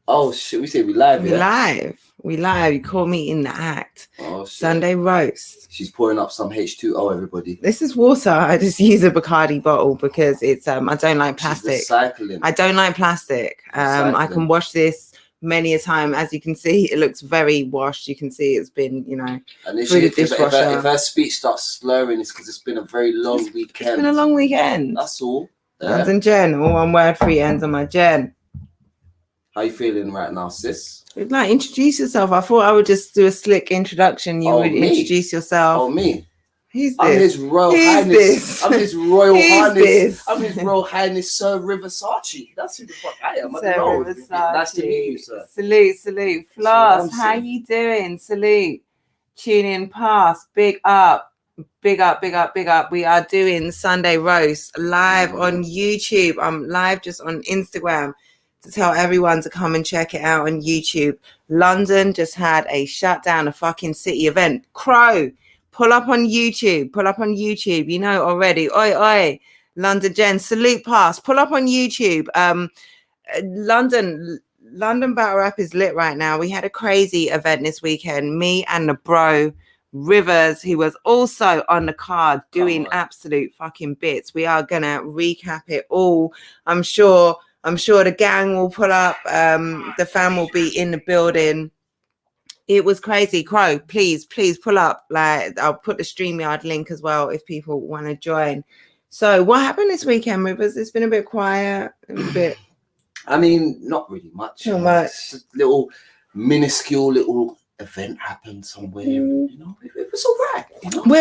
Oh shit, we say we live, We yeah? live. You caught me in the act. Oh shit. Sunday roast. She's pouring up some H2O, everybody. This is water. I just use a Bacardi bottle because it's I don't like plastic. She's recycling. I don't like plastic. I can wash this many a time. As you can see, it looks very washed. You can see it's been, and through the dishwasher. If her speech starts slurring, it's because it's been a very long weekend. It's been a long weekend. That's all. London Jen, all one word, 3 ends on my Jen. How you feeling right now, sis? Like, introduce yourself. I thought I would just do a slick introduction. You would introduce yourself. Oh, me? Who's this? I'm His Royal Highness. I'm His Royal Highness. I'm His Royal Highness, Sir Riversace. That's who the fuck I am. Sir Riversace. Nice to meet you, sir. Salute. Floss, how you doing? Salute. Tune in, pass. Big up. We are doing Sunday roast live on YouTube. I'm live just on Instagram to tell everyone to come and check it out on YouTube. London just had a shutdown, a fucking city event. Crow, pull up on YouTube. You know already. Oi. London Jen, salute pass. Pull up on YouTube. London Battle Rap is lit right now. We had a crazy event this weekend. Me and the bro Rivers, who was also on the card doing absolute fucking bits. We are gonna recap it all. I'm sure the gang will pull up. The fam will be in the building. It was crazy. Crow, please pull up. Like, I'll put the StreamYard link as well if people want to join. So what happened this weekend, Rivers? It's been a bit quiet. It was a bit. I mean, not really much. Not much. Just a little minuscule little event happened somewhere. It was all right.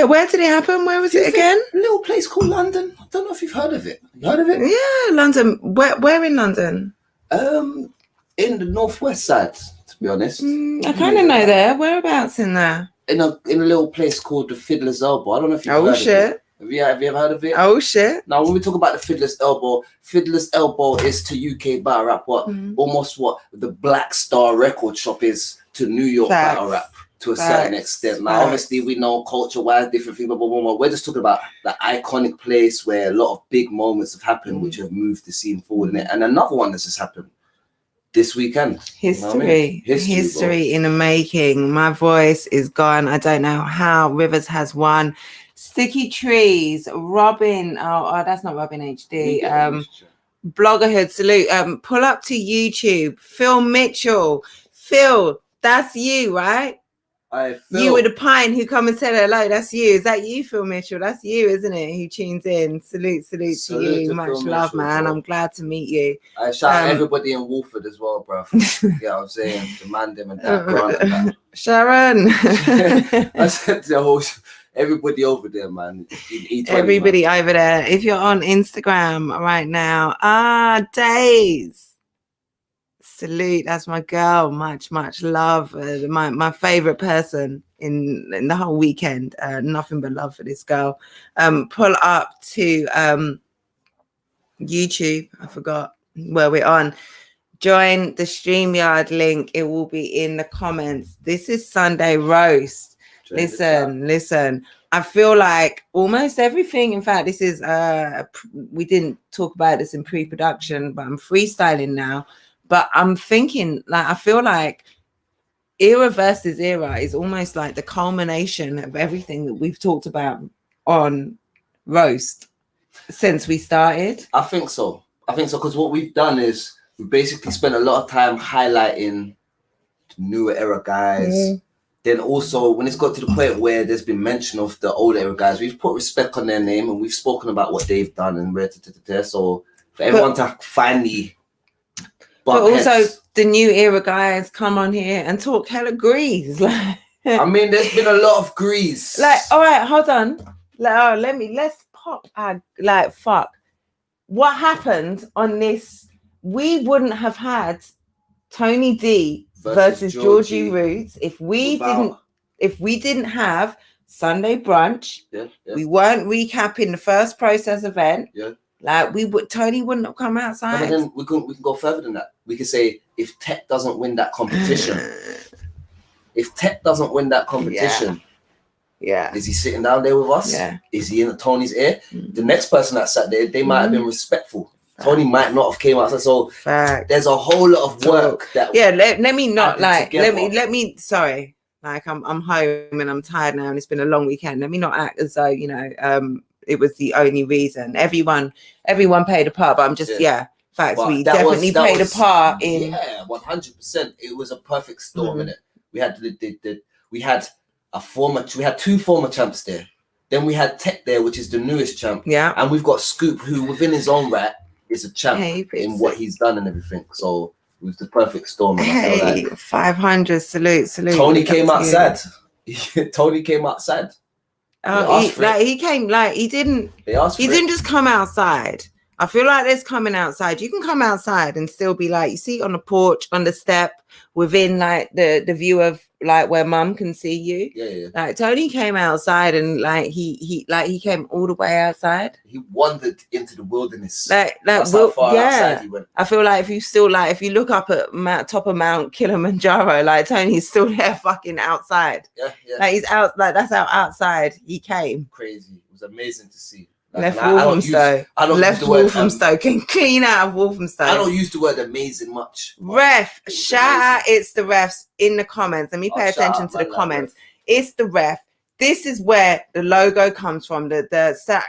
Where did it happen? Where was it again? A little place called London. I don't know if you've heard of it. You heard of it? Yeah, London. Where in London? In the northwest side, to be honest. I kind of know there. Whereabouts in there? In a little place called the Fiddler's Elbow. I don't know if you've heard of it. Have you ever heard of it? Oh shit! Now, when we talk about the Fiddler's Elbow is to UK battle rap almost what the Black Star record shop is to New York battle rap to a certain extent. Now, obviously, we know culture-wise, different things, but we're just talking about the iconic place where a lot of big moments have happened, which have moved the scene forward in it. And another one that's just happened this weekend. History in the making. My voice is gone. I don't know how. Rivers has won. Sticky Trees, Robin. Oh, that's not Robin HD. Bloggerhood, salute. Pull up to YouTube. Phil Mitchell. Phil, that's you, right? You with the pine who come and said hello. That's you. Is that you, Phil Mitchell? That's you, isn't it? Who tunes in? Salute to you. Much love, Mitchell, man. Bro. I'm glad to meet you. I shout out everybody in Wolford as well, bro. Yeah, I'm saying the man, them, and that. Sharon. I said the whole. Everybody over there, man. Everybody over there. If you're on Instagram right now, Days. Salute. That's my girl. Much love. My favorite person in the whole weekend. Nothing but love for this girl. Pull up to YouTube. I forgot where we're on. Join the StreamYard link. It will be in the comments. This is Sunday Roast. Listen. I feel like almost everything. In fact, this is we didn't talk about this in pre-production, but I'm freestyling now. But I'm thinking, like, I feel like era versus era is almost like the culmination of everything that we've talked about on Roast since we started. I think so because what we've done is we basically spent a lot of time highlighting newer era guys. Then also, when it's got to the point where there's been mention of the older era guys, we've put respect on their name and we've spoken about what they've done and so for everyone to finally. But also, the new era guys come on here and talk hella grease. Like, I mean, there's been a lot of grease. Like, all right, hold on. Let's pop. Fuck. What happened on this? We wouldn't have had Tony D versus Georgie Roots if we didn't have Sunday Brunch. We weren't recapping the first Process event. Like Tony wouldn't have come outside. But then we can go further than that. We could say if Tech doesn't win that competition, is he sitting down there with us? Is he in Tony's ear? The next person that sat there, they might have been respectful. Tony might not have came outside. So Fact. there's a whole lot of work that. Yeah, let me not like together. let me sorry. Like I'm home and I'm tired now and it's been a long weekend. Let me not act as though, you know, it was the only reason. Everyone played a part, but I'm just facts. But we definitely played a part in 100%. It was a perfect storm in it. We had we had two former champs there. Then we had Tech there, which is the newest champ. Yeah. And we've got Scoop, who within his own right is a champ in what he's done and everything. So it was the perfect storm. And I feel like 500 salute. Tony came outside. Tony came outside. Oh, he came like he didn't just come outside. I feel like there's coming outside. You can come outside and still be like, you see on the porch, on the step, within like the view of like where mum can see you. Yeah. Like Tony came outside and like he came all the way outside. He wandered into the wilderness. That's how far outside he went. I feel like if you look up at top of Mount Kilimanjaro, like Tony's still there fucking outside. Yeah. Like he's out, like that's how outside he came. Crazy. It was amazing to see. Left Walthamstow can clean out of Walthamstow. I don't use the word amazing much. Ref, shout out, it's the refs in the comments. Let me pay attention to the comments. It's the ref. This is where the logo comes from. The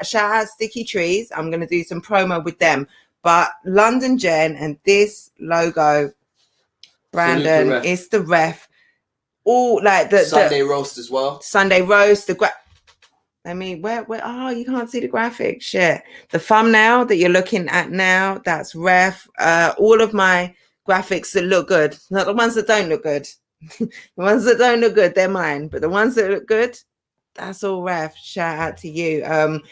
shout out Sticky Trees. I'm going to do some promo with them. But London Gen and this logo, Brandon, it's the ref. All like the Sunday roast as well. Sunday roast, I mean, where? Oh, you can't see the graphic. Shit. The thumbnail that you're looking at now, that's ref. All of my graphics that look good, not the ones that don't look good. The ones that don't look good, they're mine. But the ones that look good, that's all ref. Shout out to you. And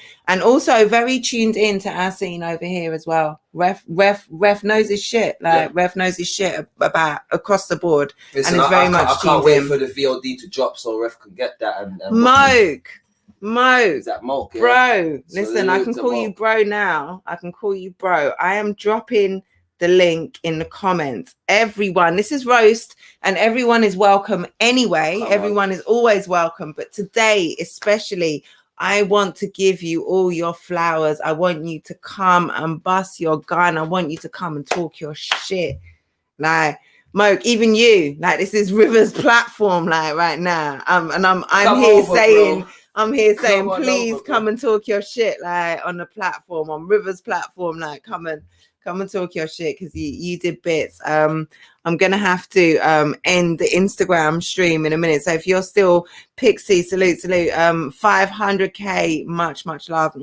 also very tuned in to our scene over here as well. Ref knows his shit. Ref knows his shit about across the board. Listen, and it's very much. I can't wait for the VOD to drop so ref can get that and Mo, is that Moke? Bro, listen, I can call you bro now. I can call you bro. I am dropping the link in the comments. Everyone, this is roast and everyone is welcome anyway. Everyone is always welcome. But today, especially, I want to give you all your flowers. I want you to come and bust your gun. I want you to come and talk your shit. Like, Moke, even you, like this is River's platform, like right now. I'm here saying, bro. I'm here saying, please come and talk your shit, like on the platform, on River's platform, like come and talk your shit because you did bits. I'm gonna have to end the Instagram stream in a minute. So if you're still Pixie, salute, 500k, much love.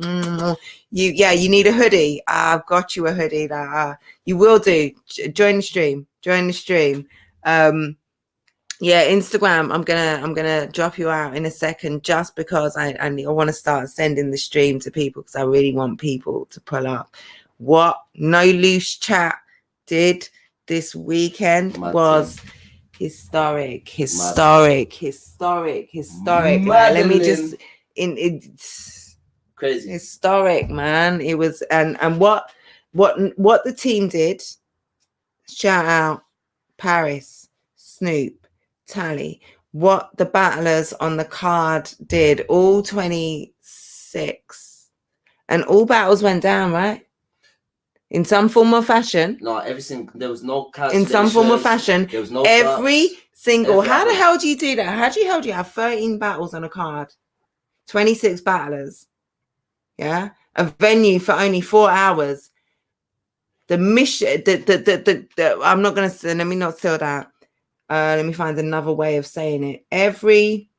You need a hoodie. I've got you a hoodie. You will do. Join the stream. Yeah, Instagram, I'm gonna drop you out in a second just because I want to start sending the stream to people because I really want people to pull up. What No Loose Chat did this weekend was historic. Let me just it's crazy. Historic, man. It was and what the team did, shout out Paris, Snoop, Tally, what the battlers on the card did, all 26, and all battles went down, right? In some form or fashion. No, everything. There was no in some form or fashion. There was no every single. How the hell do you do that? How do you have 13 battles on a card, 26 battlers? Yeah, a venue for only 4 hours. The mission. I'm not gonna. Let me not steal that. Let me find another way of saying it. Every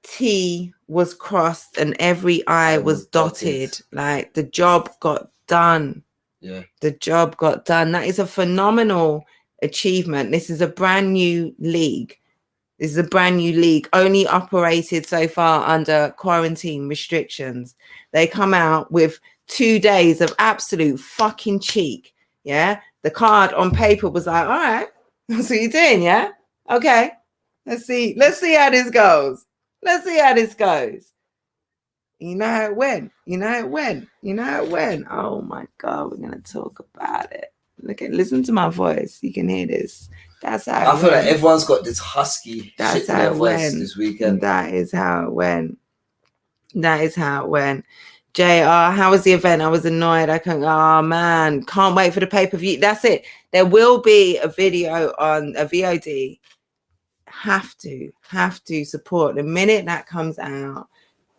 T was crossed and every I was dotted. Like the job got done. Yeah. The job got done. That is a phenomenal achievement. This is a brand new league. Only operated so far under quarantine restrictions. They come out with 2 days of absolute fucking cheek. Yeah. The card on paper was like, all right, that's what you're doing, yeah? Okay. Let's see how this goes. You know how it went. Oh my God, we're gonna talk about it. Listen to my voice. You can hear this. That's how I feel like everyone's got this husky shit in their voice this weekend. That is how it went. JR, how was the event? I was annoyed. I couldn't. Oh man, can't wait for the pay-per-view. That's it. There will be a video on a VOD. Have to support the minute that comes out.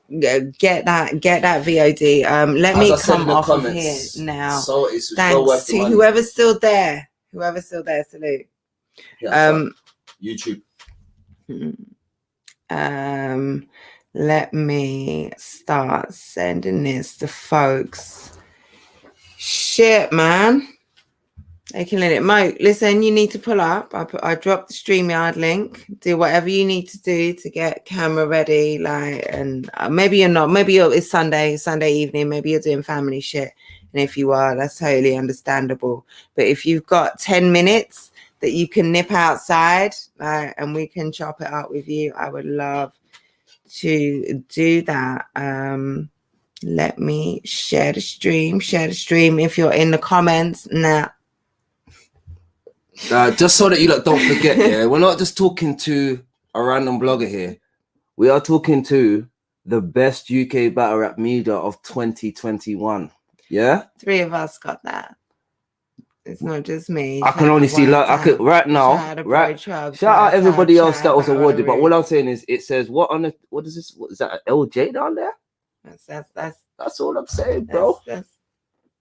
Get that VOD. Let me come off of here now. So it's thanks to whoever's still there. Salute. Yeah, YouTube. Let me start sending this to folks. Shit, man. They killing it. Mo, listen, you need to pull up. I dropped the StreamYard link. Do whatever you need to do to get camera ready. And maybe you're not. Maybe it's Sunday evening. Maybe you're doing family shit. And if you are, that's totally understandable. But if you've got 10 minutes that you can nip outside, and we can chop it up with you, I would love to do that. Let me share the stream if you're in the comments now. Just so that you don't forget, yeah, we're not just talking to a random blogger here. We are talking to the best UK battle rap media of 2021. Yeah, 3 of us got that. It's not just me. I can only see right now. Shout out everybody else that was awarded. But what I'm saying is, it says what is this? What is that? An LJ down there? That's all I'm saying, bro.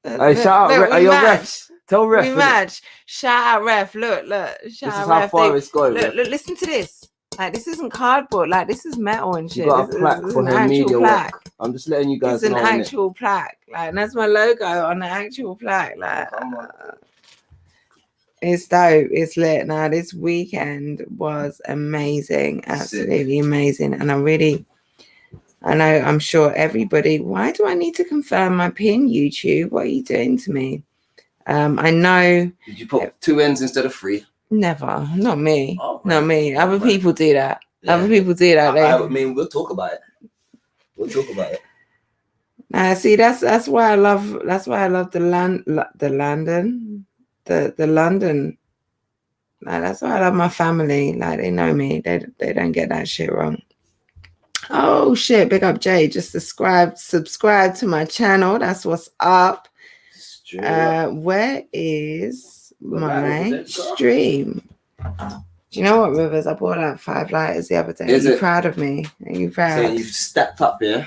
Shout out your refs. Tell ref. We match. Shout out ref. Look. This is how far it's going. Look, listen to this. This isn't cardboard. This is metal and shit. You got a plaque for her media work. I'm just letting you guys know. It's an actual plaque. And that's my logo on the actual plaque. It's dope. It's lit. Now, this weekend was amazing. Absolutely amazing. And I'm sure everybody, why do I need to confirm my pin, YouTube? What are you doing to me? I know. Did you put 2 N's instead of 3? Never. Not me. Oh, not me. Other people do that. Yeah. Other people do that. I mean, we'll talk about it. See, that's why I love the London. The London. That's why I love my family. They know me. They don't get that shit wrong. Oh shit, big up Jay. Just subscribe to my channel. That's what's up. Where is my stream? Do you know what, Rivers? I bought out 5 lighters the other day. Are you proud of me? Are you proud? So you've stacked up, yeah?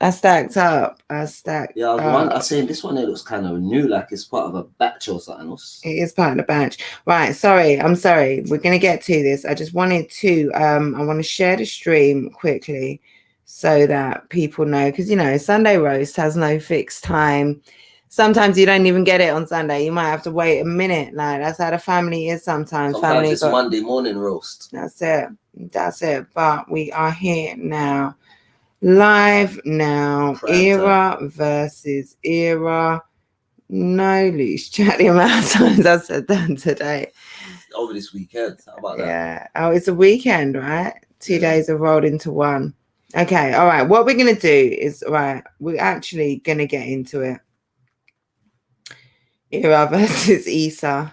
I stacked up. Yeah, I was saying this one here looks kind of new, like it's part of a batch or something else. It is part of the batch. Right, I'm sorry. We're going to get to this. I just wanted to, I want to share the stream quickly so that people know, because, Sunday Roast has no fixed time. Sometimes you don't even get it on Sunday. You might have to wait a minute. That's how the family is sometimes. Family it's Monday morning roast. That's it. But we are here now. Live now. Era versus era. No loose chat. The amount of times I said that today. Over this weekend. How about that? Yeah. Oh, it's a weekend, right? 2 days have rolled into one. Okay. All right. What we're going to do is, we're actually going to get into it. Era versus Issa.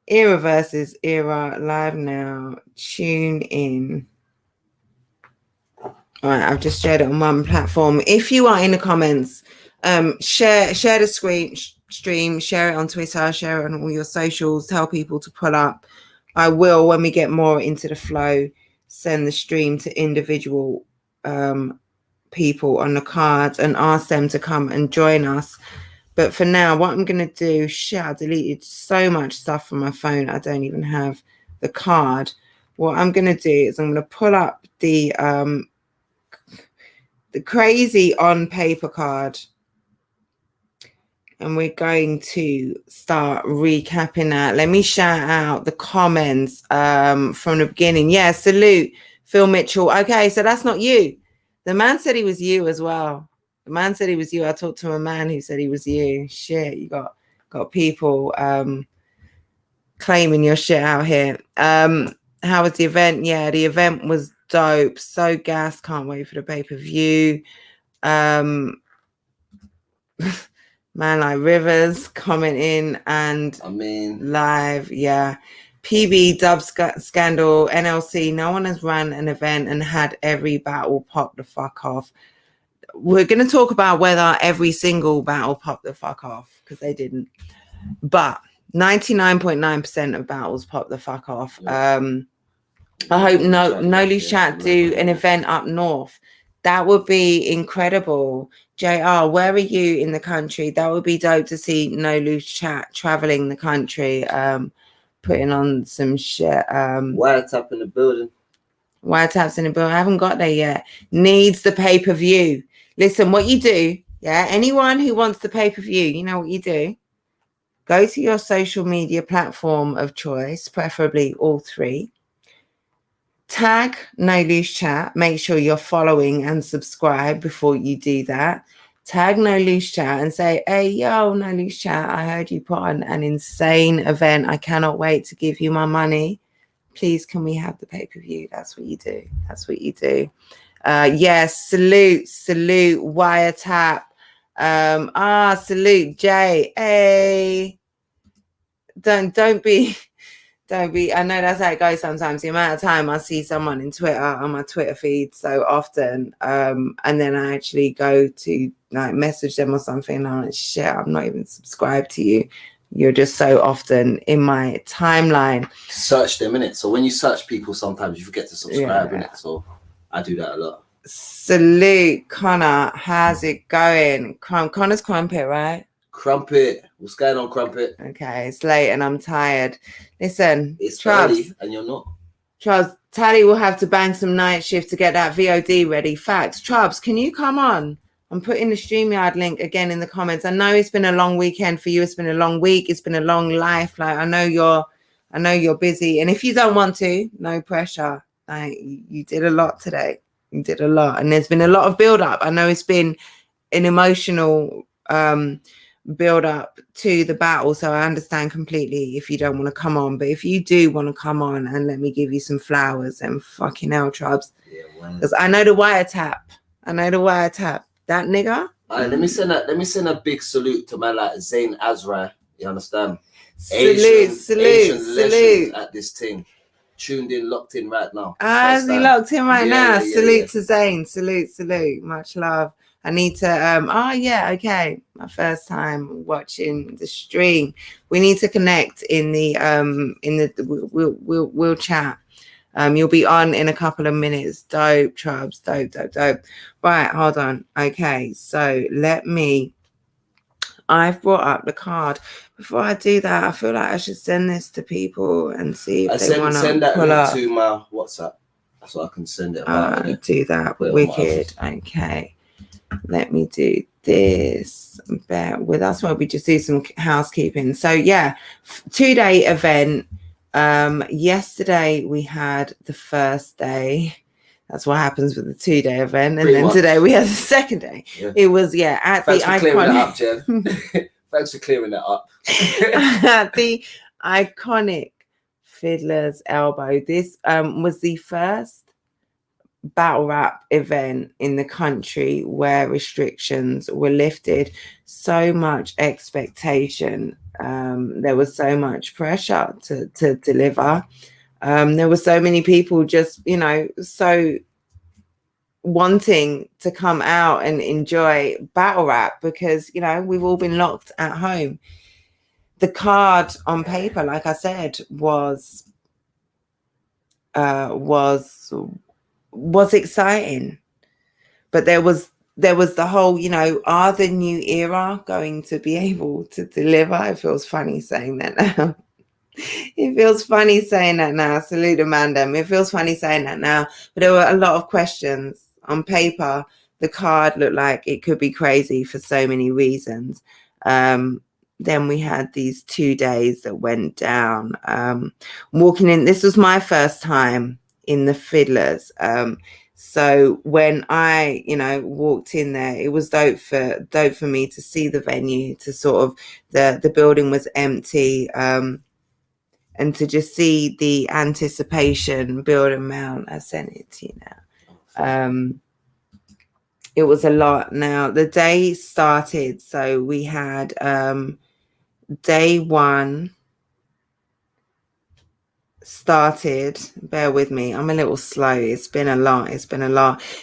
Era versus era. Live now. Tune in. All right, I've just shared it on one platform. If you are in the comments, share the stream, share it on Twitter, share it on all your socials, tell people to pull up. I will, when we get more into the flow, send the stream to individual people on the cards and ask them to come and join us. But for now, what I'm going to do, I deleted so much stuff from my phone. I don't even have the card. What I'm going to do is I'm going to pull up the crazy on paper card. And we're going to start recapping that. Let me shout out the comments from the beginning. Yeah, salute, Phil Mitchell. Okay, so that's not you. The man said he was you as well. The man said he was you. I talked to a man who said he was you. Shit, you got people claiming your shit out here. How was the event? Yeah, the event was dope. So gas. Can't wait for the pay-per-view. Man like Rivers commenting and live. Yeah. PB dub scandal, NLC. No one has run an event and had every battle pop the fuck off. we're going to talk about whether every single battle popped the fuck off, because they didn't. But 99.9% of battles pop the fuck off. Yeah. I hope No Loose Chat do an event up north. That would be incredible. JR, where are you in the country? That would be dope to see No Loose Chat traveling the country, putting on some shit. Wiretap in the building. Wiretaps in the building. I haven't got there yet. Needs the pay-per-view. Listen, what you do, yeah, anyone who wants the pay-per-view, you know what you do? Go to your social media platform of choice, preferably all three. Tag No Loose Chat. Make sure you're following and subscribe before you do that. Tag No Loose Chat and say, hey, yo, No Loose Chat, I heard you put on an insane event. I cannot wait to give you my money. Please, can we have the pay-per-view? That's what you do. That's what you do. Yes, salute, Wiretap. Salute, Jay. Hey. Don't be. I know that's how it goes sometimes. The amount of time I see someone in Twitter on my Twitter feed so often, and then I actually go to like message them or something, and I'm like, shit, I'm not even subscribed to you. You're just so often in my timeline. Search them, innit? So when you search people, sometimes you forget to subscribe, innit? So I do that a lot. Salute, Connor. How's it going? Connor's Crumpet, right? Crumpet. What's going on, Crumpet? Okay, it's late and I'm tired. Listen, it's Trubs, early and you're not. Trubs, Tally will have to bang some night shift to get that VOD ready. Facts. Trubs, can you come on? I'm putting the StreamYard link again in the comments. I know it's been a long weekend for you. It's been a long week. It's been a long life. Like I know you're busy. And if you don't want to, no pressure. Like you did a lot today. You did a lot. And there's been a lot of build up. I know it's been an emotional build up to the battle. So I understand completely if you don't want to come on. But if you do want to come on and let me give you some flowers and fucking hell, Trubs. Because I know the wiretap. That nigga. Let me send a big salute to my like Zayn Azra. You understand? Salute at this thing. Tuned in, locked in right now. Is he locked in right now? Salute to Zayn. Salute. Much love. I need to okay. My first time watching the stream. We need to connect in the we'll chat. You'll be on in a couple of minutes. Dope, Trubs. Dope. Right, hold on. Okay, so I've brought up the card. Before I do that, I feel like I should send this to people and see if they want to send that link to my WhatsApp. That's what I can send it. Do that. Wicked. Okay. Let me do this. That's why we just do some housekeeping. So yeah, 2-day event. Yesterday we had the first day. That's what happens with the 2-day event, and then today we had the second day. Yeah. It was at Thanks the for clearing that up, Jen. Thanks for clearing that up. At the iconic Fiddler's Elbow. This was the first battle rap event in the country where restrictions were lifted. So much expectation. There was so much pressure to deliver. There were so many people just, so wanting to come out and enjoy battle rap because, we've all been locked at home. The card on paper, like I said, was exciting, but there was the whole, are the new era going to be able to deliver? It feels funny saying that now. Salute Amanda. It feels funny saying that now, but there were a lot of questions. On paper, the card looked like it could be crazy for so many reasons. Then we had these 2 days that went down. Walking in, this was my first time in the Fiddlers. So when I, walked in there, it was dope for me to see the venue, to sort of the building was empty, and to just see the anticipation build around. I sent it to you now. It was a lot. Now the day started, so we had day one. started. Bear with me, I'm a little slow. It's been a lot.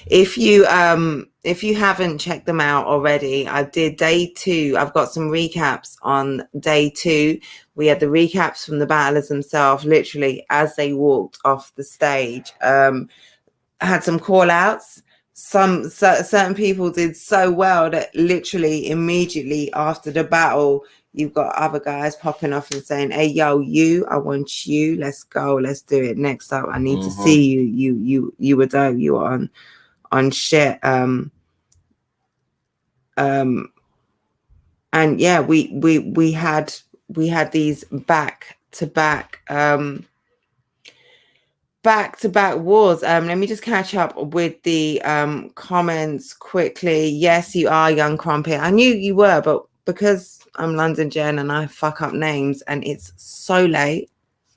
If you haven't checked them out already, I did day 2. I've got some recaps on day 2. We had the recaps from the battlers themselves, literally as they walked off the stage. Had some call outs. Certain people did so well that literally immediately after the battle, you've got other guys popping off and saying, "Hey, yo, I want you. Let's go. Let's do it. Next up, I need to see you. You were dope. You were on shit." And yeah, we had these back to back wars. Let me just catch up with the comments quickly. Yes, you are, Young Crumpet. I knew you were, but because I'm London Jen and I fuck up names and it's so late,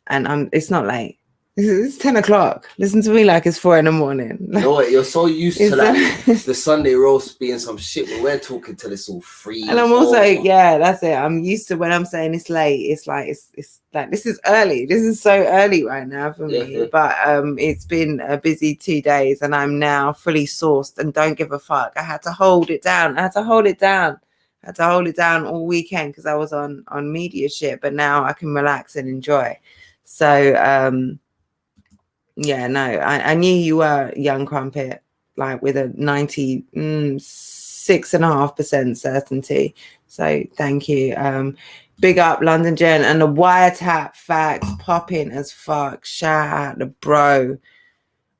and it's not late. It's 10 o'clock. Listen to me like it's 4 a.m. No, you're so used to like the Sunday roast being some shit when we're talking till it's all free. And I'm also, yeah, that's it. I'm used to when I'm saying it's late. It's like it's like this is early. This is so early right now for me. Yeah. But it's been a busy 2 days, and I'm now fully sourced and don't give a fuck. I had to hold it down. I had to hold it down all weekend because I was on media shit. But now I can relax and enjoy. So yeah, no, I knew you were Young Crumpet, like with a 96.5% certainty. So thank you. Big up London Jen and the wiretap facts popping as fuck. Shout out the bro.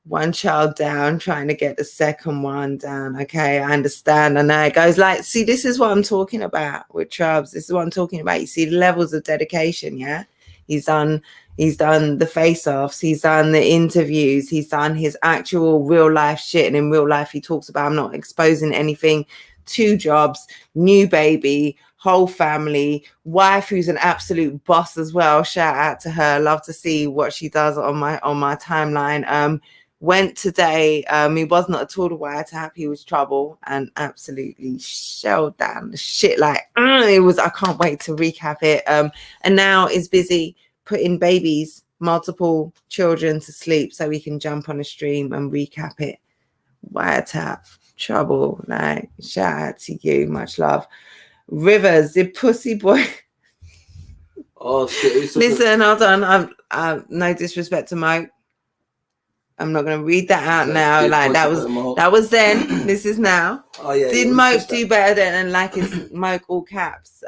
One child down, trying to get the second one down. Okay, I understand. I know it goes like, see, this is what I'm talking about with Trubs. This is what I'm talking about. You see the levels of dedication, yeah? He's done the face-offs, he's done the interviews, he's done his actual real life shit. And in real life, he talks about, I'm not exposing anything, 2 jobs, new baby, whole family, wife who's an absolute boss as well. Shout out to her. Love to see what she does on my timeline. Went today. He was not at all the wiretap. He was trouble and absolutely shelled down the shit. Like it was. I can't wait to recap it. And now is busy putting babies, multiple children to sleep so we can jump on a stream and recap it. Wiretap, trouble. Like shout out to you. Much love. Rivers, the pussy boy. Oh shit! Listen, hold on. I'm no disrespect to Mo. I'm not going to read that out now. Like that was then. This is now. Oh yeah. Did Moke do better then? And like it's Moke all caps.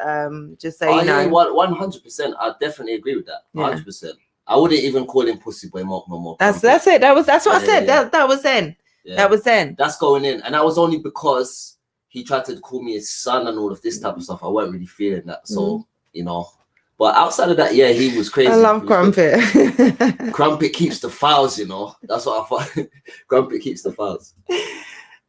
Just so you know. Yeah, 100%. I definitely agree with that. 100%. I wouldn't even call him pussy boy Moke no more. That's it. That's what I said. Yeah. That was then. Yeah. That was then. That's going in, and that was only because he tried to call me his son and all of this type of stuff. I wasn't really feeling that. So you know. But outside of that, yeah, he was crazy. I love Crumpet. Crumpet keeps the files, you know. That's what I thought. Crumpet keeps the files.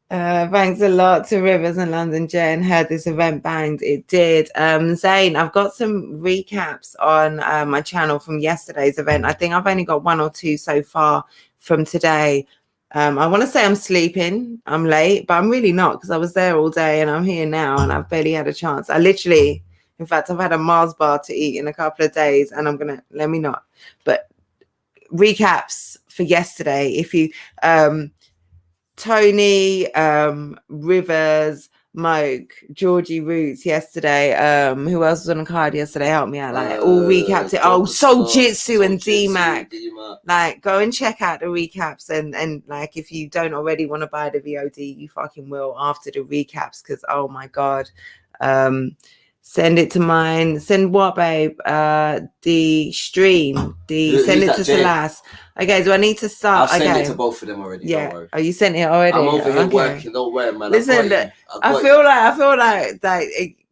Thanks a lot to Rivers and London Jen. Heard this event banged. It did. Zane, I've got some recaps on my channel from yesterday's event. I think I've only got 1 or 2 so far from today. I want to say I'm sleeping. I'm late, but I'm really not because I was there all day and I'm here now and I've barely had a chance. In fact, I've had a Mars bar to eat in a couple of days and I'm going to, let me not. But recaps for yesterday. If you, Tony, Rivers, Moke, Georgie Roots yesterday. Who else was on the card yesterday? Help me out. Like all recaps it. Oh, Soul Jitsu and D-Mac. Like go and check out the recaps and like if you don't already want to buy the VOD, you fucking will after the recaps because oh my God. Send it to mine. Send what, babe? The stream. Send it to Celeste. Okay, do I need to start? I'll send it to both of them already. Yeah. Don't worry. Oh, you sent it already? I'm over here working. Don't worry, man. Listen, I feel like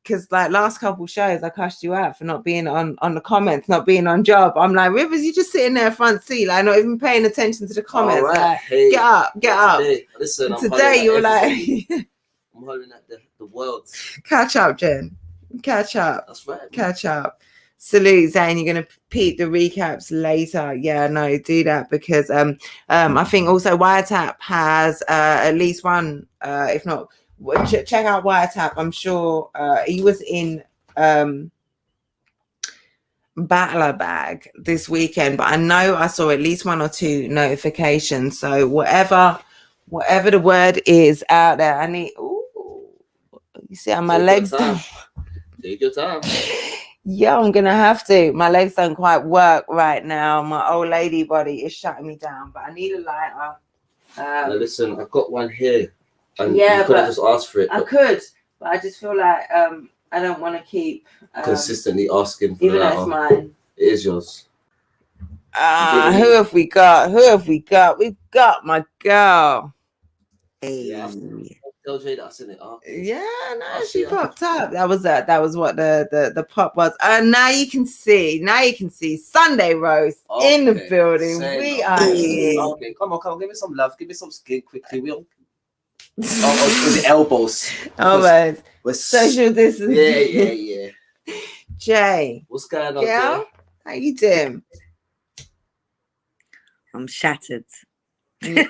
because like last couple shows I cussed you out for not being on the comments, not being on job. I'm like, Rivers, you just sitting there front seat, like not even paying attention to the comments. Right. Like, hey, get up. Listen, today you're like I'm holding at the world. Catch up, Jen. Catch up. That's right. Catch up. Salute, Zane. You're gonna peep the recaps later. Yeah, no, do that because I think also Wiretap has at least one, if not check out Wiretap. I'm sure he was in battler bag this weekend, but I know I saw at least 1 or 2 notifications. So whatever the word is out there, I need. Ooh, you see how my legs don't. Take your time. Yeah, I'm gonna have to. My legs don't quite work right now. My old lady body is shutting me down, but I need a lighter. Now listen, I've got one here, and yeah, you could have just asked for it. I could, but I just feel like I don't want to keep consistently asking for even that. though it's mine. It is yours. Who have we got? We've got my girl. Hey. Yeah, tell Jay that I sent it. Yeah, no, she popped up. That was what the pop was. Now you can see. Sunday roast in the building. We are here. Okay, come on, give me some love. Give me some skin quickly. We'll with the elbows. Oh man, we're social distancing. Yeah. Jay, what's going on, girl? Jay? How you doing? I'm shattered. Yeah.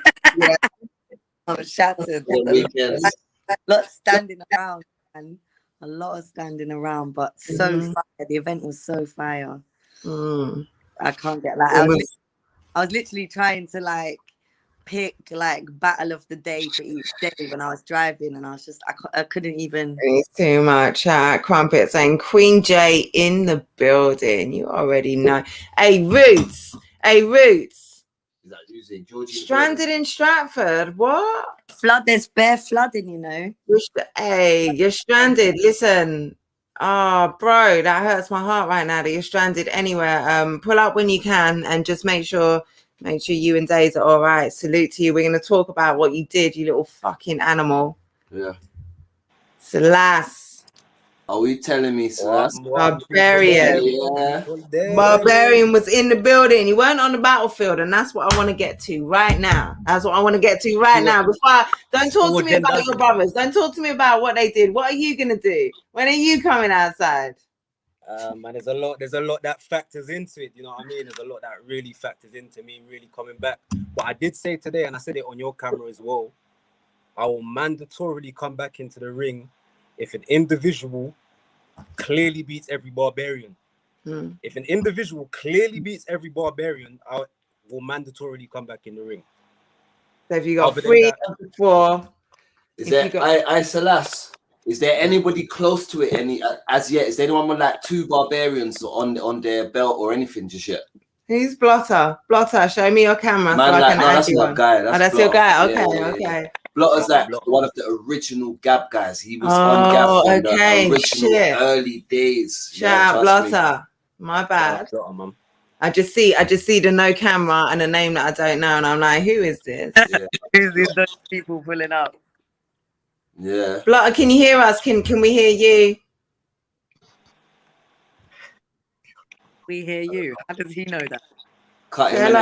I'm shattered. Weekends. A lot standing around, man. A lot of standing around, but so fire. The event was so fire. I can't get like. I was literally trying to like pick like battle of the day for each day when I was driving, and I was just I couldn't even. It's too much. Crumpet saying Queen J in the building. You already know. Hey Roots. Is that using Georgie? Stranded in Stratford. What? There's bare flooding, you know. You're stranded. Listen. Oh, bro, that hurts my heart right now that you're stranded anywhere. Pull up when you can and just make sure you and Days are all right. Salute to you. We're going to talk about what you did, you little fucking animal. Yeah. Salas. Are we telling me, Salas? Barbarian. Yeah. Barbarian was in the building. He weren't on the battlefield, and that's what I want to get to right now. Now. Don't talk to me about your brothers. Don't talk to me about what they did. What are you gonna do? When are you coming outside? Man, there's a lot that factors into it. You know what I mean? There's a lot that really factors into me really coming back. But I did say today, and I said it on your camera as well, I will mandatorily come back into the ring if an individual clearly beats every barbarian. If an individual clearly beats every barbarian, I will mandatorily come back in the ring. So if you got 3 of the 4, Salas, is there anybody close to it as yet? Is there anyone with like 2 barbarians on their belt or anything just yet? Who's Blotter? Show me your camera. Man, so I can add that's you my on. guy. That's your guy. Okay, yeah. Blotter's like one of the original Gab guys. He was on Gab from the original early days. Shout out Blotter. My bad. I just see the no camera and a name that I don't know, and I'm like, who is this? Yeah. Who's those people pulling up? Yeah. Blotter, can you hear us? Can we hear you? We hear you. How does he know that? Cut him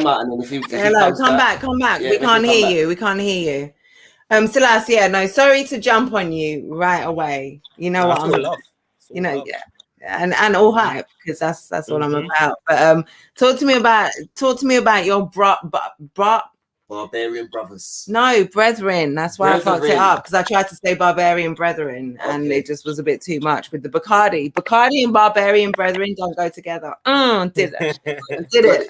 out, and then if he come back. Yeah, we can't hear you. Silas, sorry to jump on you right away. You know what I'm and all hype, because that's what I'm about. But talk to me about your Barbarian brothers. No, brethren. That's why I fucked it up, because I tried to say barbarian brethren, and it just was a bit too much with the Bacardi. Bacardi and barbarian brethren don't go together. I did it.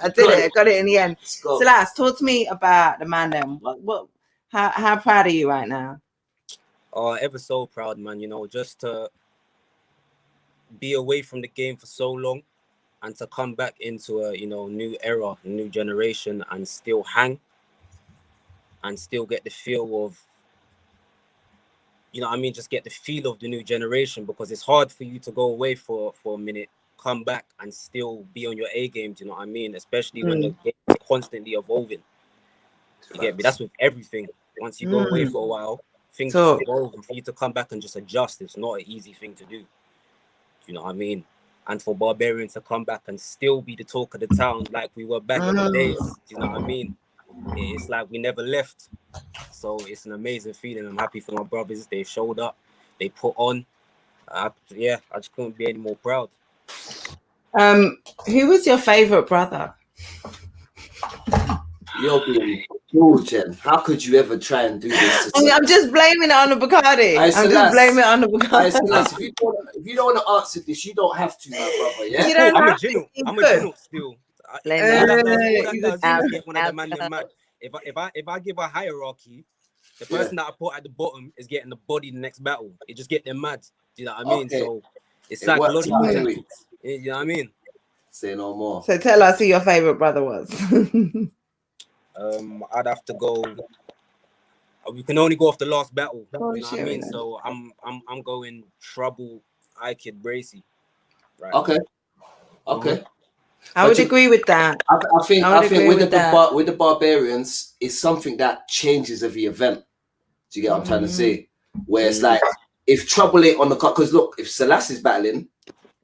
I got it in the end. Silas, talk to me about the man then. How proud are you right now? Ever so proud, man. You know, just to be away from the game for so long and to come back into a new era, new generation, and still hang and still get the feel of, just get the feel of the new generation, because it's hard for you to go away for a minute, come back and still be on your A game, do you know what I mean? Especially when the game is constantly evolving. You get me? That's with everything. Once you go away for a while, things evolve, and for you to come back and just adjust, it's not an easy thing to do. Do you know what I mean? And for Barbarian to come back and still be the talk of the town like we were back in the days, do you know what I mean? It's like we never left. So it's an amazing feeling. I'm happy for my brothers. They showed up. They put on. I just couldn't be any more proud. Who was your favorite brother? You're being cruel, Jen. How could you ever try and do this? I'm just blaming it on the Bacardi. I'm just blaming it on the Bacardi. If you don't want to answer this, you don't have to, my brother. Yeah, You don't I'm have a Gino. to. I'm a Gino still. All that does is get one of the man mad. If I give a hierarchy, the person that I put at the bottom is getting the body the next battle. It just get them mad. Do you know what I mean? Okay. So it's psychological. Anyway. You know what I mean? Say no more. So tell us who your favorite brother was. I'd have to go. We can only go off the last battle. You know what I mean? Then. So I'm going Trouble, iKid, Bracy. Right. Okay. I would agree with that. I think with the Barbarians, it's something that changes every event. Do you get what I'm trying to say? Where it's like, if Trouble ain't on the card, because look, if Selassie's battling,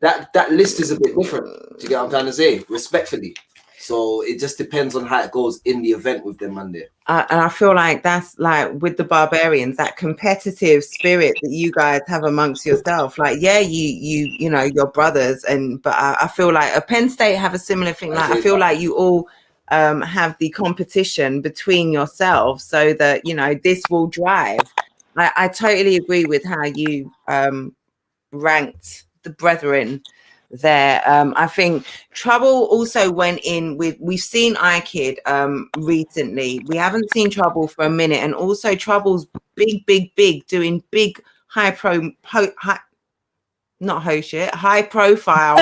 that list is a bit different. Do you get what I'm trying to say? Respectfully. So it just depends on how it goes in the event with them Monday. And I feel like that's like with the Barbarians, that competitive spirit that you guys have amongst yourself. Like, yeah, you know, your brothers, but I feel like Penn State have a similar thing. Like, I feel like you all have the competition between yourselves, so that, you know, this will drive. I totally agree with how you ranked the brethren there. I think Trouble also went in with, we've seen iKid recently. We haven't seen Trouble for a minute, and also Trouble's big doing big high profile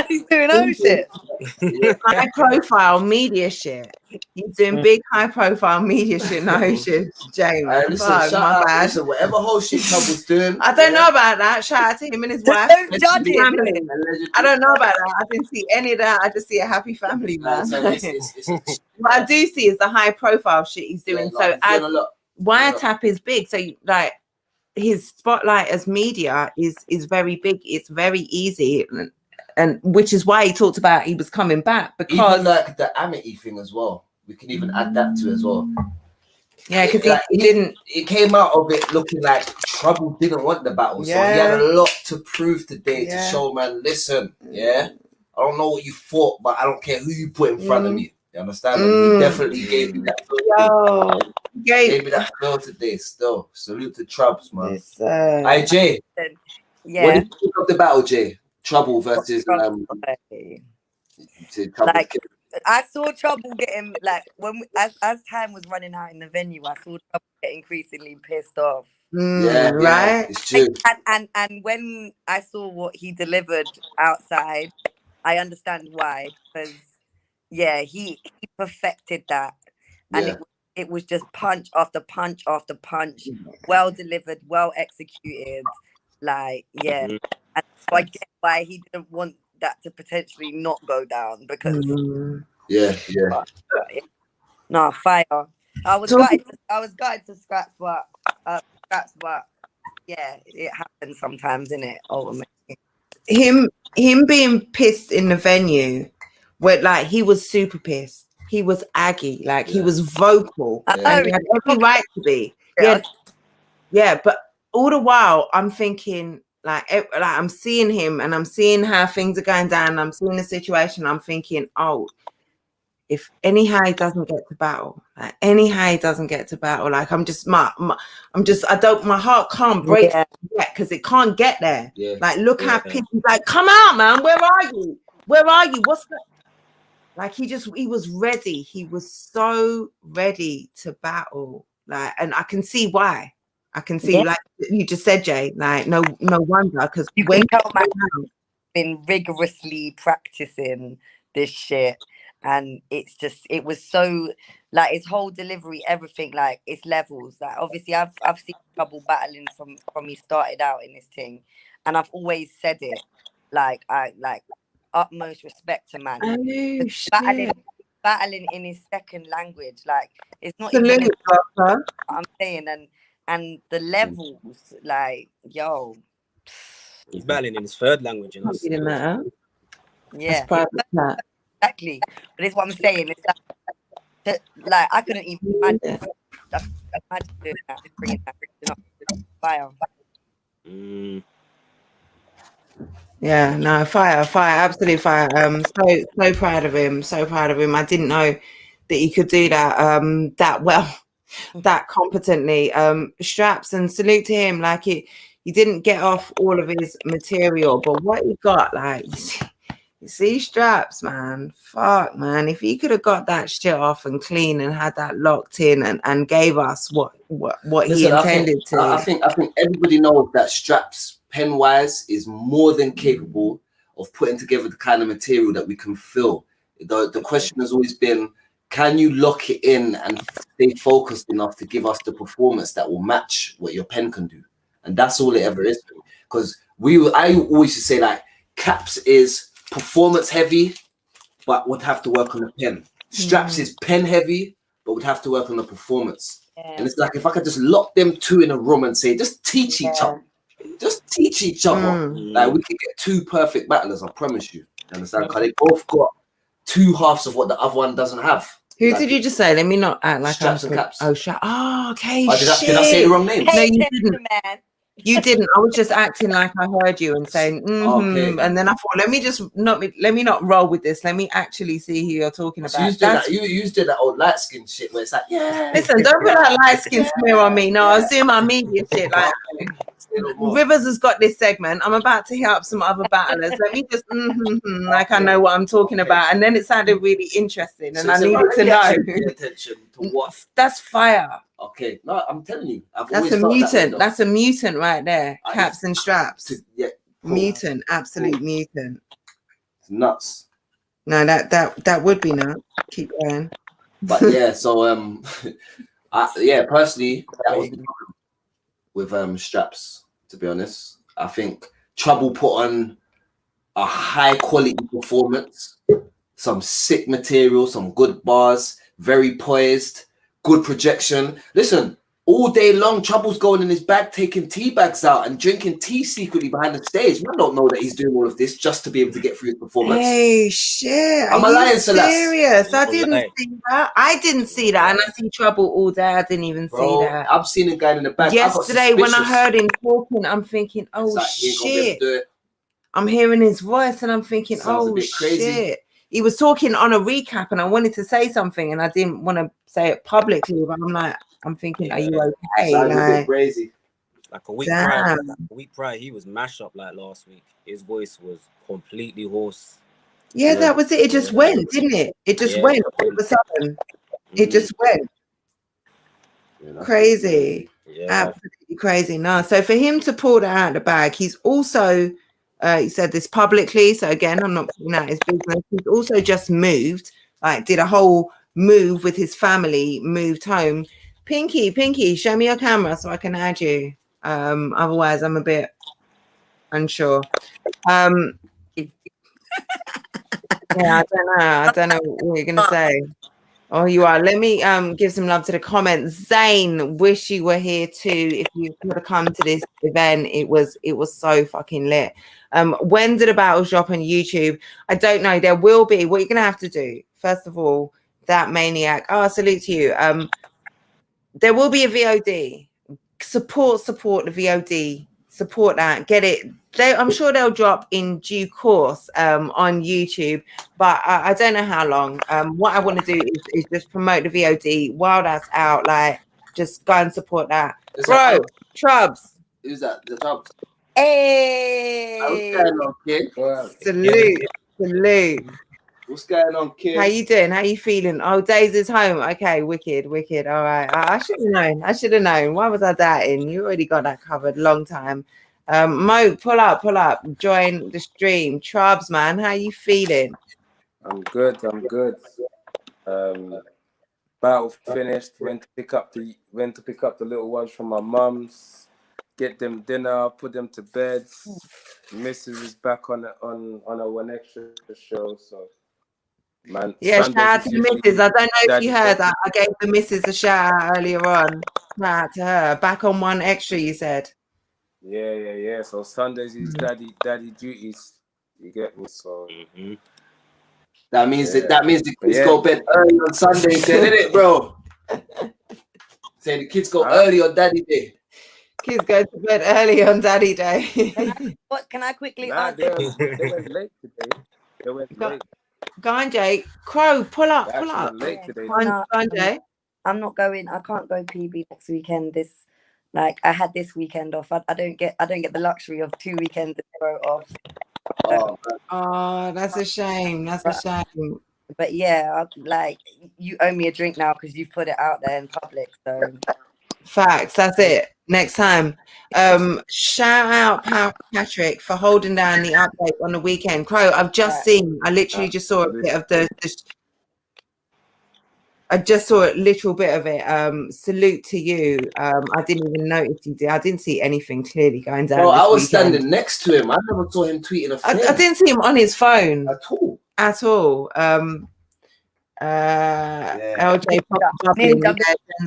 He's doing oh shit. high profile media shit. He's doing big high profile media shit. No shit, Jay, man. Listen, whatever whole shit Trouble's doing. I don't know about that. Shout out to him and his wife. Don't judge it. I don't know about that. I didn't see any of that. I just see a happy family, man. What I do see is the high profile shit he's doing. So as Wiretap is big, so like his spotlight as media is very big. It's very easy, and which is why he talked about he was coming back, because even like the Amity thing as well. We can even add that to as well. Yeah, because he didn't. It came out of it looking like Trouble didn't want the battle, so he had a lot to prove today to show, man. Listen, I don't know what you thought, but I don't care who you put in front of me. You understand? And he definitely gave me that. Gave me that feel today. Still, salute to Trubs, man. Hey, Jay. Yeah. What did you think of the battle, Jay? Trouble versus like, I saw Trouble getting, like, as time was running out in the venue, I saw Trouble get increasingly pissed off. Right. It's true. And when I saw what he delivered outside, I understand why, because he perfected that, and it was just punch after punch after punch, well delivered, well executed. Like, and so I get why he didn't want that to potentially not go down, because no, fire. I was gutted to scratch, but it happens sometimes, innit? Him being pissed in the venue, where like he was super pissed. He was aggy, like he was vocal. And he had every right to be. But all the while I'm thinking, like I'm seeing him and I'm seeing how things are going down. And I'm seeing the situation. I'm thinking, oh, if anyhow he doesn't get to battle, like I'm just my heart can't break yet, because it can't get there. Like, look how pissed. Like, come out, man. Where are you? What's that? Like, he was ready. He was so ready to battle. Like, and I can see why. I can see, like you just said, Jay, like, no wonder, because when you've been rigorously practicing this shit, and it was so, like, his whole delivery, everything, like, it's levels. Like, obviously I've seen Trouble battling from he started out in this thing, and I've always said it, like, I like utmost respect to man. Battling in his second language, like, it's not even what I'm saying, and the levels, like, yo, he's battling in his third language, you know. Exactly. But it's what I'm saying. It's like I couldn't even imagine doing that, bringing that fire. Yeah, no, fire, absolutely fire. So proud of him. I didn't know that he could do that that well, that competently. Straps, and salute to him. Like he didn't get off all of his material, but what he got, like you see Straps, man. Fuck, man. If he could have got that shit off and clean and had that locked in and gave us what he intended to. I think everybody knows that Straps, pen-wise, is more than capable of putting together the kind of material that we can fill. The question has always been, can you lock it in and stay focused enough to give us the performance that will match what your pen can do? And that's all it ever is. Because I always used to say, like, Caps is performance heavy, but would have to work on the pen. Straps is pen heavy, but would have to work on the performance. Yeah. And it's like, if I could just lock them two in a room and say, just teach each other. Just teach each other. Like, we could get two perfect battlers, I promise you. Understand? Because they both got two halves of what the other one doesn't have. Who did you just say? Let me not act like Straps and Caps. Oh, oh, okay. Did I say the wrong name? No, you didn't. You didn't. I was just acting like I heard you and saying, okay. And then I thought, let me not roll with this. Let me actually see who you're talking about. You used that old light skin shit where it's like, yeah. Listen, don't put that light skin smear on me. No, I was doing my media shit. Like, Rivers has got this segment. I'm about to hit up some other battlers. Let me just like I know what I'm talking about. And then it sounded really interesting, and I needed to know. Pay attention to what? That's fire. Okay, no, I'm telling you, that's a mutant. That's a mutant right there. Caps and Straps. Mutant, absolute mutant. It's nuts. No, that would be nuts. Keep going. But yeah, so personally, that was the problem with Straps. To be honest, I think Trouble put on a high quality performance, some sick material, some good bars, very poised. Good projection. Listen, all day long, Trouble's going in his bag, taking tea bags out and drinking tea secretly behind the stage. Man don't know that he's doing all of this just to be able to get through his performance. Hey, shit. I'm a lion, serious. I didn't see that. I didn't see that. And I see Trouble all day. I didn't even see that. I've seen a guy in the bag. Yesterday, when I heard him talking, I'm thinking, oh, like, shit. I'm hearing his voice and I'm thinking, oh, shit. He was talking on a recap and I wanted to say something and I didn't want to say it publicly, but I'm thinking, are you okay? Like, crazy. Like a week prior, he was mashed up like last week. His voice was completely hoarse. Yeah, that was it. It just went, didn't it? It just went all of a sudden. It just went. Yeah, crazy. Yeah. Absolutely crazy. No, so for him to pull that out of the bag, he's also he said this publicly. So again, I'm not putting out his business. He's also just moved, like did a whole move with his family, moved home. Pinky, show me your camera so I can add you. Otherwise, I'm a bit unsure. Yeah, I don't know what you're gonna say. Oh, you are. Let me give some love to the comments. Zane, wish you were here too. If you could have come to this event, it was so fucking lit. When did the battles drop on YouTube? I don't know. There will be. What you're gonna have to do, first of all, that maniac. Oh, salute to you. There will be a VOD. Support the VOD. Support that. Get it. I'm sure they'll drop in due course on YouTube, but I don't know how long. What I want to do is just promote the VOD while that's out. Like, just go and support that. Bro, Trubs. Who's that? The Trubs. Hey. What's going on, kid? Salute. What's going on, kid? How you doing? How you feeling? Oh, Days is home. Okay, wicked. All right. I should have known. Why was I doubting? You already got that covered. Long time. Mo, pull up. Join the stream. Trubs, man, how you feeling? I'm good. Battle finished. Went to pick up the little ones from my mum's. Get them dinner. Put them to bed. Mrs. is back on a One Extra show. So, man. Yeah, shout out to the missus. I don't know if you heard that. I gave the missus a shout out earlier on. Shout out to her. Back on One Extra, you said. Yeah. So Sundays is daddy duties. You get me? So that means the kids go bed early on Sundays, then, isn't it, bro? Say the kids go early on Daddy Day. Kids go to bed early on Daddy Day. What can I quickly answer? They went late today. Go on, Jay. Crow, pull up. Late today. Go on, Jay. I'm not going. I can't go PB next weekend. I had this weekend off. I don't get the luxury of 2 weekends in a row off. Oh, that's a shame. That's a shame. But yeah, you owe me a drink now because you've put it out there in public. So facts. That's it. Next time. Shout out Patrick for holding down the update on the weekend. Crow, I've just seen. I literally just saw a bit of I just saw a literal bit of it. Salute to you. I didn't even notice you did. I didn't see anything clearly going down. Bro, I was standing next to him. I never saw him tweeting a thing. I didn't see him on his phone at all. LJ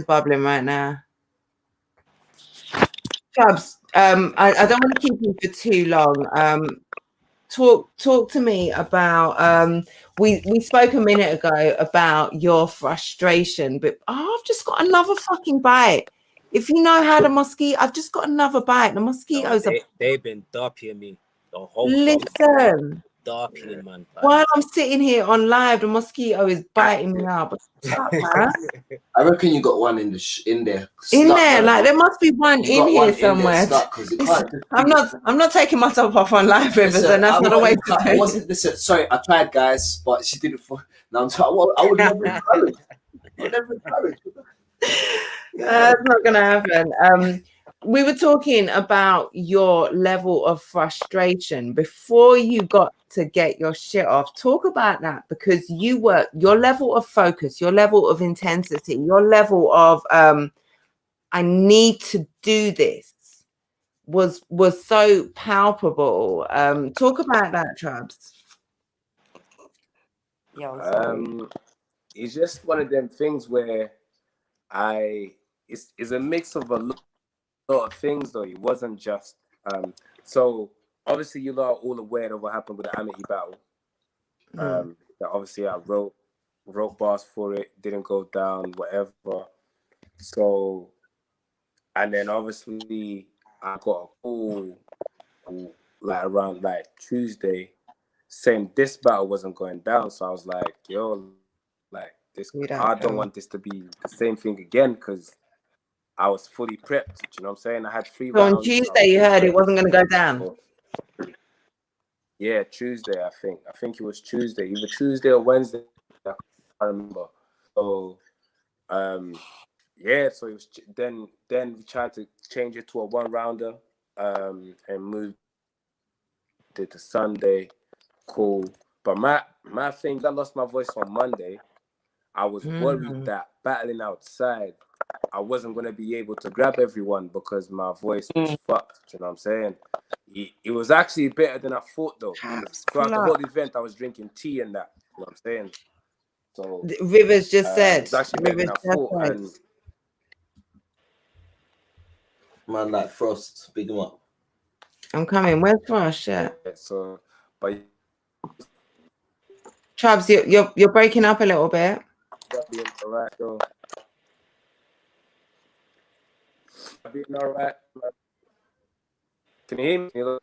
bubbling right now. Chubbs, I don't want to keep you for too long. Talk to me about we spoke a minute ago about your frustration, but I've just got another fucking bite. If you know how the mosquito, I've just got another bite. The mosquitoes they've been darping me the whole listen. Darping, man. While I'm sitting here on live, the mosquito is biting me up. I reckon you got one in there. Like there must be one in here somewhere. I'm not taking myself off on live, Rivers, and that's not a way to do it. Listen, sorry, I tried, guys, but she didn't. Now I would never encourage. That's not gonna happen. We were talking about your level of frustration before you got to get your shit off. Talk about that, because your level of focus, your level of intensity, your level of I need to do this was so palpable. Talk about that, Chubbs. It's just one of them things where it's a mix of a lot of things, though. It wasn't just so obviously you lot are all aware of what happened with the Amity battle. That obviously I wrote bars for it, didn't go down, whatever. So, and then obviously I got a call around Tuesday saying this battle wasn't going down. So I was like, yo, I don't want this to be the same thing again, because I was fully prepped. You know what I'm saying? I had 3 rounds. On Tuesday, you heard it wasn't going to go down. Yeah, Tuesday, I think it was Tuesday, either Tuesday or Wednesday. I can't remember. So, so it was then we tried to change it to a 1-rounder, and moved it to Sunday. Cool. But my thing, I lost my voice on Monday. I was worried that battling outside, I wasn't going to be able to grab everyone because my voice was fucked. You know what I'm saying? It was actually better than I thought, though. Throughout the whole event, I was drinking tea and that. You know what I'm saying? So Rivers just said. It's actually better than I thought. And man, like Frost, big him up. I'm coming. Where's Frost? Yeah. So, but Chubbs, you're breaking up a little bit. All right, though. Being all right. Can you hear me?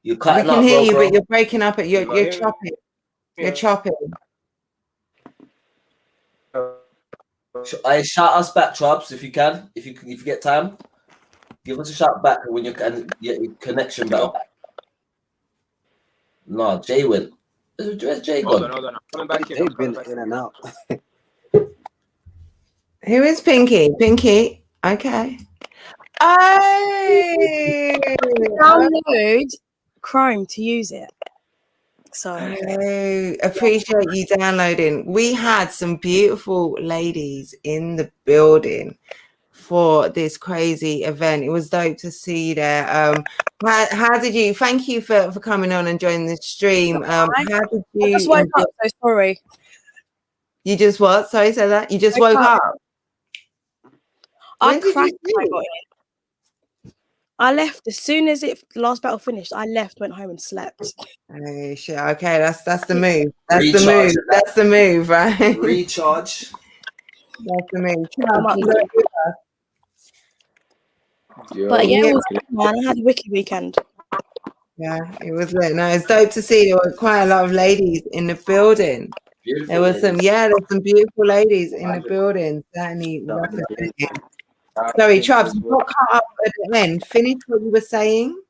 You cutting I can hear you, but you're breaking up. You're chopping. You're chopping. I shout us back, Chubbs, if you can. If you get time, give us a shout back when you can get your connection better. No, Jay went. Where's Jay gone? Hold on. I'm coming back in. They've been in and out. Who is Pinky? Pinky. Okay. Download Chrome to use it. So appreciate you downloading. We had some beautiful ladies in the building for this crazy event. It was dope to see you there. How did you? Thank you for coming on and joining the stream. How did you? I just woke up, so sorry. You just what? Sorry, say that. You just woke up. I crashed. I left as soon as the last battle finished. I left, went home, and slept. Hey, shit. Okay, that's the move. That's the move. That's the move, right? Recharge. That's the move. But yeah, it was good, man. I had a wicked weekend. Yeah, it was lit. No, it's dope to see there were quite a lot of ladies in the building. Beautiful There were some, ladies. yeah, there's some beautiful ladies in the 100. building. Certainly representing. I Sorry, think Chubbs, as you well. got cut up at the end. Finish what you were saying.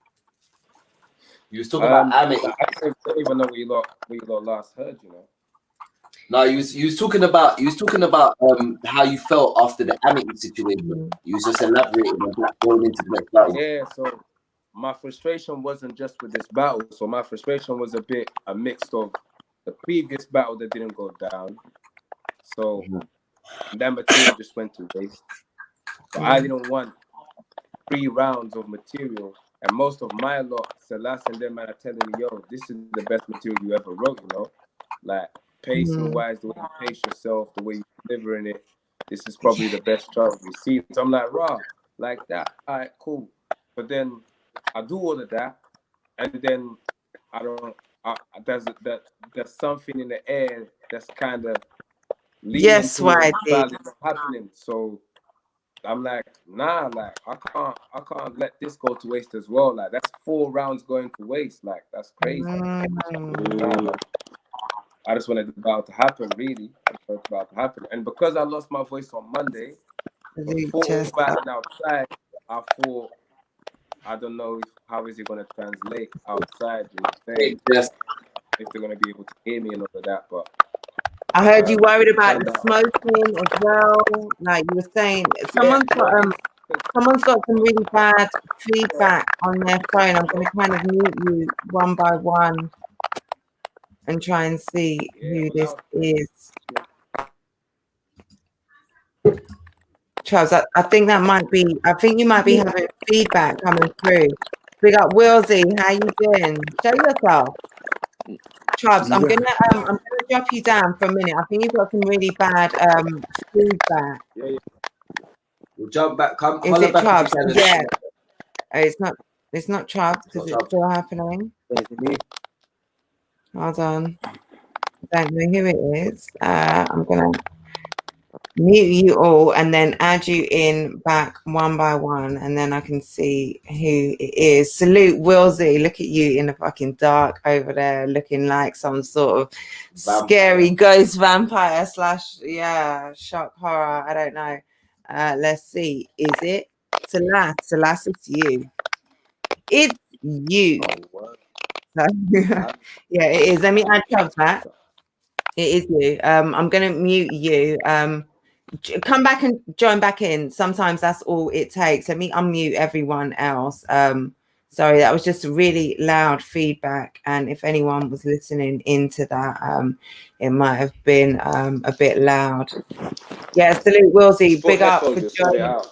You was talking about Amity. I don't even know where you lot last heard, you know. No, you was talking about how you felt after the Amity situation. You was just elaborating on that going into the next battle. Yeah, so my frustration wasn't just with this battle. So my frustration was a mix of the previous battle that didn't go down. So that material just went to waste. But I didn't want 3 rounds of material. And most of my lot, Celeste and them are telling me, yo, this is the best material you ever wrote, you know? Like pacing wise, the way you pace yourself, the way you're delivering it, this is probably the best job we've seen. So I'm like, raw, like that. All right, cool. But then I do all of that, and then there's something in the air that's kind of leading towards balance happening. So I'm like, nah, like I can't let this go to waste as well. Like that's 4 rounds going to waste. Like that's crazy. I just wanted it about to happen, really. About to happen. And because I lost my voice on Monday, before fighting outside, I thought, I don't know how is it going to translate outside. If they're going to be able to hear me and all of that, but I heard you worried about the smoking as well. Like you were saying, someone's got some really bad feedback on their phone. I'm going to kind of mute you one by one and try and see who this is. Charles, I think that might be. I think you might be having feedback coming through. Big up, Willsy. How you doing? Show yourself. Chubbs, I'm gonna drop you down for a minute. I think you've got some really bad feedback. Yeah. We'll jump back. Is it Chubbs? Yeah. It's not Chubbs because it's still happening. Hold on. I don't know who it is. I'm gonna mute you all and then add you in back one by one, and then I can see who it is. Salute Willsy. Look at you in the fucking dark over there, looking like some sort of scary ghost vampire / shock horror. I don't know. Let's see. Is it Celeste? Celeste, it's you. It's you. Yeah, it is. Let me add Chubbs back. It is you. I'm gonna mute you. Come back and join back in. Sometimes that's all it takes. Let me unmute everyone else. Sorry, that was just really loud feedback, and if anyone was listening into that, it might have been a bit loud. Yeah, salute Willsy. Big up for joining.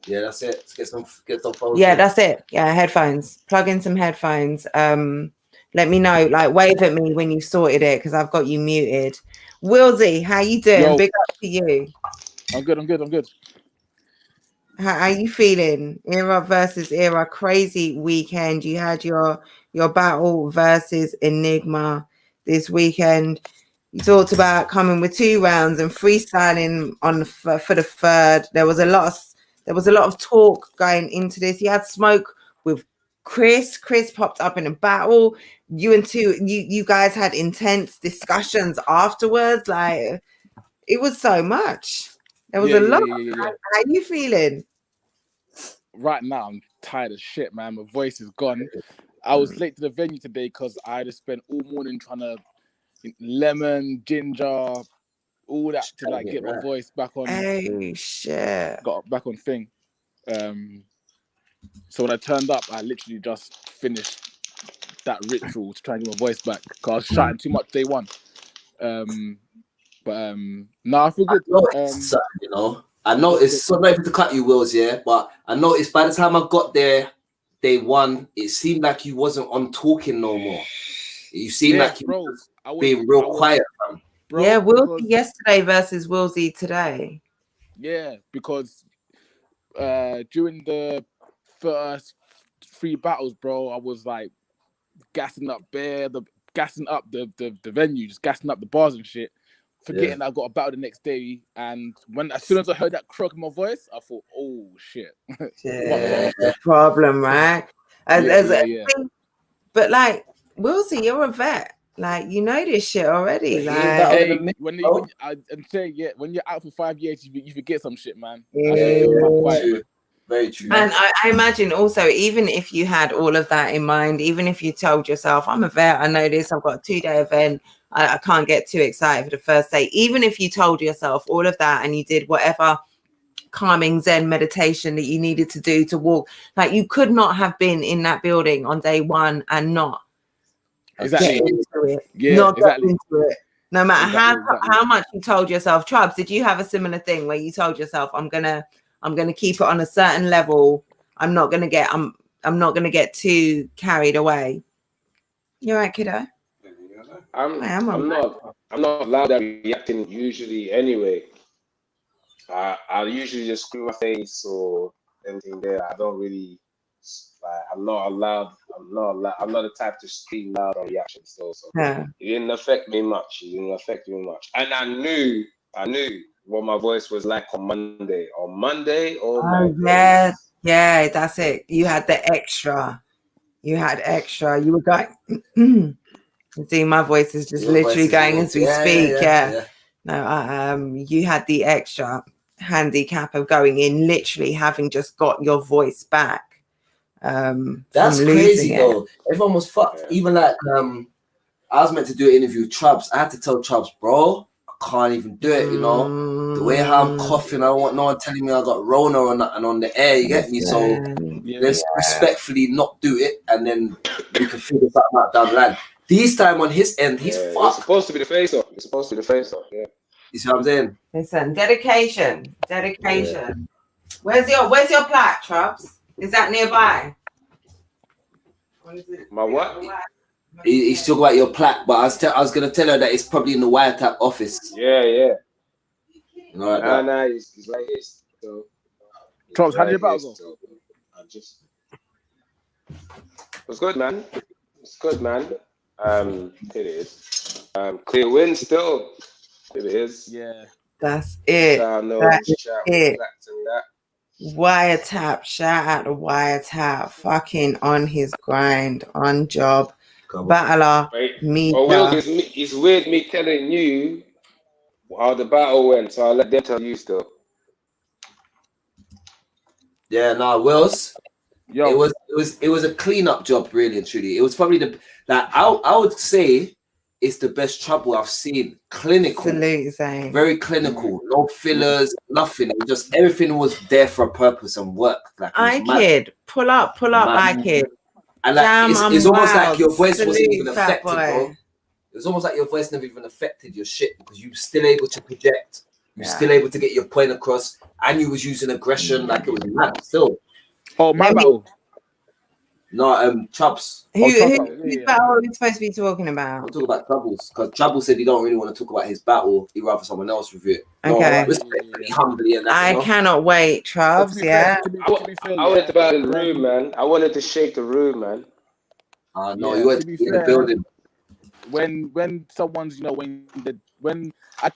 Yeah, that's it. Let's get some phones. Yeah, that's it. Yeah, headphones. Plug in some headphones. Let me know, like wave at me when you sorted it, because I've got you muted. Willsy, how you doing? Yo. Big up to you. I'm good. How you feeling? Era versus Era, crazy weekend. You had your battle versus Enigma this weekend. You talked about coming with 2 rounds and freestyling for the third. There was a lot of talk going into this. You had smoke with Chris popped up in a battle. You guys had intense discussions afterwards. Like it was so much. There was a lot. Yeah. How you feeling? Right now, I'm tired as shit, man. My voice is gone. I was late to the venue today because I just spent all morning trying to lemon, ginger, all that to like get my voice back on. Oh shit! Got back on thing. So when I turned up, I literally just finished that ritual to try and get my voice back because I was shouting too much day one. No, I feel good. You know, I noticed. So not to cut you, Wills, yeah, but I noticed by the time I got there, day one, it seemed like you wasn't on talking no more. You seemed like you was being real quiet, man. Bro, yeah, Willsy yesterday versus Willsy today. Yeah, because during the first 3 battles, bro, I was like gassing up the venue, just gassing up the bars and shit, forgetting I got a battle the next day. And as soon as I heard that croak in my voice, I thought, oh shit. Yeah, problem, right? But like, Wilson, you're a vet. Like, you know this shit already. Like, hey, when you're out for 5 years, you forget some shit, man. Very true. And I imagine also, even if you had all of that in mind, even if you told yourself, I'm a vet, I know this, I've got a 2-day event, I can't get too excited for the first day. Even if you told yourself all of that and you did whatever calming Zen meditation that you needed to do to walk, like, you could not have been in that building on day one and not get into it. Get into it. No matter how much you told yourself. Chubbs, did you have a similar thing where you told yourself, I'm gonna keep it on a certain level. I'm not gonna get too carried away. You all right, kiddo? I'm not loud at reacting usually anyway. I usually just screw my face or anything there. I don't really I'm not the type to scream loud on reactions so it didn't affect me much. And I knew what my voice was like on Monday. Yeah, that's it. You had the extra. You were going. See, my voice is just literally going as we speak. No, you had the extra handicap of going in, literally having just got your voice back. That's crazy though. Everyone was fucked. Even like I was meant to do an interview with Chubbs. I had to tell Chubbs, bro, I can't even do it, you know. The way how I'm coughing, I don't want no one telling me I got Rona or nothing on the air, you get me? So let's respectfully not do it, and then we can figure something out down the line. This time on his end, he's fucked. It's supposed to be the face off. Yeah. You see what I'm saying? Listen, dedication. Where's your plaque, Chubbs? Is that nearby? My what? He's talking about your plaque, but I was gonna tell her that it's probably in the Wiretap office. Yeah. You know, like nah, he's right here. So, Chubbs, how did your battle go? It's good, man. It is. Clear win still. It is. Yeah. That's it. That's it. Wiretap, shout out to Wiretap, fucking on his grind, on job, battler, media. It's weird me telling you how the battle went, so I'll let them tell you still. Yeah, no, Wills. It was a clean-up job, really and truly. It was probably I would say it's the best trouble I've seen. Clinical. Absolutely same. Very clinical. No fillers, nothing. It just everything was there for a purpose and work. Like, kid. Pull up, kid. And like it's almost like your voice wasn't even affected, bro. It's almost like your voice never even affected your shit because you were still able to project. You're still able to get your point across, and you was using aggression like it was mad still. Oh, my battle. No, Chubbs. Whose battle are we supposed to be talking about? We'll talk about Troubles because Trouble said he don't really want to talk about his battle. He'd rather someone else review it. Okay. Respectfully, humbly, and that. I cannot wait, Troubles. Yeah. I wanted to battle in the room, man. I wanted to shake the room, man. No, you went in the building. When someone's, when I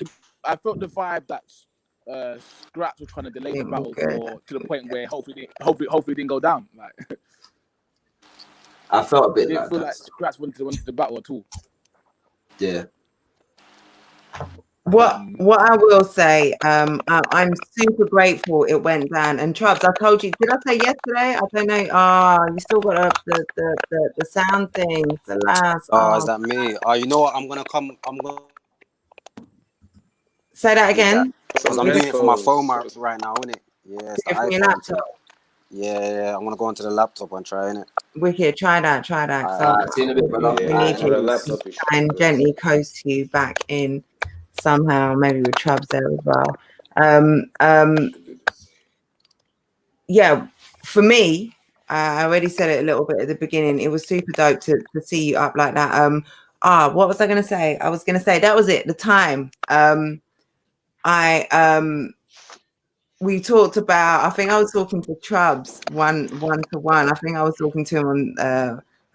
felt the vibe that Scraps was trying to delay the battle to the point where hopefully didn't go down. Like. I felt a bit I didn't feel like Scraps went to the battle at all. Yeah. What I will say, I'm super grateful it went down. And Chubbs, I told you, did I say yesterday? I don't know. You still got the sound thing. The last. Is that me? You know what? I'm gonna say that again. Because I'm doing it for my phone right now, isn't it? Yeah. It's from your laptop. Yeah. I'm gonna go onto the laptop and try it. Wicked, try that. See in a bit, brother. We need to try and gently coast you back in somehow, maybe with Chubbs there as well. Yeah, for me, I already said it a little bit at the beginning. It was super dope to see you up like that. What was I gonna say? I was gonna say that was it. The time. We talked about, I think I was talking to Chubbs one to one. I think I was talking to him on,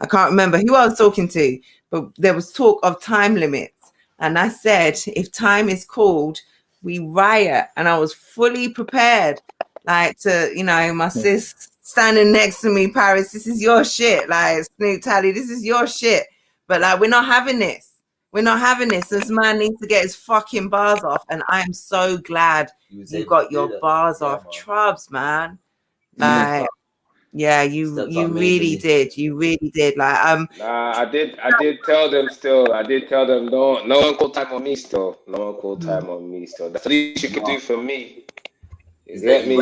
I can't remember who I was talking to, but there was talk of time limits. And I said, if time is called, we riot. And I was fully prepared, like to, my sis standing next to me, Paris, this is your shit. Like, Snoop Tally, this is your shit. But like, we're not having this. We're not having this. This man needs to get his fucking bars off. And I am so glad you got your bars off. Trubs, man. Like, yeah, you really did. You really did. Like, Nah, I did tell them still. I did tell them no one called time on me still. No one called time on me still. That's the least you could do for me. Is let me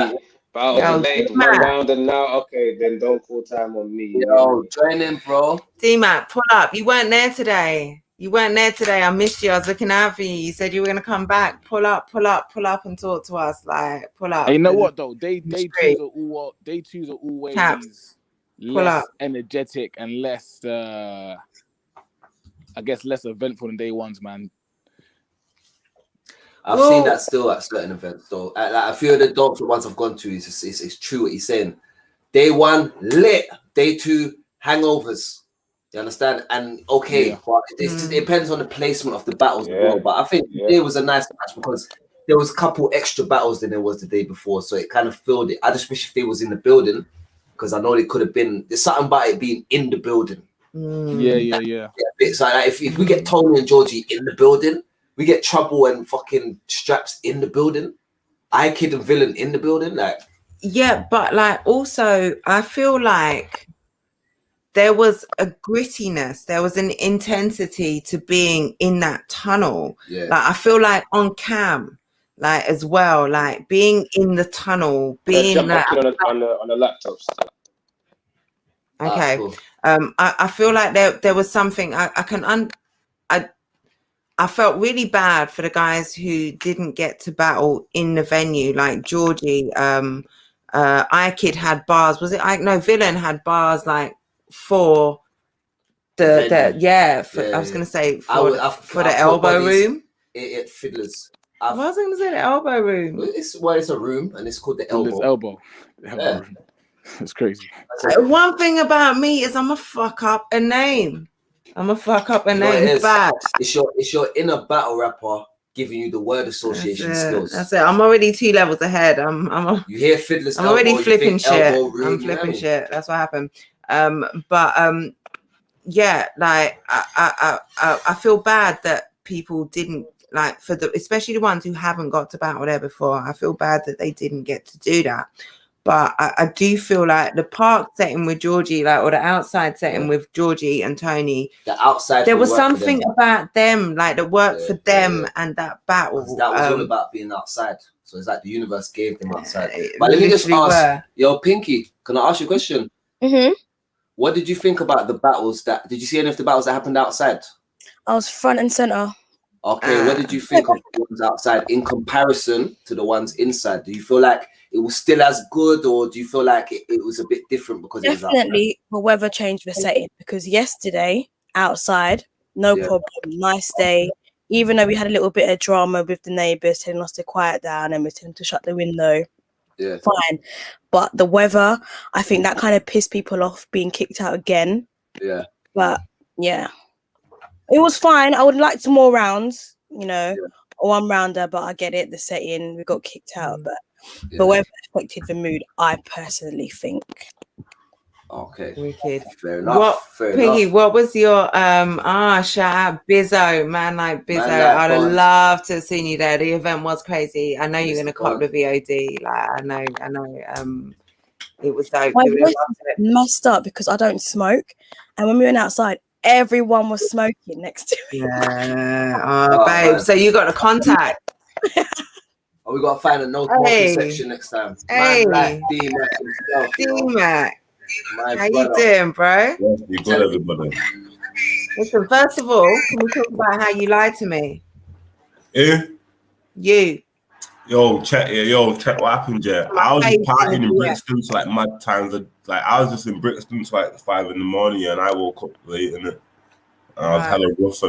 battle the late, one round, and now okay, then don't call time on me. Yo, join in, bro. D-Mac, pull up. You weren't there today. I missed you. I was looking out for you. You said you were gonna come back. Pull up and talk to us. Like, pull up. And you know what though? Day twos are always less energetic and less I guess less eventful than day ones, man. I've seen that still at certain events though. Like, a few of the dogs ones I've gone to, it's true what he's saying. Day 1 lit, day 2 hangovers. You understand? And okay, but it depends on the placement of the battles as well. But I think today was a nice match because there was a couple extra battles than there was the day before, so it kind of filled it. I just wish if they was in the building, because I know they could have been. There's something about it being in the building. Yeah. So like, if we get Tony and Georgie in the building, we get Trouble and fucking Straps in the building, iKid and Villain in the building, like. Yeah, but like also, I feel like there was a grittiness, there was an intensity to being in that tunnel. Yeah. Like I feel like on cam, like as well, like being in the tunnel, being like on the laptops. Okay. Cool. I feel like there was something I felt really bad for the guys who didn't get to battle in the venue, like Georgie. iKid had bars. Was it? Villain had bars like for the I was gonna say for the elbow room. It Fiddlers. I was gonna say the elbow room. It's a room and it's called the elbow. Elbow room. It's crazy. One thing about me is I'm a fuck up a name. It's bad. It's your inner battle rapper giving you the word association skills. That's it. I'm already 2 levels ahead. You hear Fiddlers. I'm already flipping shit. I'm flipping shit. That's what happened. Yeah, like I feel bad that people didn't like especially the ones who haven't got to battle there before. I feel bad that they didn't get to do that. But I do feel like the park setting with Georgie, like, or the outside setting with Georgie and Tony, the outside, there was something about them, like that worked for them and that battle. That was all about being outside. So it's like the universe gave them outside. But let me just ask, yo, Pinky, can I ask you a question? Mm-hmm. What did you think about the battles did you see any of the battles that happened outside? I was front and center. Okay, what did you think of the ones outside in comparison to the ones inside? Do you feel like it was still as good, or do you feel like it was a bit different because definitely the weather changed the setting? Because yesterday outside, no problem, nice day. Even though we had a little bit of drama with the neighbours telling us to quiet down and we telling them to shut the window, fine. But the weather, I think that kind of pissed people off being kicked out again. Yeah. But yeah, it was fine. I would like some more rounds, or 1 rounder. But I get it. The setting, we got kicked out, but. The weather affected the mood, I personally think. Okay. Wicked. Fair enough. Piggy, what was your shout out Bizzo, man like Bizzo. I'd have loved to have seen you there. The event was crazy. I know you're gonna cop the VOD. Like I know. It was dope. My voice messed up because I don't smoke, and when we went outside, everyone was smoking next to me. Yeah, babe. So you got the contact. Oh, we gotta find a no smoking section next time. Hey, D-Mac. How you doing, bro? You good, everybody. Listen, first of all, can we talk about how you lied to me? Yeah. You. Check what happened, yeah. I was partying in Brixton to like mad times. Like I was just in Brixton to like 5 in the morning, and I woke up late in it. And I was hella rough,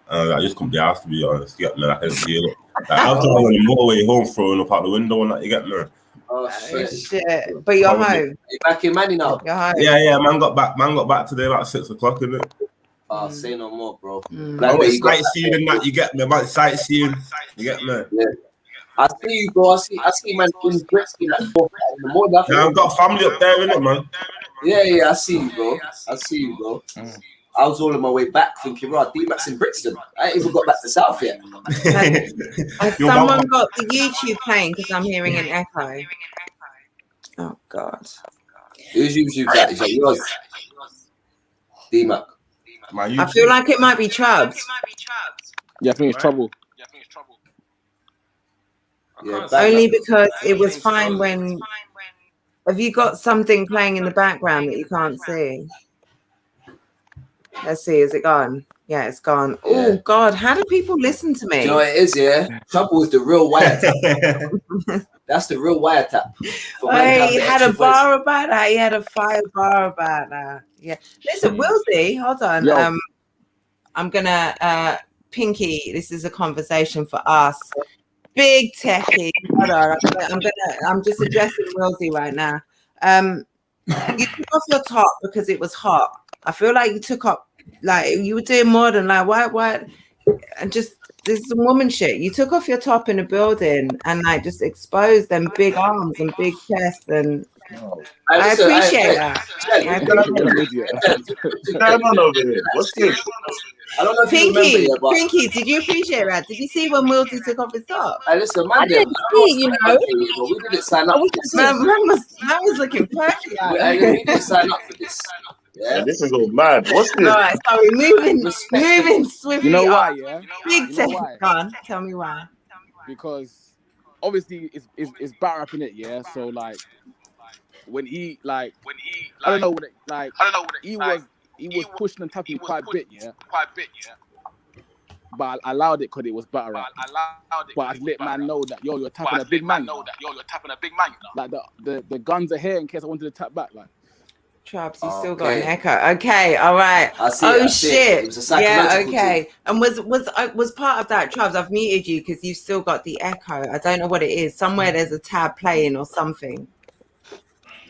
and I just couldn't be asked, to be honest. You get me? Like, I didn't feel it. Like, I was on the motorway home, throwing up out the window, and that, you get me? Oh shit! But you're home. You're back in Manny now. You're home. Yeah. Man got back today about 6 o'clock, innit? Say no more, bro. I went sightseeing and that. You get me? About sightseeing. You get me? Yeah. I see you, bro. I see man in Brixton like 4 in the morning. Yeah, I've got family up there, innit, man? Yeah, I see you, bro. I was all on my way back thinking, right, D-Max in Brixton. I ain't even got back to South yet. Has someone got the YouTube playing because I'm hearing an echo? Oh, God. Whose YouTube that? Is that yours? D-Mac. I feel like it might be Chubbs. Yeah, I think it's trouble. Yeah, only because it was fine when. Have you got something playing in the background that you can't see? Let's see. Is it gone? Yeah, it's gone. Yeah. Oh God, how do people listen to me? Do you know what it is? Yeah, Trouble is the real wiretap. That's the real wiretap. Hey, he had a bar about that. He had a fire bar about that. Yeah. Listen, Wilsey, hold on. Yo. I'm gonna Pinky. This is a conversation for us. Big techie. Hold on. I'm just addressing Wilsey right now. You took off your top because it was hot. I feel like you took up, like you were doing more than like what, and just there's some woman shit. You took off your top in a building and like just exposed them big arms and big chest, and I appreciate that. What's going on over here? What's this? I don't know if Pinky, you remember, but Pinky, did you appreciate that? Did you see when Wilsey took off his top? Hey, listen, man, I didn't see, you know. we didn't sign up for this. Man was looking perfect. We didn't sign up for this. Yeah, this is all mad. What's this? All right, sorry, moving swiftly. You know why? Yeah, big you know tech. why? Go on, tell me why. Because obviously it's batter up in it. Yeah, so like when he I don't know what he was pushing and tapping quite a bit. Yeah. But I allowed it because it was batter up. But I let man know that you're tapping a big man. Like the guns are here in case I wanted to tap back. Like. Traps, you still got an echo. Okay, all right. I see shit. It was a yeah, okay. Thing. And was part of that, Traps? I've muted you because you've still got the echo. I don't know what it is. Somewhere there's a tab playing or something.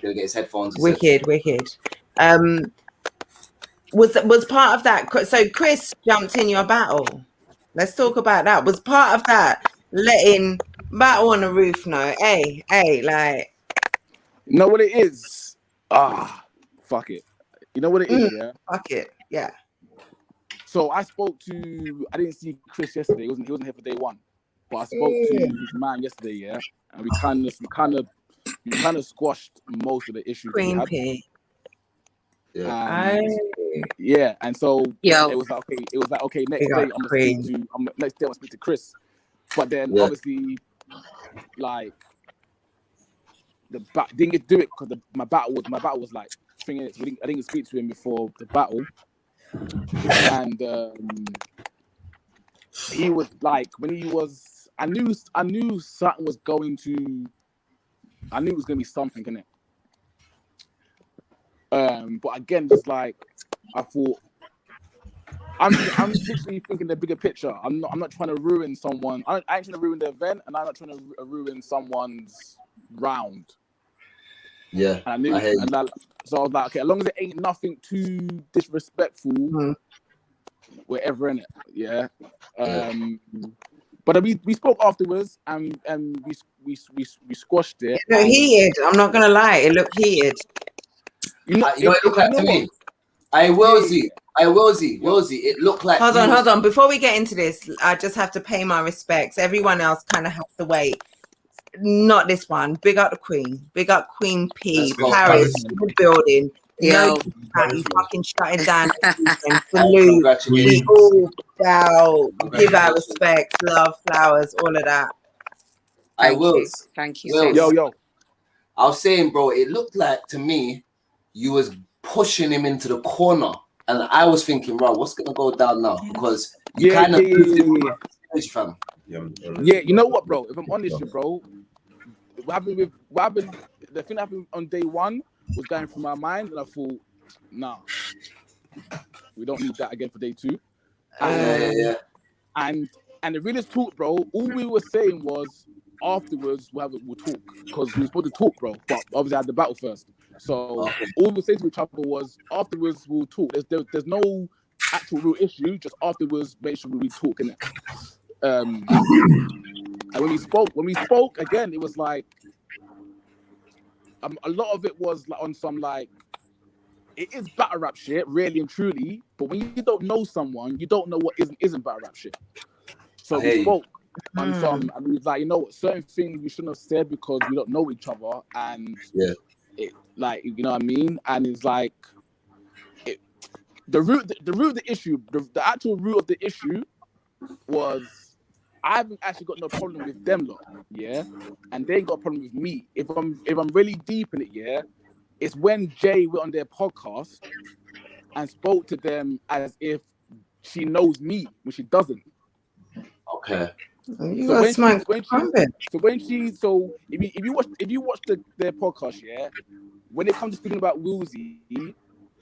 Gonna get his headphones. Wicked. Was part of that? So Chris jumped in your battle. Let's talk about that. Was part of that letting battle on the roof know? Hey, like. You know what it is? Fuck it. You know what it is, yeah? Fuck it, yeah. So I didn't see Chris yesterday. He wasn't here for day one. But I spoke to his man yesterday, yeah? And we kind of squashed most of the issues. Queen P. Yeah. And so it was like okay, next day I'm gonna speak to Chris. But then obviously like didn't get to do it because my battle was like 3 minutes. I didn't speak to him before the battle, and he was like I knew something was going to. I knew it was going to be something, innit? But again, it's like I thought. I'm literally thinking the bigger picture. I'm not trying to ruin someone. I ain't trying to ruin the event, and I'm not trying to ruin someone's round. Yeah, and so I was like, okay, as long as it ain't nothing too disrespectful, we're ever in it. Yeah. But we spoke afterwards, and we squashed it. It looked heated. I'm not gonna lie, it looked heated. You know, it looked like to me. I Wilsey. It looked like. Hold on. Before we get into this, I just have to pay my respects. Everyone else kind of has to wait. Not this one. Big up the Queen. Big up Queen P. Paris in the building. Yo, you fucking shutting down. Salute. We all bow. Give our respect, love, flowers, all of that. Thank you. Yo. I was saying, bro, it looked like to me you was pushing him into the corner, and I was thinking, bro, what's gonna go down now? Because you kind of fam. Yeah, you know what, bro? If I'm honest, bro, what happened? The thing that happened on day one was going through my mind, and I thought, nah, we don't need that again for day two. And the realest talk, bro. All we were saying was afterwards we'll talk because we were supposed to talk, bro. But obviously I had the battle first, so all we were saying to each other was afterwards we'll talk. There's no actual real issue. Just afterwards, make sure we talk, innit? And when we spoke again, it was like a lot of it was like on some like it is battle rap shit, really and truly. But when you don't know someone, you don't know what isn't battle rap shit. So we spoke on some, and we was like, you know what, certain things we shouldn't have said because we don't know each other, and it like, you know what I mean. And it's like the root of the issue, the actual root of the issue was I haven't actually got no problem with them lot, yeah, and they ain't got a problem with me. If I'm really deep in it, yeah, it's when Jay went on their podcast and spoke to them as if she knows me when she doesn't. Okay. You got smoke. So if you watch their podcast, yeah, when it comes to speaking about Woolsey,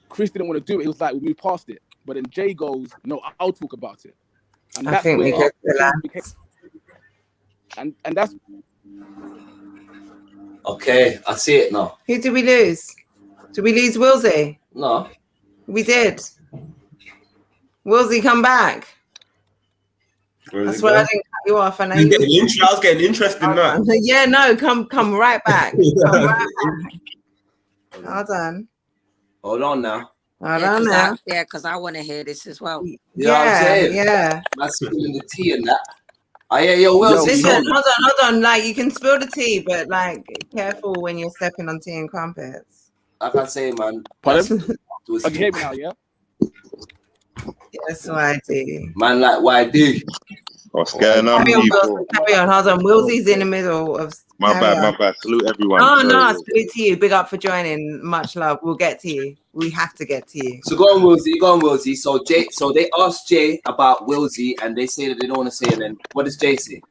Chris didn't want to do it. He was like, we moved past it. But then Jay goes, no, I'll talk about it. And that's think we where get to that. And that's okay. I see it now. Who did we lose? Did we lose Woolsey? No. We did. Woolsey, come back. That's why I didn't cut you off. I know I was getting interested in that. Yeah, no, come right back. Come right back. Hold on. Hold on now. Hold on now. Yeah, because I want to hear this as well. Yeah. That's spilling the tea and that. Oh yeah, yo, Will. Listen, hold on. Like, you can spill the tea, but like, careful when you're stepping on tea and crumpets. Like I say, man. Pardon? You can hear me now, yeah? Yes, YD. Man, like YD. What's going on, people? Carry on. Hold on. Willsy's in the middle of. My bad. Salute everyone. Oh, no, salute to you. Big up for joining. Much love. We'll get to you. We have to get to you. So go on, Woolsey. So they asked Jay about Woolsey, and they say that they don't want to say it. Then what does Jay say?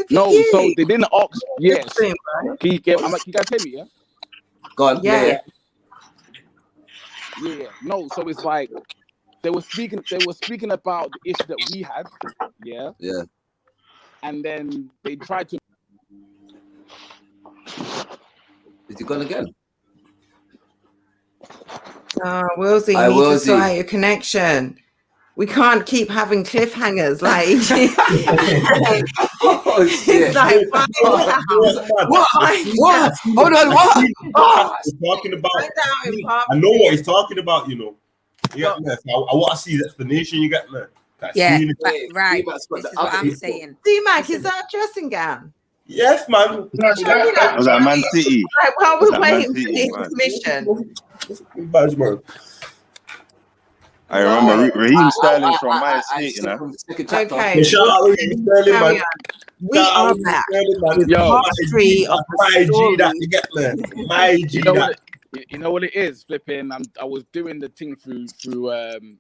No, so they didn't ask. Yes. Can you guys hear me? Yeah. Go on. Yeah. No, so it's like they were speaking about the issue that we had. Yeah. Yeah. And then they tried to. Is he gone again? Woolsey, you need to sort out your connection. We can't keep having cliffhangers. Like, oh, shit. It's like, what? Hold on, what? He's talking about. I know what he's talking about. You know. Yeah, I want to see his explanation. You get me? Yeah, right. This is what I'm saying. D-Mac, is that a dressing gown? Yes, man. Was that Man City? Like, while we're waiting for his mission. I remember Raheem Sterling from Man City, you know. Okay. Shout out Raheem Sterling, man. We are back with part 3 of the story. You get me? My G that. You know what it is, flipping. I was doing the thing through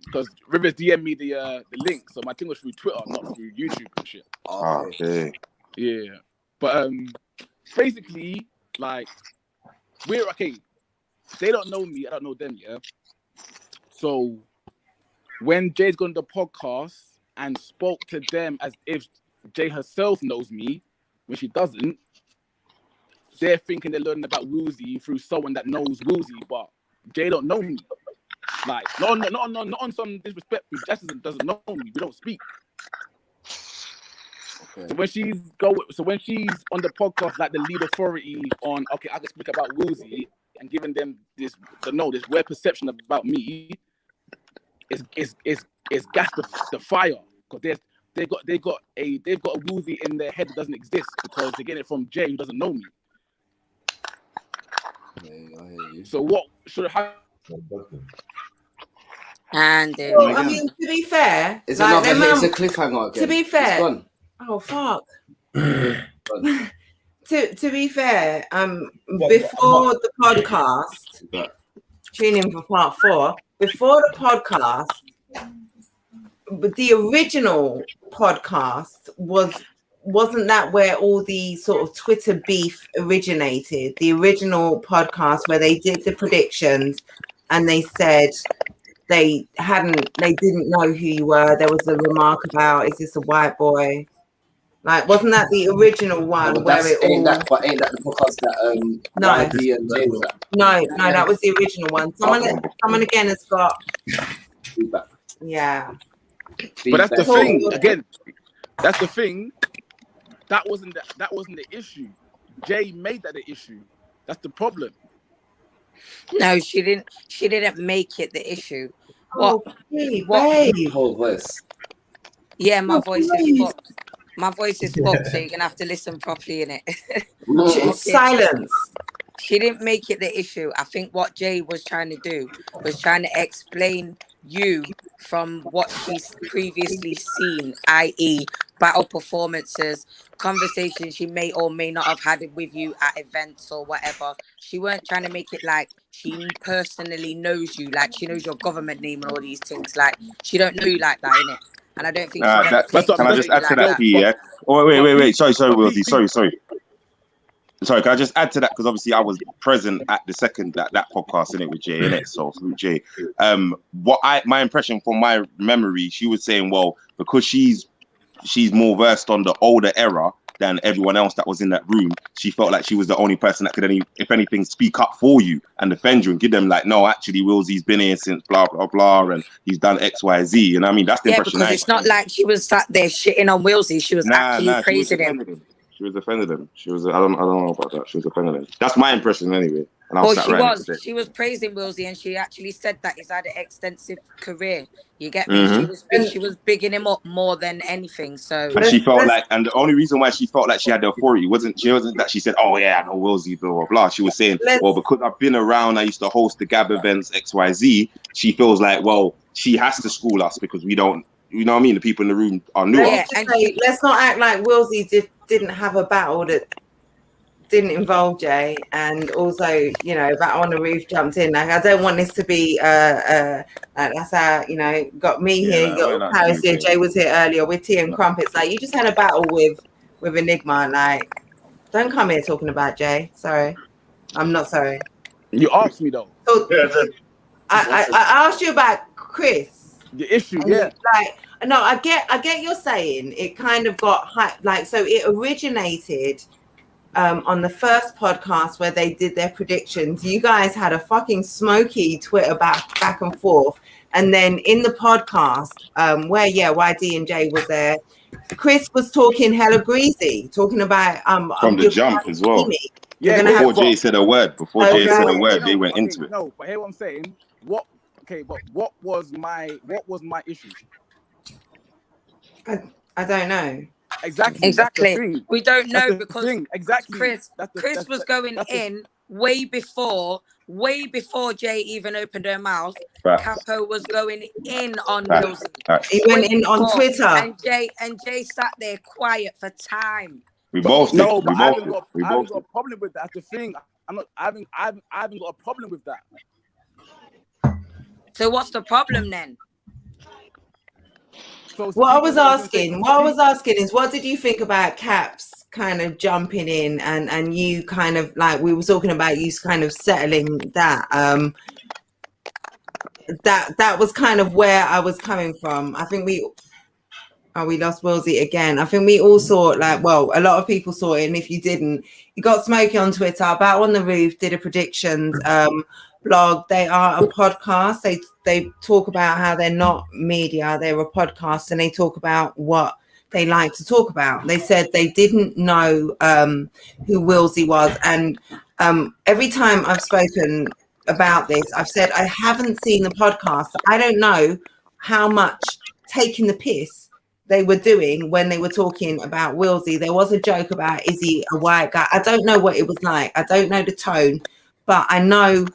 because Rivers DM me the link, so my thing was through Twitter, not through YouTube and shit. Okay. Yeah, but basically, like, we're okay. They don't know me, I don't know them, yeah. So when Jay's gone to the podcast and spoke to them as if Jay herself knows me, when she doesn't, they're thinking they're learning about Woolsey through someone that knows Woolsey, but Jay don't know me. Like, not on some disrespect. Justin doesn't know me. We don't speak. Okay. So when she's on the podcast, like the lead authority on, okay, I can speak about Woolsey and giving them this weird perception about me, it's gas the fire, because they've got a Woolsey in their head that doesn't exist because they get it from Jay who doesn't know me. So what should happen? And well, I mean, to be fair, it's a cliffhanger again. To be fair, oh fuck. to be fair, before the podcast, tune in for part 4. Before the podcast, the original podcast wasn't that where all the sort of Twitter beef originated? The original podcast where they did the predictions and they said they didn't know who you were. There was a remark about, is this a white boy? Like, wasn't that the original one where it all... Ain't that the podcast that No, that was the original one. Someone again has got feedback. Yeah. But that's the thing. Again, that's the thing. that wasn't the issue. Jay made that the issue. That's the problem. No, she didn't make it the issue. Oh, babe. Whole voice. Yeah, my voice is fucked. My voice is fucked, so you're gonna have to listen properly in it. Okay. Silence. She didn't make it the issue. I think what Jay was trying to do was trying to explain you from what she's previously seen, i.e. battle performances, conversations she may or may not have had with you at events or whatever. She weren't trying to make it like she personally knows you, like she knows your government name and all these things. Like she don't know you like that, innit? And I don't think can I just add to that, P? Yeah. Oh, wait. Sorry, Wilsey. Sorry, can I just add to that? Because obviously I was present at the second that podcast in it with Jay, innit? So with Jay. My impression from my memory, she was saying, well, because she's more versed on the older era than everyone else that was in that room, she felt like she was the only person that could if anything, speak up for you and defend you and give them like, no, actually, Wilsey's been here since blah blah blah, and he's done X, Y, Z. And I mean, that's the impression. Because it's not like she was sat there shitting on Wilsey. She was actually praising him. She was defending him. She was. I don't know about that. She was defending him. That's my impression, anyway. And she was praising Wilsey, and she actually said that he's had an extensive career. You get me? Mm-hmm. She was bigging him up more than anything. So, and she felt like, and the only reason why she felt like she had the authority wasn't that she said, "Oh yeah, I know Wilsey," blah blah blah. She was saying, "Well, because I've been around, I used to host the Gab events X Y Z." She feels like, well, she has to school us because we don't. You know what I mean? The people in the room are newer. Yeah, and let's not act like Wilsey didn't have a battle that didn't involve Jay, and also, you know, Battle on the Roof jumped in. Like, I don't want this to be that's how, you know, got me here, you got Paris here, Jay was here earlier with Tea and Crumpets. Like, you just had a battle with Enigma. Like, don't come here talking about Jay. Sorry, I'm not sorry. You asked me though. So, I asked you about Chris. The issue, yeah. Like, no, I get you're saying it kind of got hyped. Like, so it originated on the first podcast where they did their predictions. You guys had a fucking smoky Twitter back and forth, and then in the podcast where YD and Jay was there, Chris was talking hella greasy, talking about from the jump as well. Yeah, before Jay said a word, they went into it. No, but hear what I'm saying. What was my issue? I don't know. Exactly. We don't know because Chris was going in way before Jay even opened her mouth. Capo was going in on Wilsey. He went in on Twitter. And Jay sat there quiet for time. I haven't got a problem with that. That's the thing. I haven't got a problem with that. So what's the problem then? What I was asking is, what did you think about Caps kind of jumping in and you kind of, like, we were talking about you kind of settling that. That was kind of where I was coming from. I think we lost Wilsey again. I think we all saw it, like, well, a lot of people saw it, and if you didn't, you got Smokey on Twitter. Battle on the Roof did a predictions blog. They are a podcast. They talk about how they're not media, they're a podcast, and they talk about what they like to talk about. They said they didn't know who Wilsey was, and every time I've spoken about this, I've said I haven't seen the podcast. I don't know how much taking the piss they were doing when they were talking about Wilsey. There was a joke about, is he a white guy? I don't know what it was like. I don't know the tone, but I know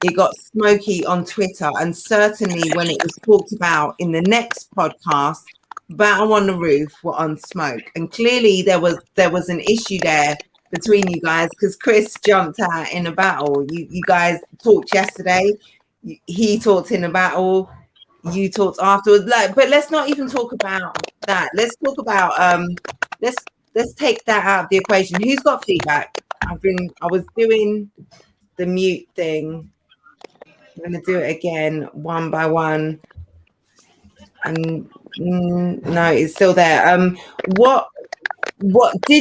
it got smoky on Twitter, and certainly when it was talked about in the next podcast, Battle on the Roof were on smoke, and clearly there was an issue there between you guys because Chris jumped out in a battle. You guys talked yesterday. He talked in a battle. You talked afterwards. Like, but let's not even talk about that. Let's talk about let's take that out of the equation. Who's got feedback? I was doing the mute thing. I'm going to do it again one by one. And no, it's still there. What do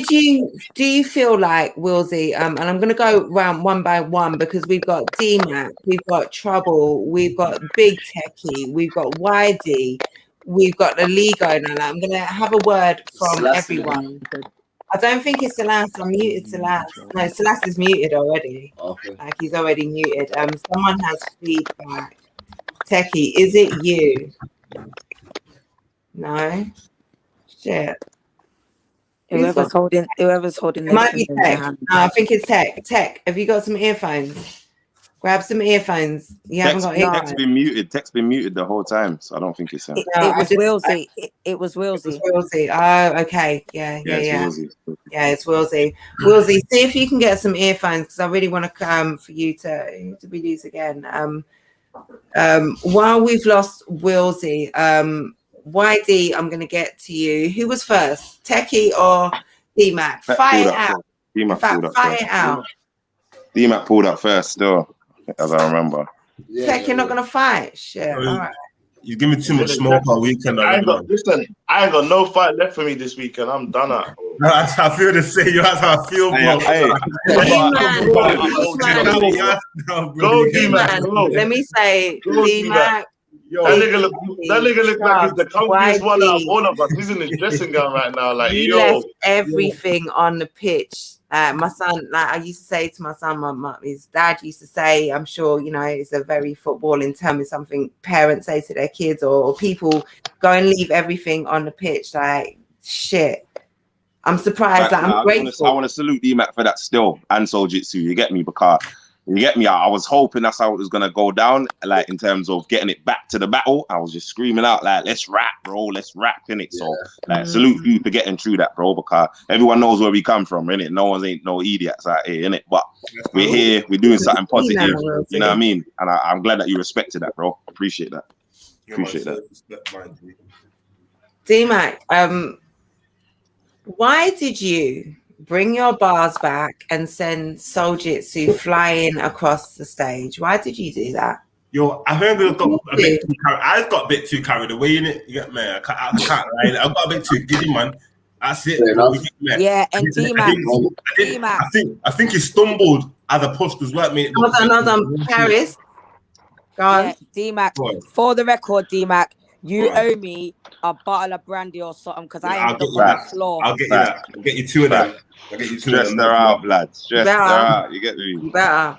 you feel like, Wilsey? And I'm going to go around one by one because we've got DMAC, we've got Trouble, we've got Big Techie, we've got YD, we've got the league owner. I'm going to have a word from everyone. I don't think it's Celeste. I muted Celeste. No, Celeste is muted already. Okay. Like he's already muted. Someone has feedback. Techie, is it you? No. Shit. Whoever's holding it might be Tech. No, I think it's Tech. Tech, have you got some earphones? Grab some earphones. You haven't got earphones. Tech's been muted. Tech's been muted the whole time, so I don't think it's him. It was Wilsey. It was Wilsey. Oh, okay. Yeah. It's Wilsey. Yeah, it's Wilsey. Wilsey, see if you can get some earphones because I really want to come for you to be these again. While we've lost Wilsey, YD, I'm going to get to you. Who was first, Techie or D-Mac? Fight it out. D-Mac pulled up fight it out. D-Mac pulled up first still, as I remember. Tech, you're not going to fight? Shit, all right. You give me too much smoke all weekend. I ain't got no fight left for me this weekend. I'm done at. I feel the same. That's how I feel, bro. Go, D-Man. Let me say, D-Mac. That nigga look like he's the comfiest one out of all of us. He's in his dressing gown right now. Like, he left everything on the pitch. My son, like I used to say to my son, his dad used to say, I'm sure, you know, it's a very footballing term, it's something parents say to their kids or people go and leave everything on the pitch. Like, shit. I'm surprised. Like, I'm grateful. I want to salute D-Mac for that still and Soul-Jitsu. You get me? Because you get me? I was hoping that's how it was going to go down, like in terms of getting it back to the battle. I was just screaming out, like, let's rap, bro. Let's rap, innit? So, like, salute you for getting through that, bro, because everyone knows where we come from, innit? No one's ain't no idiots out here, innit? But we're here, we're doing something positive, you know what I mean? And I'm glad that you respected that, bro. Appreciate that. Appreciate that. D-Mac, why did you bring your bars back and send Soul-Jitsu flying across the stage? Why did you do that? Yo, I think I got a bit too carried away in it. You get me? I can't lie. I got a bit too giddy, man. That's it. Yeah, and D-Mac. I think he stumbled as a pushed as well, mate. Hold on, Paris. Go on. Yeah, D-Mac. For the record, D-Mac, you owe me a bottle of brandy or something because I ended up on the floor. I'll get you that. I'll get you two of them. Stress her out, lads. Stress her out. You get me? You better.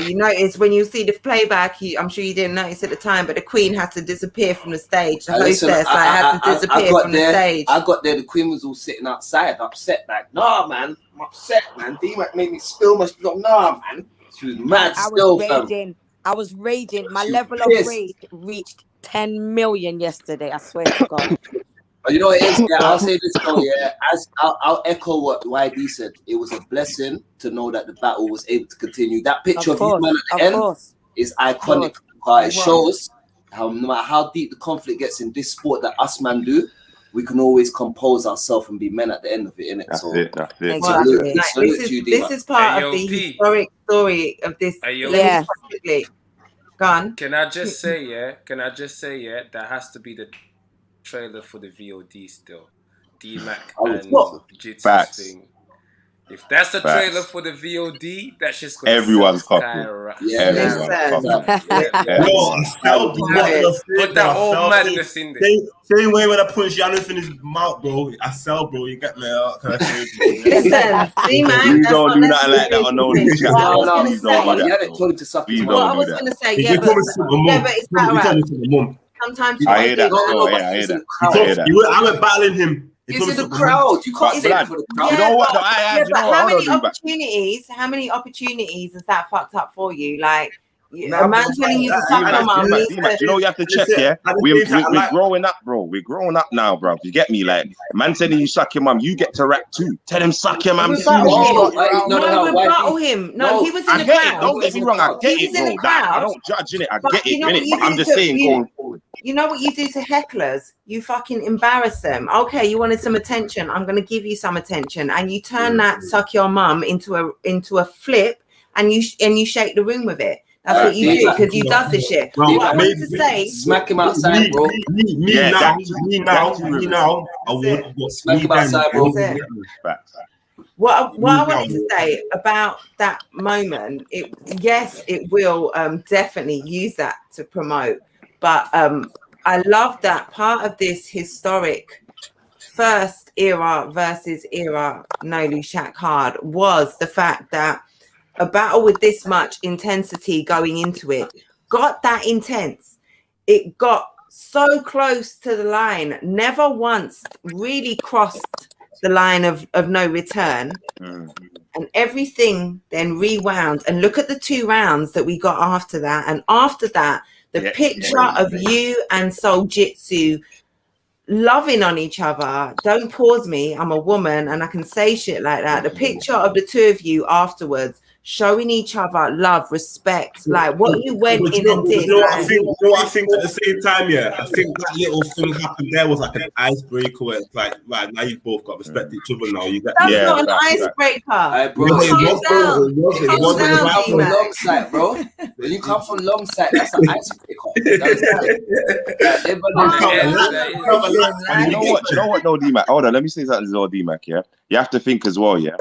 You notice when you see the playback, I'm sure you didn't notice at the time, but the Queen had to disappear from the stage. The hostess had to disappear from the stage. I got there, the Queen was all sitting outside, upset. Like, nah, man, I'm upset, man. D-Mac made me spill my. Nah, man. She was mad still, fam. I was raging. My level of rage reached 10 million yesterday. I swear to God. But you know what it is? Yeah, I'll say this though. Yeah, I'll echo what YD said. It was a blessing to know that the battle was able to continue. That picture of you man at the end is iconic. It shows how no matter how deep the conflict gets in this sport that us man do, we can always compose ourselves and be men at the end of it. Innit? That's so it. That's it. This is part of the historic story of this. Yeah. Gone. Can I just say, that has to be the trailer for the VOD still. D-Mac and Jitsu thing. If that's the trailer for the VOD, that's just going to everyone's copy. Put that whole madness in there. Same way when I punch Giannis in his mouth, bro. I sell, bro. You get me out. Listen, you don't do nothing like that on no chat. What I was going to say, but it's not sometimes I hear that. I hear that. I went battling him. It's in the crowd. You can't say it for the crowd. You know what? How many opportunities has that fucked up for you? Like, a man telling you to suck your mum. You know, you have to check, yeah? We're growing up, bro. We're growing up now, bro. You get me? Like, man telling you suck your mum, you get to rap too. Tell him suck your mum. Rebuttal him. No, he was in the crowd. Don't get me wrong. I get it, bro. I don't judge in it. I get it, innit? But I'm just saying, going forward. You know what you do to hecklers? You fucking embarrass them. Okay, you wanted some attention. I'm going to give you some attention. And you turn that suck your mum into a flip and you shake the room with it. That's what you do because you does this shit. Bro, what I wanted to say, smack him outside, bro. Me now. I would smack him outside, bro. What I wanted to say about that moment, it will definitely use that to promote. But I love that part of this historic first era versus era Nolu Shaq Hard was the fact that a battle with this much intensity going into it got that intense. It got so close to the line, never once really crossed the line of no return. And everything then rewound. And look at the 2 rounds that we got after that. And after that, the picture of you and Soul Jitsu loving on each other. Don't pause me. I'm a woman and I can say shit like that. The picture of the 2 of you afterwards showing each other love, respect, like what you went in and did. You know what I think at the same time, yeah? I think that little thing happened there was like an icebreaker where it's like, right, now you both got respect each other now. You get That's not an icebreaker. Bro, bro. When you come from long side, that's an icebreaker. You know what, no, D-Mac? Hold on, let me say something to D-Mac, yeah? You have to think as well, yeah?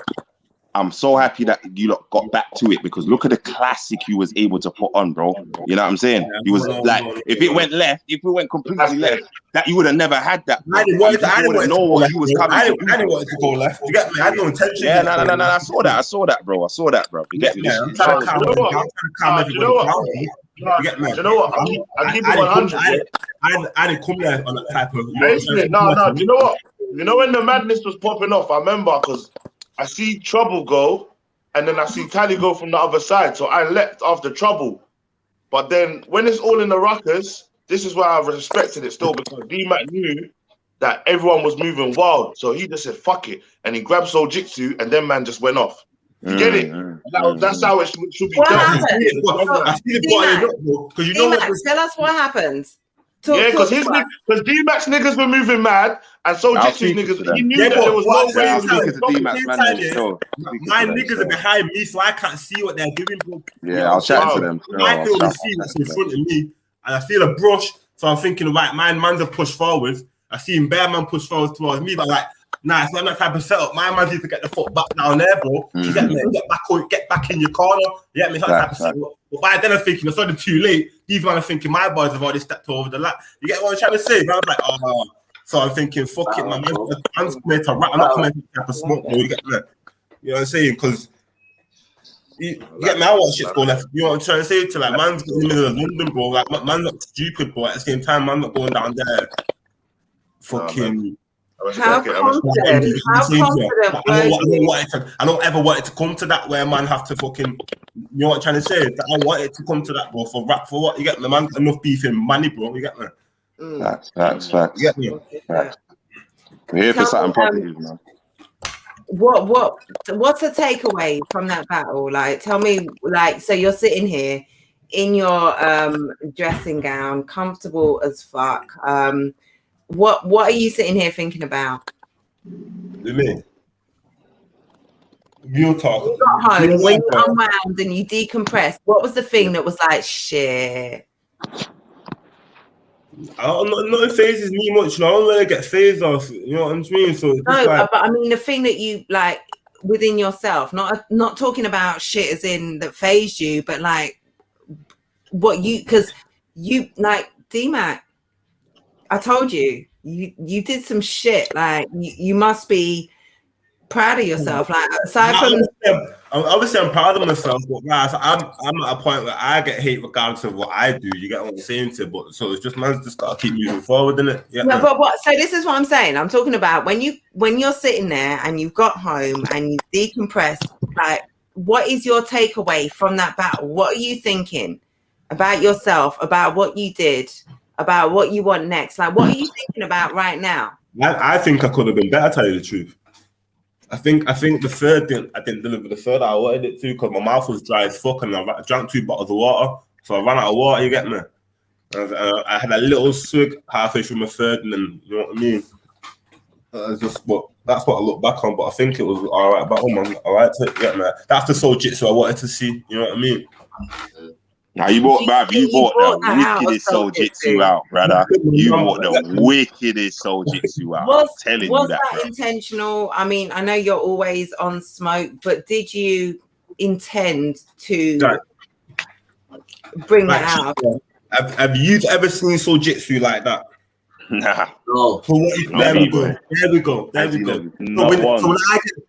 I'm so happy that you lot got back to it because look at the classic you was able to put on, bro. You know what I'm saying? You was like, if it went left, if it went completely left, that you would have never had that. I didn't want to know what he was coming. I didn't want it to go left. You get me? I had no intention. Yeah, no. I saw that, bro. You get me? I'm trying to calm everybody down. You get me? You know what? I keep it 100. I didn't come there on that type of. No. You know what? You know when the madness was popping off, I remember because I see Trouble go, and then I see Tally go from the other side. So I leapt after Trouble. But then when it's all in the ruckus, this is why I respected it still because D-Mac knew that everyone was moving wild. So he just said, fuck it. And he grabbed Soul Jitsu, and then man just went off. You get it? That's how it should be done. I see the because you know what? Tell us what happened. Because D-Mac's niggas were moving mad, and Soul Jitsu's niggas, he knew that there was no way. My niggas are behind me, so I can't see what they're doing, bro. Yeah, I'll chat to them. I feel the scene that's in front of me, and I feel a brush, so I'm thinking, right, man's a push forward. I see him bare man push forward towards me, but like, nah, it's not that type of setup. My man needs to get the foot back down there, bro. You get me? Get back in your corner. You get me? It's not that type of setup. But by then I'm thinking, it's already too late. These men are thinking my boys have already stepped over the line. You get what I'm trying to say? But I was like, oh. So I'm thinking, fuck it, man. I'm coming to rap. I'm not coming to type of smoke, bro. You get me? You know what I'm saying? Because you get me? I want shit to go left. You know what I'm trying to say? To like, man's in the middle of London, bro. Like, man's not stupid, bro. At the same time, man, not going down there. Fucking. How confident? I don't ever want it to come to that where man have to fucking. You know what I'm trying to say? That I want it to come to that, bro. For rap, for what you get me? Man, enough beef in money, bro. You get me? Facts. You get me? We're here for something property, man. What's the takeaway from that battle? Like, tell me, like, so you're sitting here in your dressing gown, comfortable as fuck. What are you sitting here thinking about? Me? Real talk. You got home, when you unwound and you decompressed, what was the thing that was like, shit? Nothing phases me much. I don't really get phased off. You know what I'm saying? So no, like, but I mean the thing that you like within yourself, not talking about shit as in that phased you, but like what you, because you like D-Mac. I told you did some shit. Like you must be proud of yourself. Like aside from, obviously I'm proud of myself, but guys, I'm at a point where I get hate regardless of what I do. You get what I'm saying? But so it's just man's just gotta keep moving forward, isn't it? Yeah. No, but what? So this is what I'm saying. I'm talking about when you're sitting there and you've got home and you decompressed. Like, what is your takeaway from that battle? What are you thinking about yourself? About what you did? About what you want next? Like, what are you thinking about right now? I think I could have been better, tell you the truth. I think the third I didn't deliver the third I wanted it to because my mouth was dry as fuck and I drank 2 bottles of water. So I ran out of water, you get me? I had a little swig halfway through my third and then, you know what I mean? That's what I look back on, but I think it was all right battle, man. All right, you get me? That's the Soul Jitsu I wanted to see, you know what I mean? Now you bought the wickedest Soul Jitsu out, brother. You bought the wickedest Soul Jitsu out. I'm telling you that. Was that intentional? I mean, I know you're always on smoke, but did you intend to bring that out? Have you ever seen Soul Jitsu like that? Nah. No. So there we go. There we go. There we go.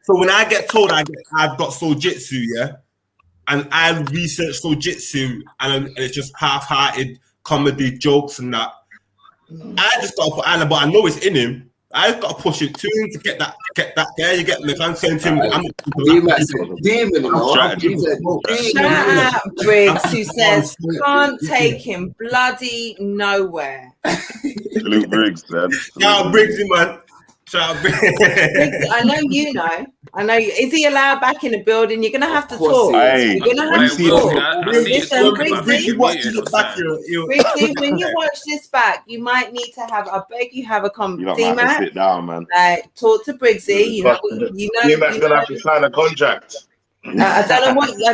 So when I get told I've got Sojitsu, yeah, and I research Sojitsu and it's just half-hearted comedy jokes and that, I just got to put Alan, but I know it's in him. I just got to push it to him to get that there. You get me? I'm saying to him, shout out Briggs, who says can't take him bloody nowhere. Luke Briggs, man. Shout out Briggsy, man. Shout out Briggs. I know you know. I know. Is he allowed back in the building? You're gonna have to talk. Hey, You're gonna have to talk. Listen, Briggsy, when you watch this back, you might need to have. I beg you, have a conversation. Sit down, man. Like, talk to Briggsy. You know, gonna have to sign a contract. I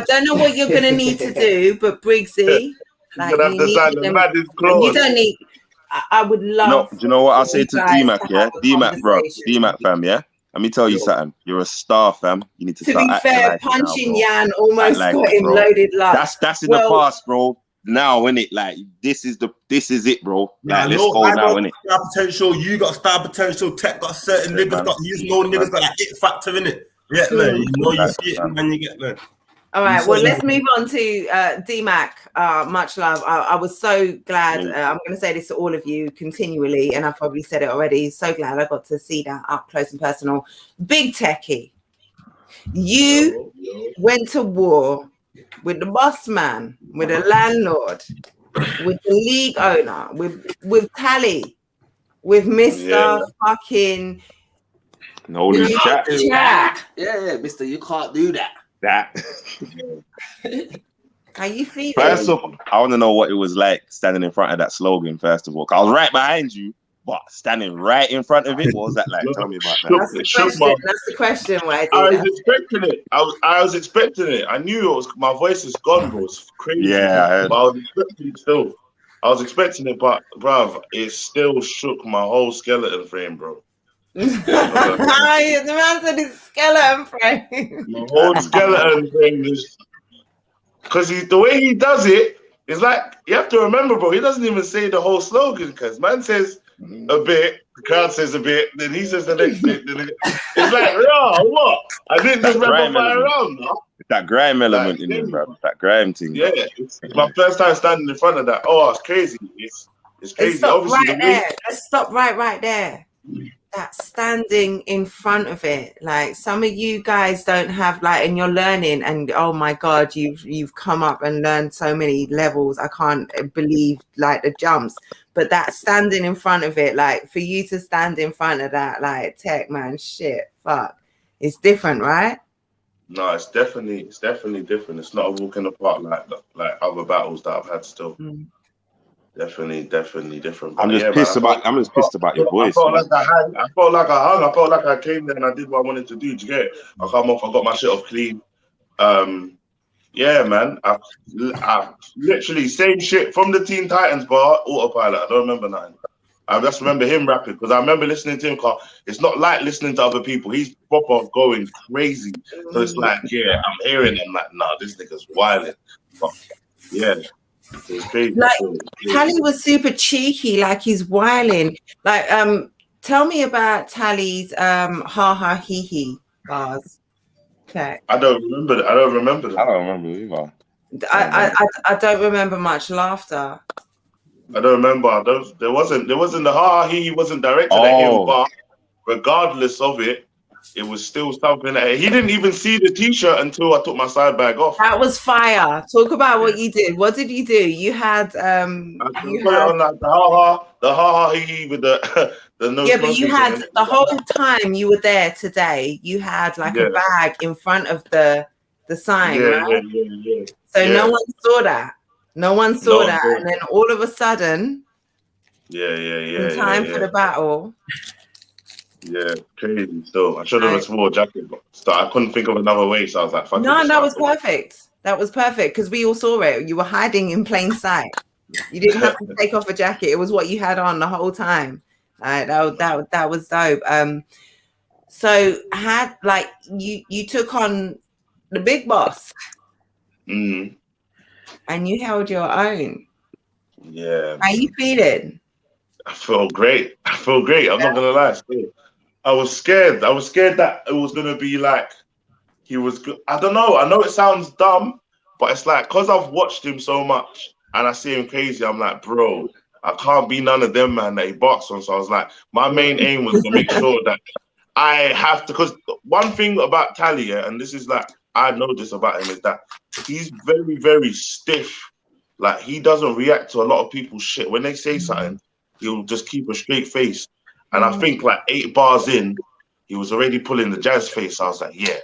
don't know what you're gonna need to do, but Briggsy, like, you're gonna have to sign the maddest clause. You don't need. I would love. No, do you know what I say to DMAC? Yeah, DMAC, bro, DMAC fam. Yeah, let me tell you something. You're a star, fam. You need to start be fair, like punching Yan almost got him loaded like. That's in the past, bro. Now, innit? Like this is it, bro. Like let's go now, innit? Star potential. You got star potential. Tech got certain niggas got. You know niggas got that it factor in it. Yeah, man. You know you see it when you get there. All right, well, let's move on to DMAC. Much love. I was so glad. I'm going to say this to all of you continually, and I've probably said it already. So glad I got to see that up close and personal. Big Techie, you went to war with the boss man, with the landlord, with the league owner, with Tally, with Mr. fucking... No loose chat. Yeah, Mister, you can't do that. How you feeling? First of all, I want to know what it was like standing in front of that slogan. First of all, 'cause I was right behind you, but standing right in front of it, what was that like? Tell me about that. That's the question. I was expecting it. I was expecting it. I knew it was. My voice is gone, bro. It's crazy. Yeah, I heard. But I was expecting it still. I was expecting it, but bruv, it still shook my whole skeleton frame, bro. The man said his skeleton frame. My whole skeleton frame is because the way he does it is like, you have to remember, bro. He doesn't even say the whole slogan, because man says a bit, the crowd says a bit, then he says the next bit. It's like, yo, what? I didn't just rapid fire around. No? That grime element in there, bro. That grime thing. Yeah, it's my first time standing in front of that. Oh, it's crazy. It's crazy. Obviously, Let's stop right there. That standing in front of it, like some of you guys don't have, like, and you're learning, and oh my god, you've come up and learned so many levels. I can't believe, like, the jumps, but that standing in front of it, like, for you to stand in front of that, like, Tech, man, shit, fuck, it's different, right? No, it's definitely different. It's not a walk in the park like other battles that I've had still. Definitely different. I'm just pissed about your voice. I felt like I hung. I felt like I came there and I did what I wanted to do. Do you get it? I come off. I got my shit off clean. Yeah, man. I literally same shit from the Teen Titans bar, autopilot. I don't remember nothing. I just remember him rapping, because I remember listening to him. Cause it's not like listening to other people. He's proper going crazy. So it's like, yeah, I'm hearing him like, nah, this nigga's wilding. But yeah. Like, Tally was super cheeky, like he's whiling. Like, tell me about Tally's ha ha hee hee bars. Okay. I don't remember that. I don't remember either. I don't remember much laughter. I don't remember. There wasn't the ha ha hee hee wasn't directed at him, but regardless of it, it was still something that he didn't even see the t-shirt until I took my side bag off. That was fire. Talk about what you did. What did you do? You had on like the ha ha hee with the no. Yeah, but you had the whole time you were there today. You had like a bag in front of the sign, right? Yeah. So no one saw that. No one saw that, and then all of a sudden, in time for the battle. Yeah, crazy still. I should have a small jacket, but I couldn't think of another way, so I was like, fuck it. No, that was perfect. That was perfect, because we all saw it. You were hiding in plain sight. You didn't have to take off a jacket. It was what you had on the whole time. That was dope. So had like you took on the big boss, and you held your own. Yeah. How you feeling? I feel great. I'm not gonna lie. I was scared. I was scared that it was gonna be like he was good. I don't know. I know it sounds dumb, but it's like because I've watched him so much and I see him crazy. I'm like, bro, I can't be none of them, man, that he barks on. So I was like, my main aim was to make sure that I have to. Because one thing about Talia, and this is like I know this about him, is that he's very, very stiff. Like he doesn't react to a lot of people's shit. When they say something, he'll just keep a straight face. And I think like 8 bars in, he was already pulling the Jazz face. I was like, yeah,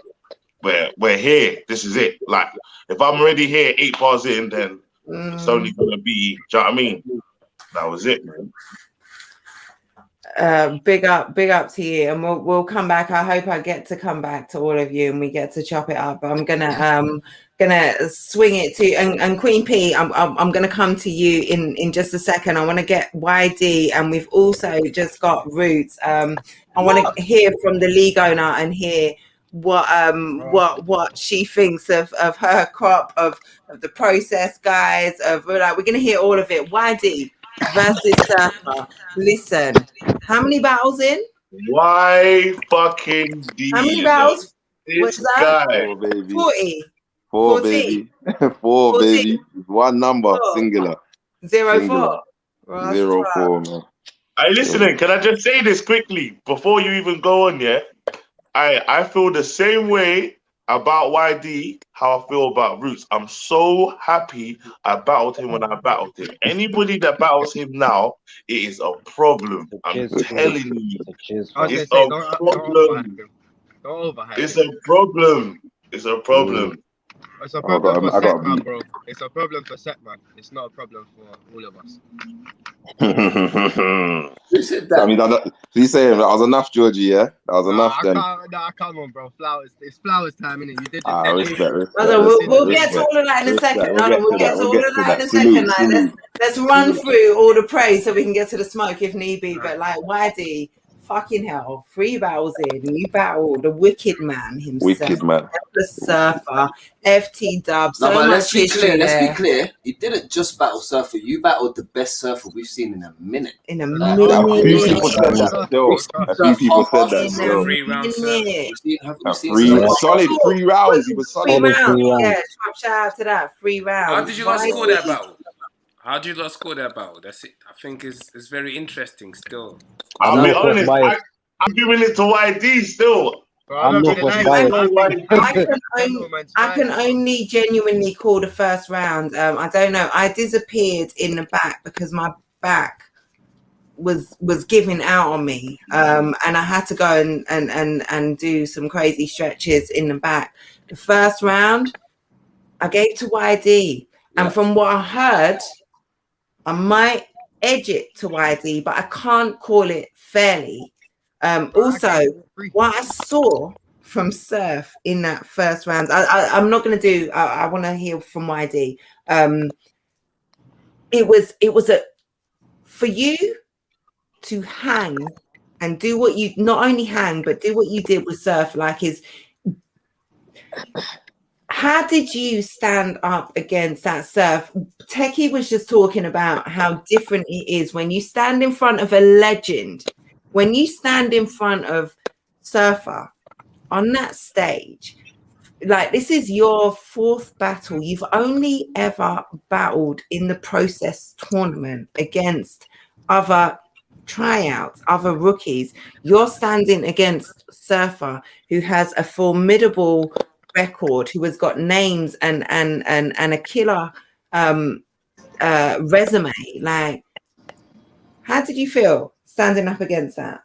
we're here. This is it. Like if I'm already here 8 bars in, then it's only gonna be. Do you know what I mean? That was it, man. Big up to you, and we'll come back. I hope I get to come back to all of you and we get to chop it up. I'm gonna swing it to and Queen P. I'm gonna come to you in just a second. I want to get YD, and we've also just got Roots. I want to hear from the league owner and hear what she thinks of her crop, of the process, guys. We're gonna hear all of it. YD versus Surfer. Listen, how many battles in? Why fucking D? How many battles? This guy. 40. 4, baby. 4, baby. One number, singular. 0-4. 0-4, man. Hey, listening, can I just say this quickly before you even go on, yeah? I feel the same way about YD, how I feel about Roots. I'm so happy I battled him when I battled him. Anybody that battles him now, it is a problem. I'm telling you. It's a problem. It's a problem. It's a problem. It's a problem for Setman, bro. It's a problem for Setman. It's not a problem for all of us. Who said that? I mean, he's saying that was enough, Georgie, yeah? That was enough then. Come on, bro. Flowers. It's flowers time, innit? You did respect. We'll get to all of that in a second. We'll get to all of that in a second. Let's run through all the praise so we can get to the smoke if need be. But like YD, fucking hell, 3 battles in, you battle the wicked man himself. Wicked man. The Surfer, FT Dub. No, but let's be clear. You didn't just battle Surfer. You battled the best Surfer we've seen in a minute. A few people said that still. 3 rounds. Solid 3 rounds. He was solid. 3 rounds. Yeah, shout out to that. 3 rounds. How did you guys score that battle? How do you lot score that battle? That's it. I think it's very interesting still. I'll be honest, I'm giving it to YD still. I can only genuinely call the first round. I don't know. I disappeared in the back because my back was giving out on me. And I had to go and do some crazy stretches in the back. The first round, I gave to YD. And from what I heard, I might edge it to YD, but I can't call it fairly. Also, what I saw from Surf in that first round, I'm not going to do. I want to hear from YD. It was for you to hang and do what you not only hang but do what you did with Surf. How did you stand up against that Surf? Techie was just talking about how different it is when you stand in front of a legend, when you stand in front of Surfer on that stage. Like, this is your 4th battle. You've only ever battled in the Process tournament against other tryouts, other rookies. You're standing against Surfer, who has a formidable record, who has got names and a killer resume. Like, how did you feel standing up against that?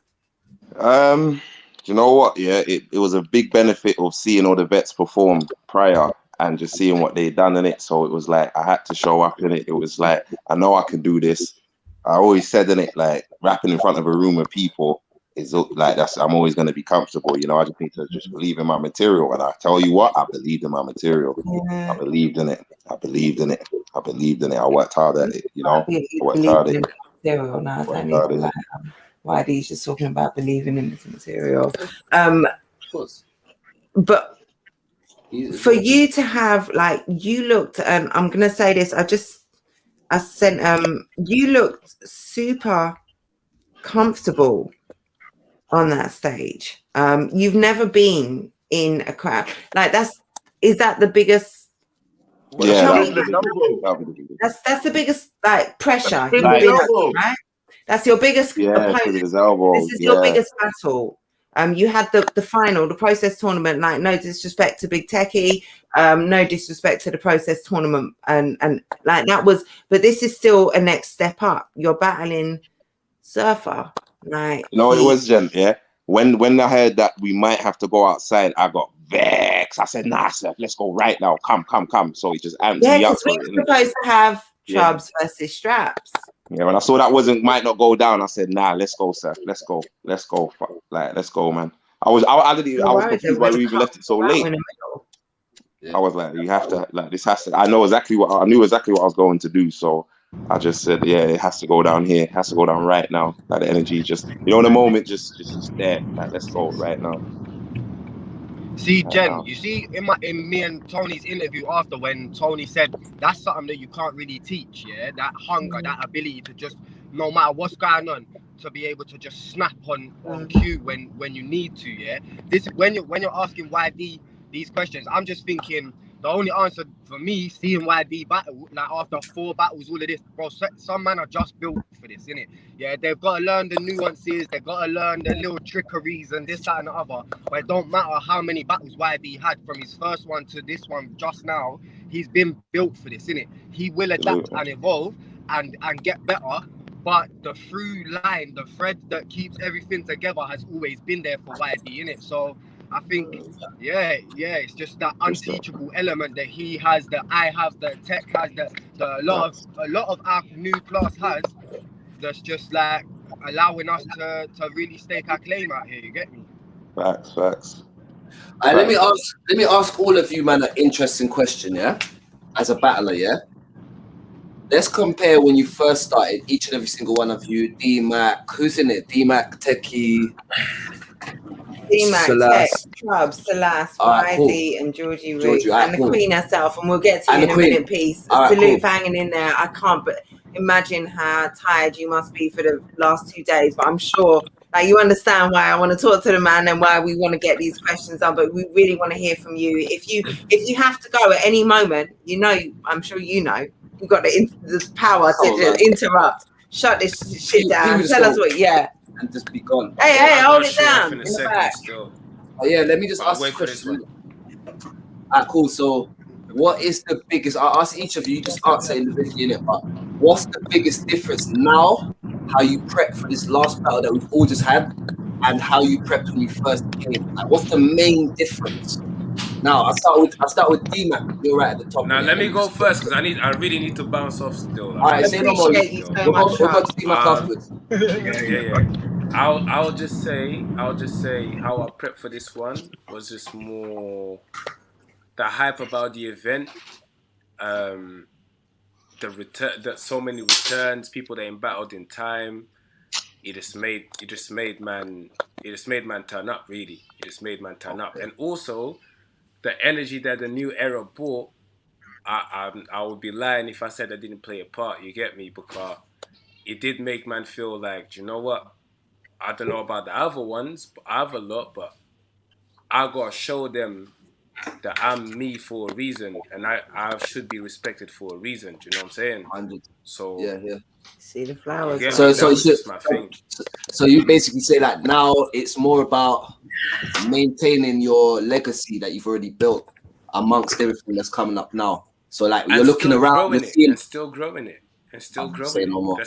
You know what? Yeah, it was a big benefit of seeing all the vets perform prior and just seeing what they done in it. So it was like I had to show up in it. It was like, I know I can do this. I always said in it, like, rapping in front of a room of people is like, I'm always going to be comfortable. You know, I just need to just believe in my material. And I tell you what, I believed in my material. Yeah. I believed in it. I worked hard at it. You know, I worked hard at it. YD's just talking about believing in this material. But for you to have, like, you looked, and I'm gonna say this, you looked super comfortable on that stage. You've never been in a crowd like is that the biggest? Yeah, that's the biggest like pressure you've Like- been under, right? That's your biggest Yeah, opponent. because of his elbow. This is your biggest battle. You had the final, the process tournament. Like, no disrespect to Big Techie, no disrespect to the process tournament, and like that was. But this is still a next step up. You're battling Surfer, like You know what it was, Jen? Yeah. When I heard that we might have to go outside, I got vexed. I said, "Nah, sir, let's go right now. Come." So he just amped me up. because we were supposed to have Chubbs versus Straps. Yeah, when I saw that might not go down, I said, "Nah, let's go, sir. Let's go. Fuck. Like, let's go, man." I was confused why we even left it so late. I was like, "You have to like this has to." I knew exactly what I was going to do, so I just said, "Yeah, it has to go down here. It has to go down right now." Like the energy, just the moment, just there. Like, let's go right now. See, Jen, you see in me and Tony's interview after, when Tony said that's something that you can't really teach, yeah, that hunger, that ability to just, no matter what's going on, to be able to just snap on cue when you need to, yeah. This when you're asking YD these questions, I'm just thinking the only answer for me, seeing YD battle, like after 4 battles, all of this, bro, some man are just built for this, innit? Yeah, they've got to learn the nuances, they've got to learn the little trickeries and this, that, and the other. But it don't matter how many battles YD had from his first one to this one just now, he's been built for this, innit? He will adapt and evolve and get better. But the through line, the thread that keeps everything together has always been there for YD, innit? So I think, it's just that unteachable element that he has, that I have, that Tech has, that a lot of our new class has. That's just like allowing us to really stake our claim out here. You get me? Facts. Let me ask all of you, man, an interesting question. Yeah, as a battler, yeah. Let's compare when you first started. Each and every single one of you, D-Mac, who's in it? D-Mac, Techie. D-Mac, Tech, Chubbs, Celeste, YD, and Georgie Riggs, and the Queen herself. And we'll get to you in a minute, piece. Salute for hanging in there. I can't but imagine how tired you must be for the last 2 days. But I'm sure like you understand why I want to talk to the man and why we want to get these questions done. But we really want to hear from you. If you have to go at any moment, I'm sure you've got the power to interrupt. Shut this shit down. Tell us what. And just be gone. Hey, hold it down. In the back. Oh yeah, let me just ask a question. Cool. So, what is the biggest? I'll ask each of you. Just answer individually in it. But what's the biggest difference now? How you prep for this last battle that we've all just had, and how you prepped when you first came. Like, what's the main difference? Now I start with D-Mac. You're right at the top. Now let me go first because I really need to bounce off still. All right, say no more. We'll go to D-Mac afterwards. Yeah. I'll just say how I prepped for this one was just more the hype about the event, the return, that so many returns, people that ain't battled in time. It just made man turn up, really. It just made man turn up, and also the energy that the new era brought. I would be lying if I said I didn't play a part. You get me? Because it did make man feel like, you know what? I don't know about the other ones, but I have a lot, but I gotta show them that I'm me for a reason, and I should be respected for a reason. Do you know what I'm saying? 100. So yeah. See the flowers. So you basically say that now it's more about maintaining your legacy that you've already built amongst everything that's coming up now. So like you're looking around and still growing it. And still growing it.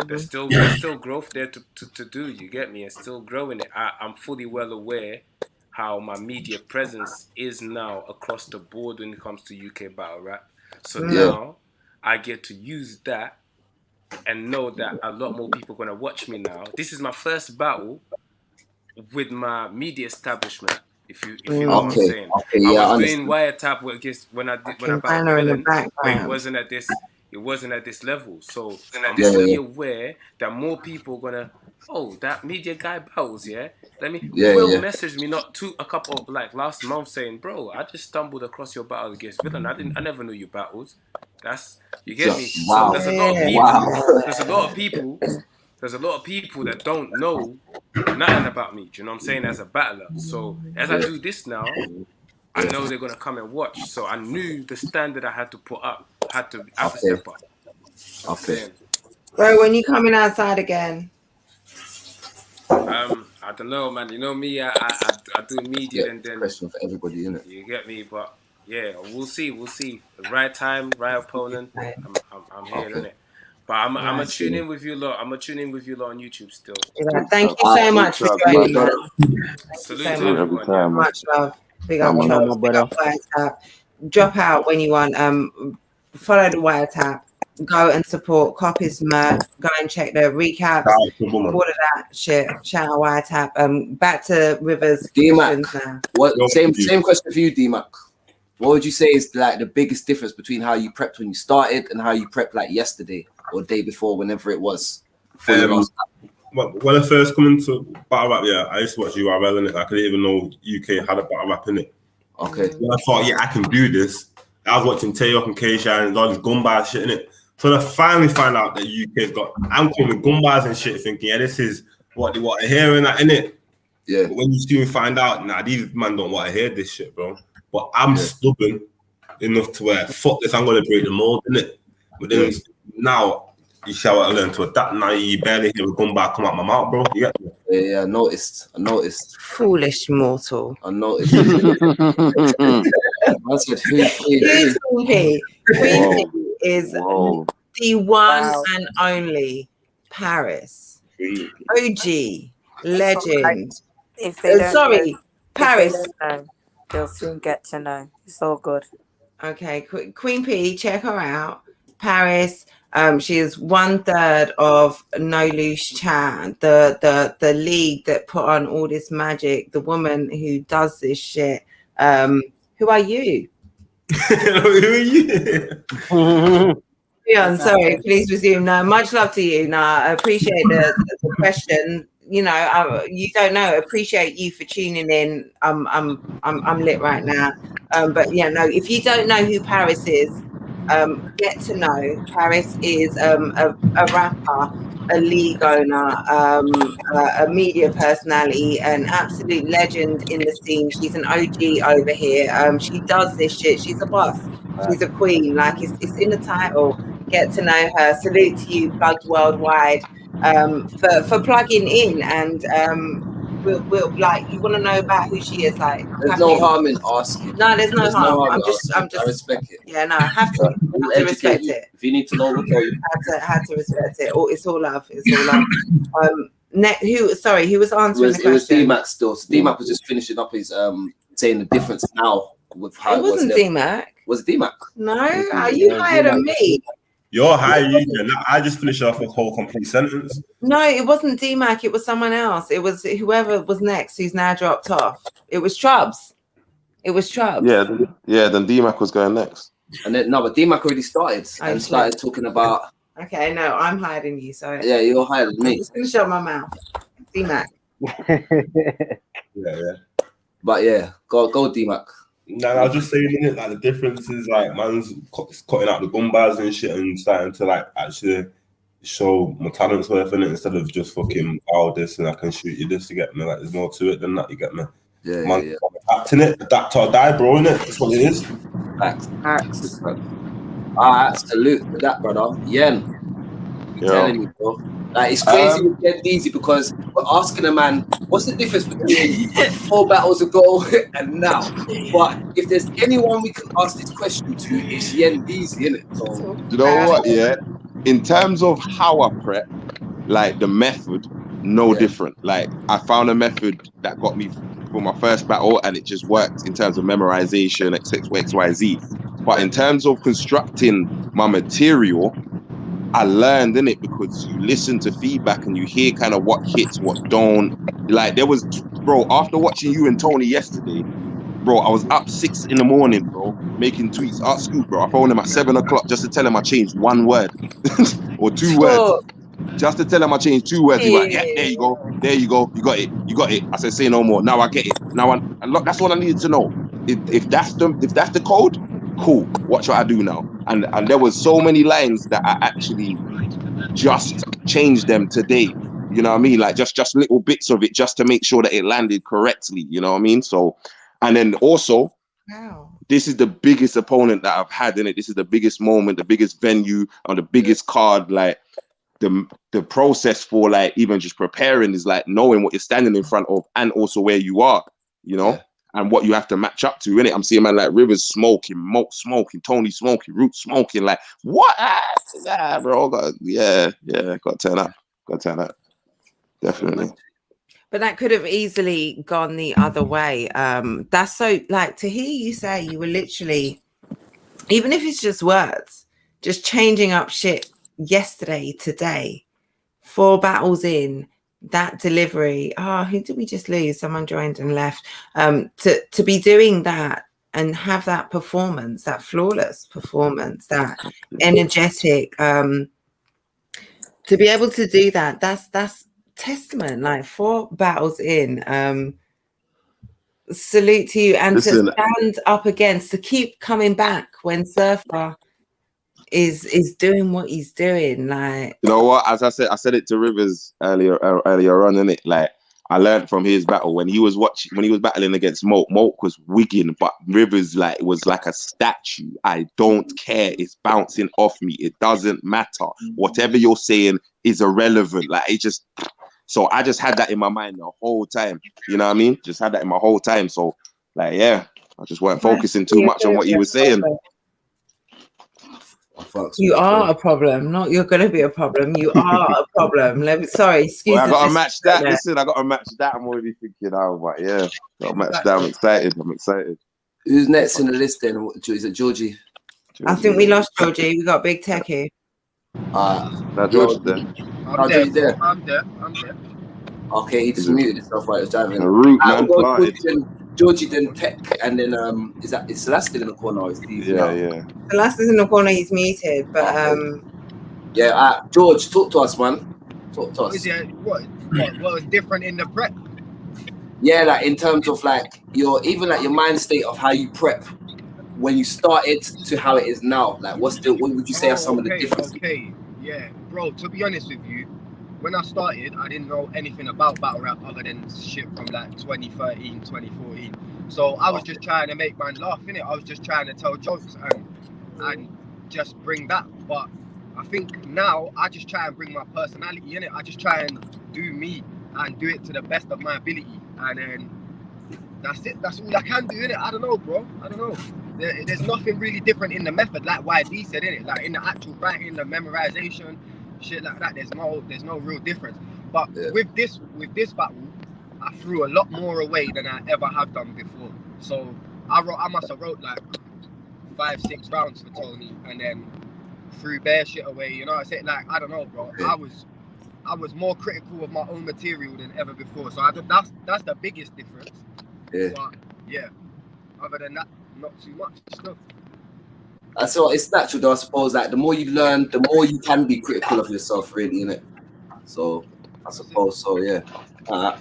There's still growth there to do. You get me? And still growing it. I'm fully well aware how my media presence is now across the board when it comes to UK battle rap. So now I get to use that and know that a lot more people are gonna watch me now. This is my first battle with my media establishment. If you know what I'm saying. I was doing wiretap when I battled Villain, but it wasn't at this level. So I'm fully aware that more people are gonna, that media guy battles, Let me message me a couple of like last month saying, bro, I just stumbled across your battle against Villain. I never knew you battled. You get me? Wow. So there's a lot of people there's a lot of people that don't know nothing about me. Do you know what I'm saying? As a battler. So as I do this now, I know they're gonna come and watch. So I knew the standard I had to put up, had to step up. Okay. Bro, when you coming outside again? I don't know, man. You know me, I do media and then question for everybody, innit? You get me, but yeah, we'll see. The right time, right opponent. I'm here, innit? But I'm gonna tune in with you lot. I'm gonna tune in with you lot on YouTube still. Yeah, thank you so much for joining us. Salute to everyone. Much love. Big up, Charles. Big up Wiretap. Drop out when you want. Follow the Wiretap. Go and support Copy's merch. Go and check the recaps. All of that shit. Shout out Wiretap. Back to Rivers. D-Mac. What? Same question for you, D-Mac. What would you say is like the biggest difference between how you prepped when you started and how you prepped like yesterday or day before, whenever it was? When I first come into battle rap, I used to watch URL in it. I didn't even know UK had a battle rap in it. Okay. When I thought, I can do this, I was watching Taeyok and K-Shine and all this Gumbars shit in it. So I finally find out that UK's got, I'm calling Gumbars and shit, thinking, this is what they want to hear in that, innit? Yeah. But when you soon find out, these man don't want to hear this shit, bro. But I'm stubborn enough to where, fuck this, I'm going to break the mold, innit? But then now, you shall learn to adapt. Now you barely hear a Gumbar come out my mouth, bro. You get me? Yeah, I noticed. Foolish mortal. I noticed. I said, Queen P is the one and only Paris. OG, legend. If they don't sorry, know, Paris. If they don't know, they'll soon get to know. It's all good. Okay, Queen P, check her out. Paris. She is 1/3 of No Loose Chat, the league that put on all this magic. The woman who does this shit. Who are you? Who are you? Leon, sorry, please resume. No, much love to you. No, I appreciate the question. You know, you don't know. Appreciate you for tuning in. I'm lit right now. But yeah, no, if you don't know who Paris is, get to know. Paris is a rapper, a league owner, a media personality, an absolute legend in the scene. She's an OG over here. She does this shit. She's a boss. She's a queen. Like it's in the title. Get to know her. Salute to you, Plugged Worldwide, for plugging in and we'll like you want to know about who she is. Like there's no harm in asking. No, there's no harm. I'm just I respect it. Yeah, no, I have to respect it. If you need to know, we'll tell you. Had to respect it. It's all love. It's all love. Who was answering the question? It was D-Mac still. So D-Mac was just finishing up his saying the difference now with how it wasn't D-Mac. Was it D-Mac? No, are you higher than me? You're higher, I just finished off a whole complete sentence. No, it wasn't D-Mac. It was someone else. It was whoever was next who's now dropped off. It was Chubbs. Yeah, then D-Mac was going next. And then, but D-Mac already started and started talking about... Okay, no, I'm higher than you, so... Yeah, you're higher than me. I'm just going to shut my mouth. D-Mac. Yeah. But yeah, go D-Mac. No, I was just saying, like the difference is like man's cutting out the Gumbars and shit and starting to like actually show my talents worth in it instead of just fucking this and I can shoot you this, you get me? Like there's more to it than that, you get me? Yeah, man, adapting it, adapt or die, bro, innit? That's what it is. Facts. Salute to that, brother. Yen. I'm telling you, bro. Like it's crazy with Dead Easy because we're asking a man what's the difference between 4 battles ago and now. But if there's anyone we can ask this question to, it's Yen Deezy, innit? So, you know what? Yeah, in terms of how I prep, like the method, different. Like I found a method that got me for my first battle, and it just worked in terms of memorization, XYZ. But in terms of constructing my material, I learned in it because you listen to feedback and you hear kind of what hits, what don't. Like there was, bro, after watching you and Tony yesterday, bro, I was up 6 a.m, bro, making tweets. At school, bro, I phoned him at 7 o'clock just to tell him I changed 1 word or 2 words. Just to tell him I changed 2 words. He went, yeah, there you go, you got it. I said, say no more. Now I get it. That's what I needed to know. If that's the code, cool. Watch what I do now. And there was so many lines that I actually just change them today. You know what I mean? Like just little bits of it, just to make sure that it landed correctly. You know what I mean? So, and then also, this is the biggest opponent that I've had in it. This is the biggest moment, the biggest venue, on the biggest card. Like the process for like even just preparing is like knowing what you're standing in front of, and also where you are. You know. Yeah. And what you have to match up to, innit? I'm seeing man like Rivers smoking, Moat smoking, Tony smoking, Root smoking. Like, what? Bro, gotta turn up. Definitely. But that could have easily gone the other way. That's so, like, to hear you say you were literally, even if it's just words, just changing up shit yesterday, today, 4 battles in, that delivery. Who did we just lose? Someone joined and left. To be doing that and have that performance, that flawless performance, that energetic, to be able to do that, that's testament. Like 4 battles in. Salute to you, and to stand up against, to keep coming back when Surfer is doing what he's doing. Like, you know what, as I said it to Rivers earlier on, innit? Like, I learned from his battle when he was battling against Moat was wigging, but Rivers was like a statue. I don't care, it's bouncing off me, it doesn't matter, whatever you're saying is irrelevant. Like, it just, so I just had that in my mind the whole time, you know what I mean? Just had that in my whole time. So like, yeah, I just weren't focusing too much on what he was saying. You are a problem, not you're going to be a problem. You are a problem. Excuse me. I got to match that. Listen, I got to match that. I'm already thinking, but yeah, got to match that. I'm excited. Who's next in the list then? Is it Georgie? I think we lost Georgie. We got Big Techie. George there. I'm there. Okay, he just muted himself while he was driving. A root, man. Georgie, then Tech, and then is Celeste in the corner? Or is he, yeah. Celeste's in the corner. He's muted, but George, talk to us, man. Talk to us. What was different in the prep? Yeah, like in terms of like your mind state of how you prep when you started to how it is now. Like, what would you say are some of the differences? Okay, yeah, bro. To be honest with you, when I started, I didn't know anything about battle rap other than shit from like 2013, 2014. So I was just trying to make man laugh, innit? I was just trying to tell jokes and just bring that. But I think now I just try and bring my personality in it. I just try and do me and do it to the best of my ability. And then that's it. That's all I can do, innit? I don't know, bro. I don't know. There's nothing really different in the method, like YD said, innit? Like in the actual writing, the memorization, shit like that, there's no real difference. But with this battle, I threw a lot more away than I ever have done before. So I must have wrote like 5-6 rounds for Tony and then threw bare shit away. You know what I'm saying? Like, I don't know, bro. I was more critical of my own material than ever before. So that's the biggest difference. Yeah. But yeah, other than that, not too much stuff. So it's natural though, I suppose. Like, the more you learn, the more you can be critical of yourself, really, innit? So I suppose so, yeah.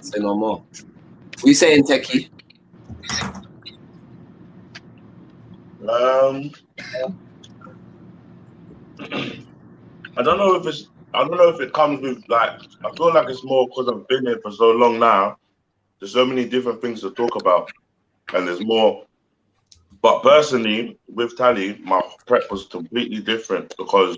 Say no more. What you saying, Techie? I don't know if it comes with, like, I feel like it's more because I've been here for so long now. There's so many different things to talk about, and there's more. But personally, with Tally, my prep was completely different because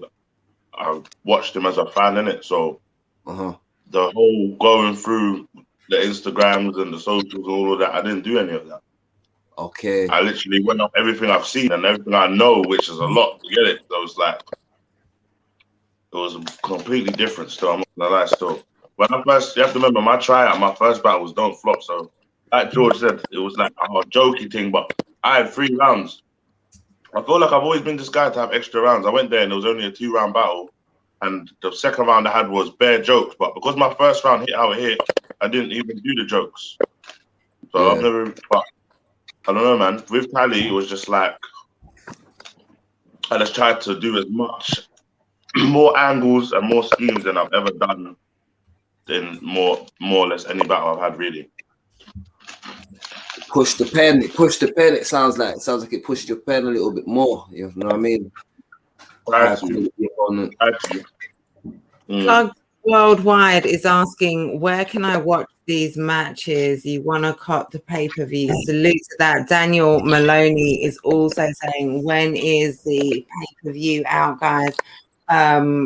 I watched him as a fan, innit? So the whole going through the Instagrams and the socials and all of that, I didn't do any of that. Okay. I literally went off everything I've seen and everything I know, which is a lot. You get it? So it was like, it was completely different still. I'm not gonna lie still. When you have to remember, my tryout, my first battle was Don't Flop. So like George said, it was like a jokey thing, but I had 3 rounds. I feel like I've always been this guy to have extra rounds. I went there and it was only a 2-round battle. And the second round I had was bare jokes. But because my first round hit how it hit, I didn't even do the jokes. So I've never, but I don't know, man. With Tally, it was just like, I just tried to do as much, more angles and more schemes than I've ever done in more or less any battle I've had, really. Push the pen. It sounds like it pushed your pen a little bit more. You know what I mean? Worldwide is asking, where can I watch these matches? You want to cop the pay-per-view? Salute to that. Daniel Maloney is also saying, when is the pay-per-view out, guys?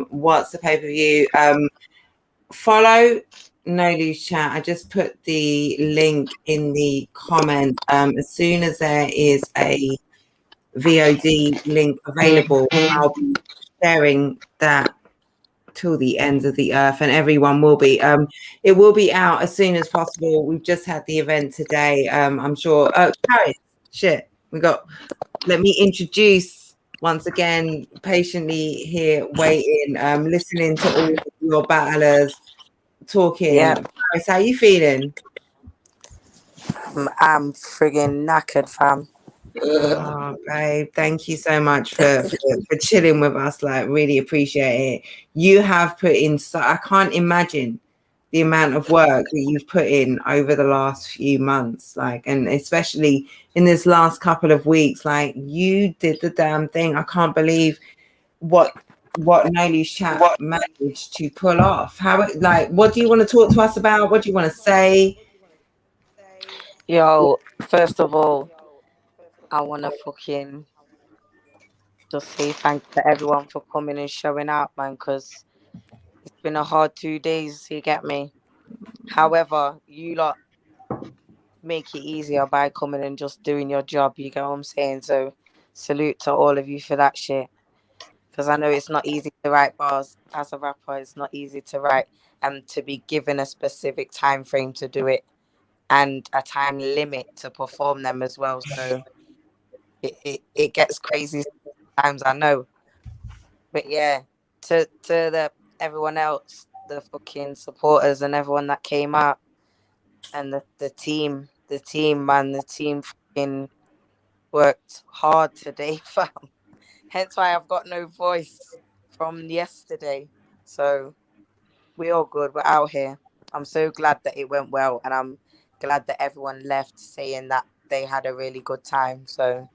What's the pay-per-view? Follow No Lose Chat. I just put the link in the comment. As soon as there is a VOD link available, I'll be sharing that till the ends of the earth, and everyone will be. It will be out as soon as possible. We've just had the event today. I'm sure. Paris, shit. Let me introduce once again, patiently here, waiting, listening to all of your battlers talking. Yeah. Paris, how you feeling? I'm friggin' knackered, fam. Oh, babe, thank you so much for chilling with us. Like, really appreciate it. You have put in I can't imagine the amount of work that you've put in over the last few months, like, and especially in this last couple of weeks. Like, you did the damn thing. I can't believe what No Lose Chat managed to pull off. What do you want to talk to us about? What do you want to say? Yo, first of all, I want to fucking just say thanks to everyone for coming and showing out, man, because it's been a hard 2 days, you get me? However, you lot make it easier by coming and just doing your job, you get what I'm saying? So salute to all of you for that shit. Because I know it's not easy to write bars as a rapper. It's not easy to write and to be given a specific time frame to do it and a time limit to perform them as well. So it gets crazy sometimes, I know. But yeah, to everyone else, the fucking supporters and everyone that came out, and the team, man, the team fucking worked hard today, fam. Hence why I've got no voice from yesterday. So we're all good. We're out here. I'm so glad that it went well, and I'm glad that everyone left saying that they had a really good time. So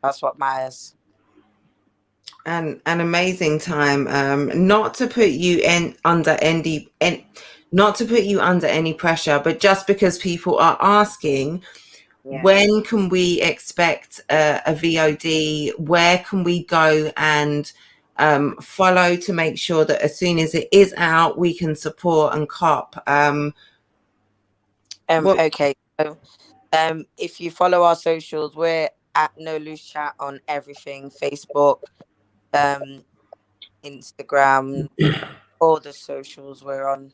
that's what matters. An amazing time. Not to put you under any pressure, but just because people are asking, when can we expect a VOD? Where can we go and follow to make sure that as soon as it is out, we can support and cop? Okay. So, if you follow our socials, we're at No Lose Chat on everything: Facebook, Instagram, all the socials. We're on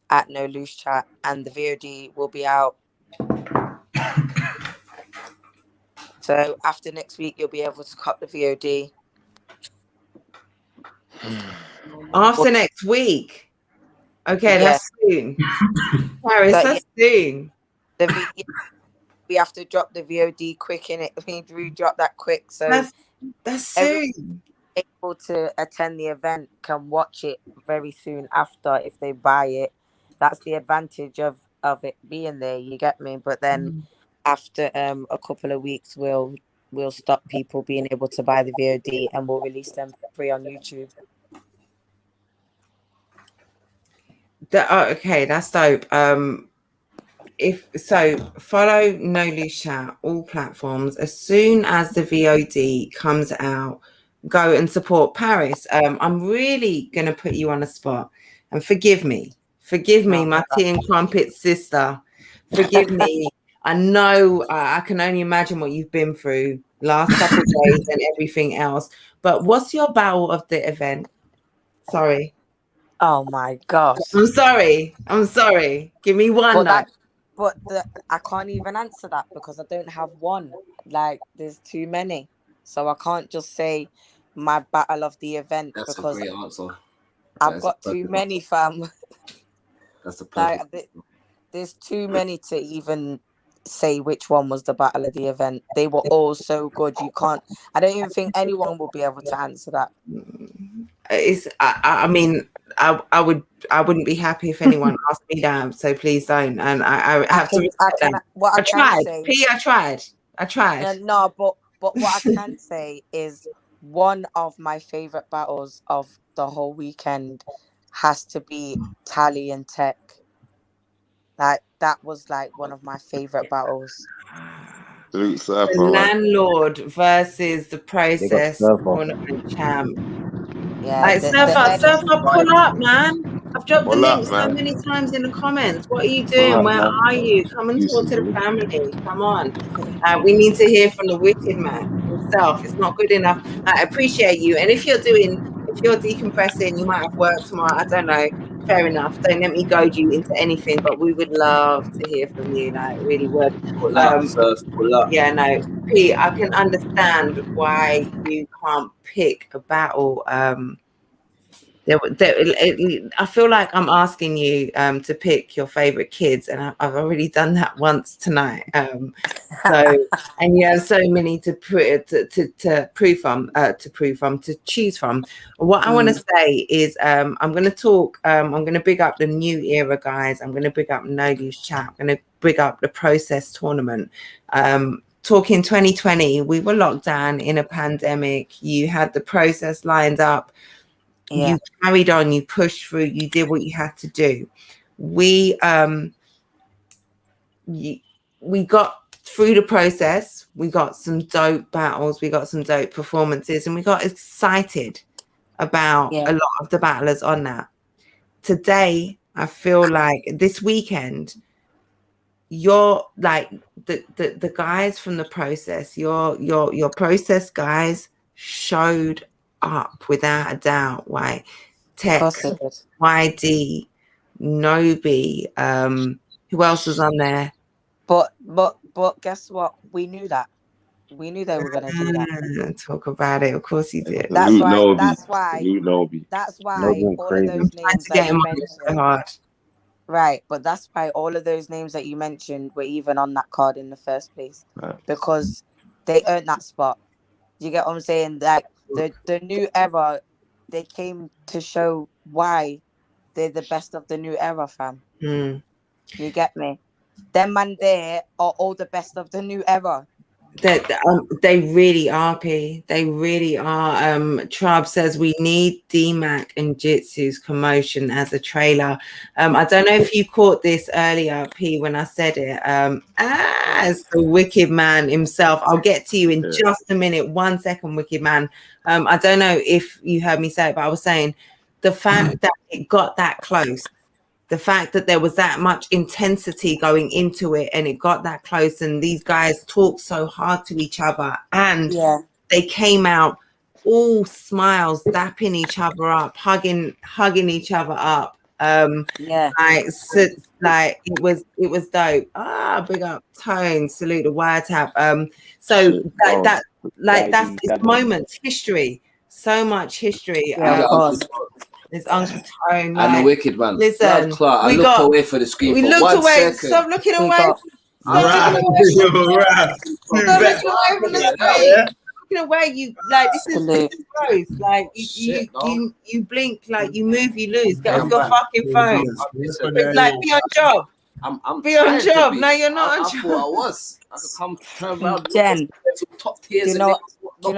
at No Lose Chat, and the VOD will be out. So after next week, you'll be able to cop the VOD. After next week? Okay, that's soon. Paris, that's soon. We have to drop the VOD quick in it. We drop that quick. So that's soon. Able to attend the event can watch it very soon after if they buy it. That's the advantage of it being there. You get me? But then after a couple of weeks, we'll stop people being able to buy the VOD and we'll release them for free on YouTube. Okay, that's dope. If so, follow No Lose Chat all platforms. As soon as the VOD comes out, go and support Paris. I'm really gonna put you on the spot, and forgive me, my tea and crumpet sister. Forgive me. I know I can only imagine what you've been through last couple of days and everything else. But what's your battle of the event? Sorry. Oh my gosh. I'm sorry. Give me one. I can't even answer that because I don't have one. Like, there's too many. So I can't just say my battle of the event. That's because a great answer. I've got too many, fam. That's the perfect. There's too many to even say which one was the battle of the event. They were all so good. I don't even think anyone will be able to answer that. I mean, I wouldn't be happy if anyone asked me that, so please don't. And I have to. I tried. No, but what I can say is one of my favorite battles of the whole weekend has to be Tally and Tech. Like that was like one of my favorite battles. The Landlord versus the Process tournament champ. Yeah, like Surfer, pull up, man. I've dropped the Pull link up, so man. many times in the comments. What are you doing? up, Where man. are you? Come and talk to the family. Come on. We need to hear from the wicked man himself. It's not good enough. I appreciate you. And if you're decompressing, you might have work tomorrow. I don't know. Fair enough. Don't let me goad you into anything, but we would love to hear from you. Like, really would. Pull up, Surf, pull up. Yeah, no, Pete, I can understand why you can't pick a battle. I feel like I'm asking you to pick your favorite kids, and I've already done that once tonight. So, and you have so many to choose from. What I want to say is, I'm going to talk. I'm going to big up the New Era guys. I'm going to big up No Loose Chat. I'm going to big up the Process tournament. Talking 2020, we were locked down in a pandemic. You had the Process lined up. Yeah. You carried on, you pushed through, you did what you had to do. We got through the process, we got some dope battles, we got some dope performances, and we got excited about a lot of the battlers on that. Today, I feel like this weekend, you're like the guys from the Process, your Process guys showed up without a doubt. Why Tech, YD, Nobi, who else was on there? But guess what? We knew that. We knew they were gonna do that. Talk about it. Of course you did. That's why all of those names that you mentioned. Right, but that's why all of those names that you mentioned were even on that card in the first place. Because they earned that spot. You get what I'm saying? Like the New Era, they came to show why they're the best of the New Era, fam. You get me? Them man there are all the best of the New Era. They really are, P. They really are. Trab says we need D-Mac and Jitsu's commotion as a trailer. I don't know if you caught this earlier, P, when I said it. As the wicked man himself, I'll get to you in just a minute. 1 second, wicked man. I don't know if you heard me say it, but I was saying the fact that it got that close. The fact that there was that much intensity going into it and it got that close, and these guys talked so hard to each other, and they came out all smiles, dapping each other up, hugging each other up. Like it was dope. Big up Tone, salute the wiretap. It's moments, history, so much history. Of course. It's Uncle Tone. And the wicked man. Listen, Clark, I looked away for the screen. We for looked 1 away. second. Stop looking away. Looking away. You like this is gross. Like you blink, like you move, you lose. Get off your fucking phone. Like be on job. I'm be on job. No, you're not on I job. thought I was. I could come turn around. Jen, top tiers. you know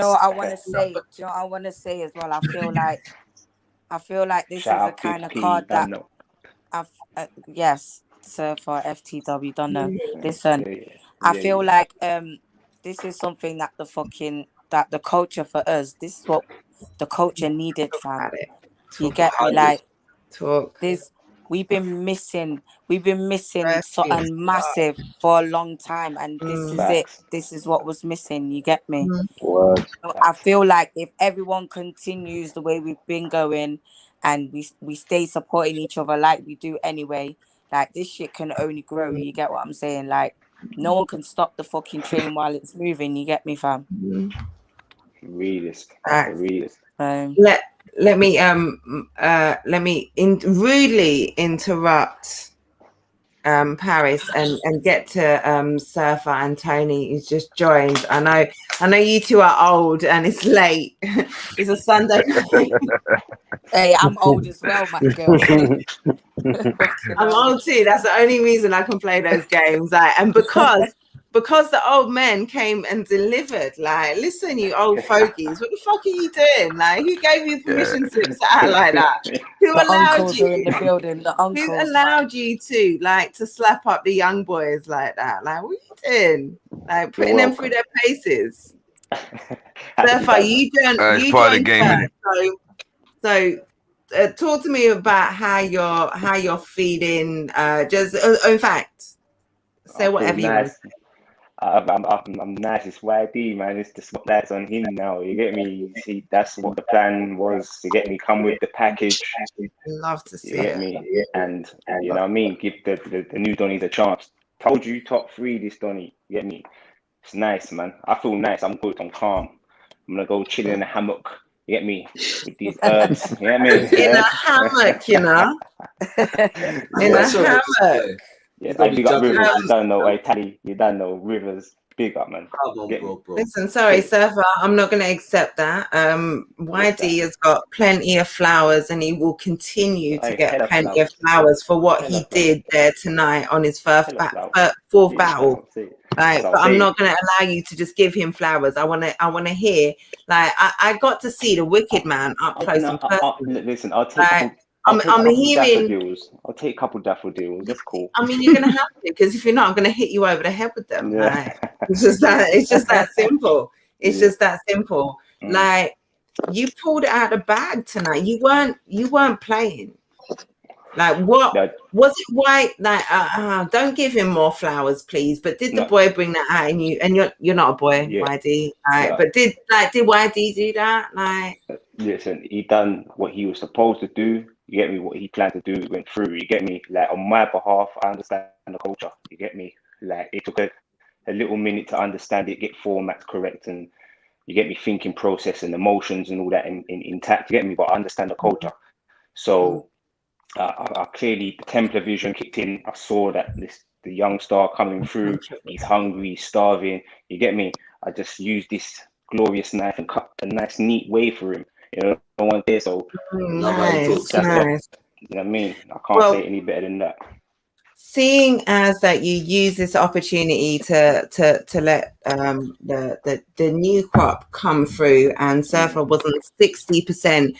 what I want to say? Do you know what I want to say as well? I feel like this is a kind of card that yes, sir, for FTW, don't know. Listen, I feel like this is something that the culture for us, this is what the culture needed, fam. You get me? Like this, we've been missing something massive for a long time, and this is it. This is what was missing. You get me? I feel like if everyone continues the way we've been going, and we stay supporting each other like we do anyway, like this shit can only grow. You get what I'm saying? Like no one can stop the fucking train while it's moving. You get me, fam? Let me rudely interrupt Paris and get to Surfer and Tony, who's just joined. I know you two are old and it's late. It's a Sunday night. Hey, I'm old as well, my girl. I'm old too. That's the only reason I can play those games. And because because the old men came and delivered. Like, listen, you old fogies, what the fuck are you doing? Like, who gave you permission to act like that? Who The allowed uncles you? are in the building. The uncles. Who allowed you to slap up the young boys like that? Like, what are you doing? Like, putting them through their paces. Therefore, you don't. It's part of the game, innit? So, talk to me about how you're feeling. In fact, say whatever you want. I'm nice. It's YD, man. It's the spotlight's on him now. You get me? See, that's what the plan was. You get me? Come with the package. Love to see you get it. me? And you know what I mean? Give the new Donnies a chance. Told you top 3 this Donny. You get me? It's nice, man. I feel nice. I'm good. I'm calm. I'm gonna go chill in a hammock. You get me? With these herbs. You get me? In a hammock, you know. In a hammock. Yeah, I big up Rivers. You don't know. Tally, you don't know Rivers. Big up, man. Bro. Listen, sorry, Surfer, I'm not going to accept that. YD has got plenty of flowers, and he will continue to get plenty of flowers for what he did there tonight on his fourth battle. Right, but I'm not going to allow you to just give him flowers. I want to hear. Like, I got to see the Wicked Man up close and personal. Listen, I'll take. I'm hearing. I'll take a couple daffodils. That's cool. I mean, you're gonna have to, because if you're not, I'm gonna hit you over the head with them. Yeah. Like, it's just that simple. It's just that simple. Like, you pulled it out of the bag tonight. You weren't playing. Like, what was it? Why? Like, don't give him more flowers, please. But did the boy bring that out in you? And you're not a boy, YD. Right? But did YD do that? Like, listen, he done what he was supposed to do. You get me? What he planned to do went through. You get me? Like, on my behalf, I understand the culture. You get me? Like, it took a little minute to understand it, get formats correct, and you get me, thinking process and emotions and all that intact. You get me? But I understand the culture. So I clearly, the Templar vision kicked in. I saw that the young star coming through. He's hungry, he's starving. You get me? I just used this glorious knife and cut a nice, neat way for him. You know, no one there, so nice. You know what I mean? I can't say it any better than that. Seeing as that you use this opportunity to let the new crop come through, and Surfer wasn't 60%,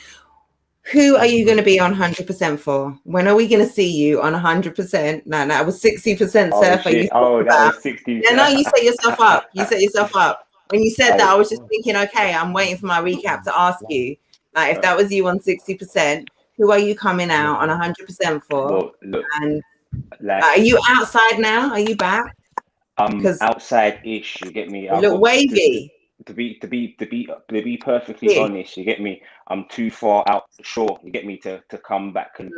who are you going to be on 100% for? When are we going to see you on 100%? No, it was 60% Surfer. That was 60. Yeah, no, you set yourself up. You set yourself up. When you said that, I was just thinking, okay, I'm waiting for my recap to ask you, like, if that was you on 60%, who are you coming out on 100% for? Well, look, and are you outside now? Are you back? Outside-ish. You get me? You look wavy. To be perfectly honest, you get me? I'm too far out for sure. You get me to come back and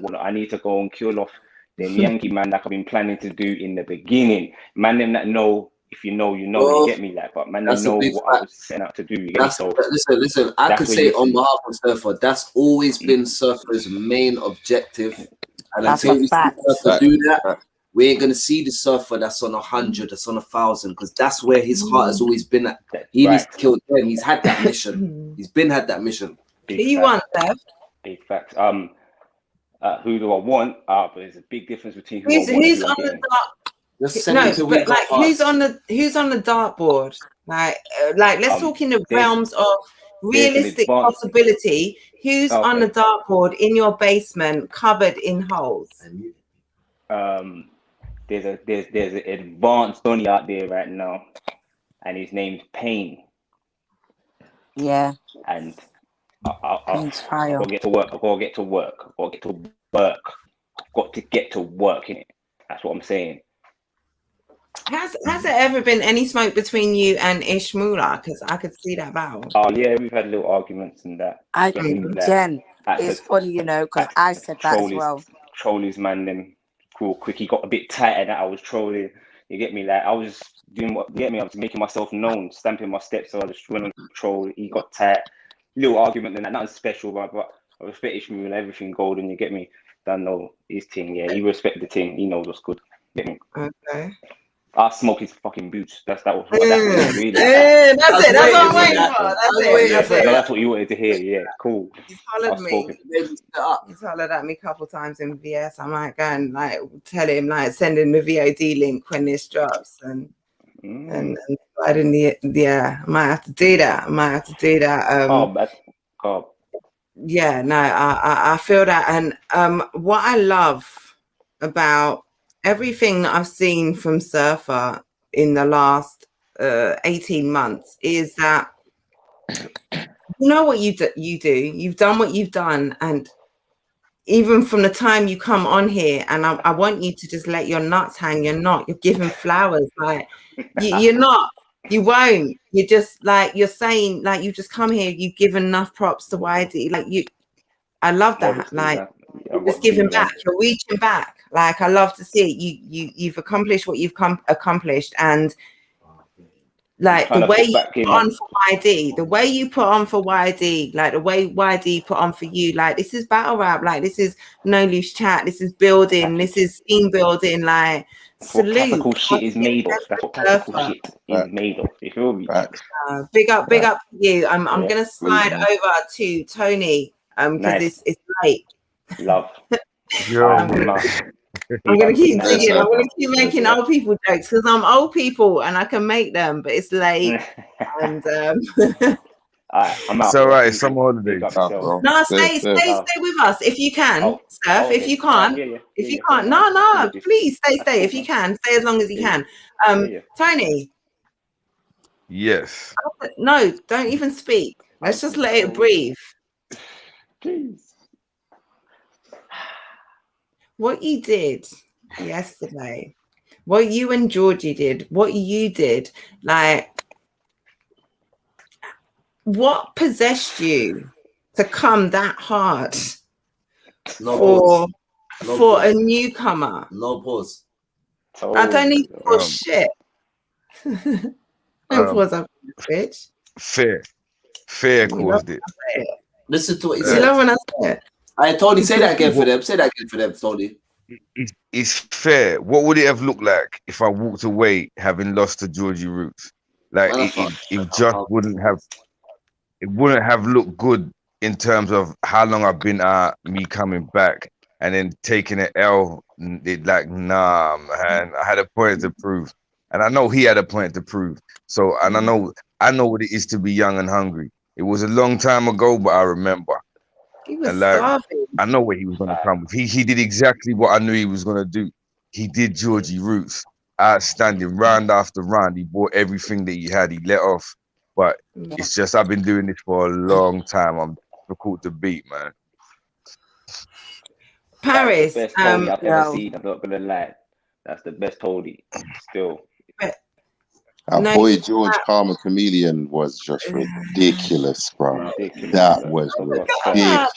what I need to go and kill off the Yankee man that I've been planning to do in the beginning. Man, them that know. If you know, you know. Well, you get me, like, but man, I know what I was setting out to do. You get me? So listen. I could say on behalf of Surfer, that's always been Surfer's main objective. And until we see Surfer do that, we ain't gonna see the Surfer that's on 100, that's on 1,000, because that's where his heart has always been at. He needs to kill them. He's had that mission. He's had that mission. Who you want, Dev? Big facts. Who do I want? But there's a big difference between who's on the dark. Who's on the dartboard? Like let's talk in the realms of realistic possibility. Who's on the dartboard in your basement, covered in holes? There's an advanced Donny out there right now, and his name's Pain. Yeah. And I'll get to work. I've got to get to work. I've got to get to work in it. That's what I'm saying. Has there ever been any smoke between you and Ishmula? Because I could see that battle. Oh yeah, we've had little arguments and that. Jen, it's funny, you know, because I said that as well. Trolleys, man, them cool quick. He got a bit tighter that I was trolling. You get me? Like, I was doing what? You get me? I was making myself known, stamping my steps. So I just went on troll. He got tight. Little argument and that. Nothing special, but I respect Ishmula and everything golden. You get me? Don't know his thing. Yeah, he respect the thing. He knows what's good. Get me? Okay. I smoke his fucking boots. That's what really. That's it. That's what I'm waiting for. That's what you wanted to hear. Yeah, cool. He's hollered me. He's hollered at me a couple times in VS. I might go and like tell him, like, send him the VOD link when this drops. And and sliding I might have to do that. Yeah, no, I feel that. And what I love about everything that I've seen from Surfer in the last 18 months is that you know what you do. You've done what you've done, and even from the time you come on here, and I want you to just let your nuts hang. You're giving flowers, like you're not. You won't. You're just like you're saying, like you just come here. You give enough props to YD, like you. I love that. Obviously, like I've just got giving you, back. You're reaching back. Like I love to see it. You've accomplished what you've accomplished, and like the way you put on for YD, the way you put on for YD, like the way YD put on for you, like this is battle rap, like this is no loose chat, this is building, this is team building, like salute. Classical shit is made of. That's what classical shit is made of. You feel me? Big up to you. I'm gonna slide over to Tony because it's late. Love. I'm gonna keep digging. I'm gonna keep making old people jokes because I'm old people and I can make them, but it's late. And I'm out. It's all right. It's summer holidays. No, stay with us if you can, Surf. If you can't, if you can't, no, please stay. If you can, stay as long as you can. Tony. Yes. No, don't even speak. Let's just let it breathe. Jeez. What you did yesterday, what you and Georgie did, what you did, like, what possessed you to come that hard for a newcomer? No pause. I don't need to pause shit. Don't pause up, bitch. Fear caused it. Listen to what he You said. love when I say it. Tony, say that again for them. Say that again for them, Tony. It's fair. What would it have looked like if I walked away having lost to Georgie Roots? Like it just wouldn't have looked good in terms of how long I've been out, me coming back and then taking an L. Like, nah, man, I had a point to prove, and I know he had a point to prove. So, and I know what it is to be young and hungry. It was a long time ago, but I remember. He was and like, starving. I know where he was gonna come with. He did exactly what I knew he was gonna do. He did Georgie Roots, outstanding, round after round. He bought everything that he had. He let off, but it's just I've been doing this for a long time. I'm difficult to beat, man. Paris, Best Tony I've ever seen. I'm not gonna lie. That's the best Tony. Still. Our boy George Karma Chameleon was just ridiculous, bro. That was ridiculous.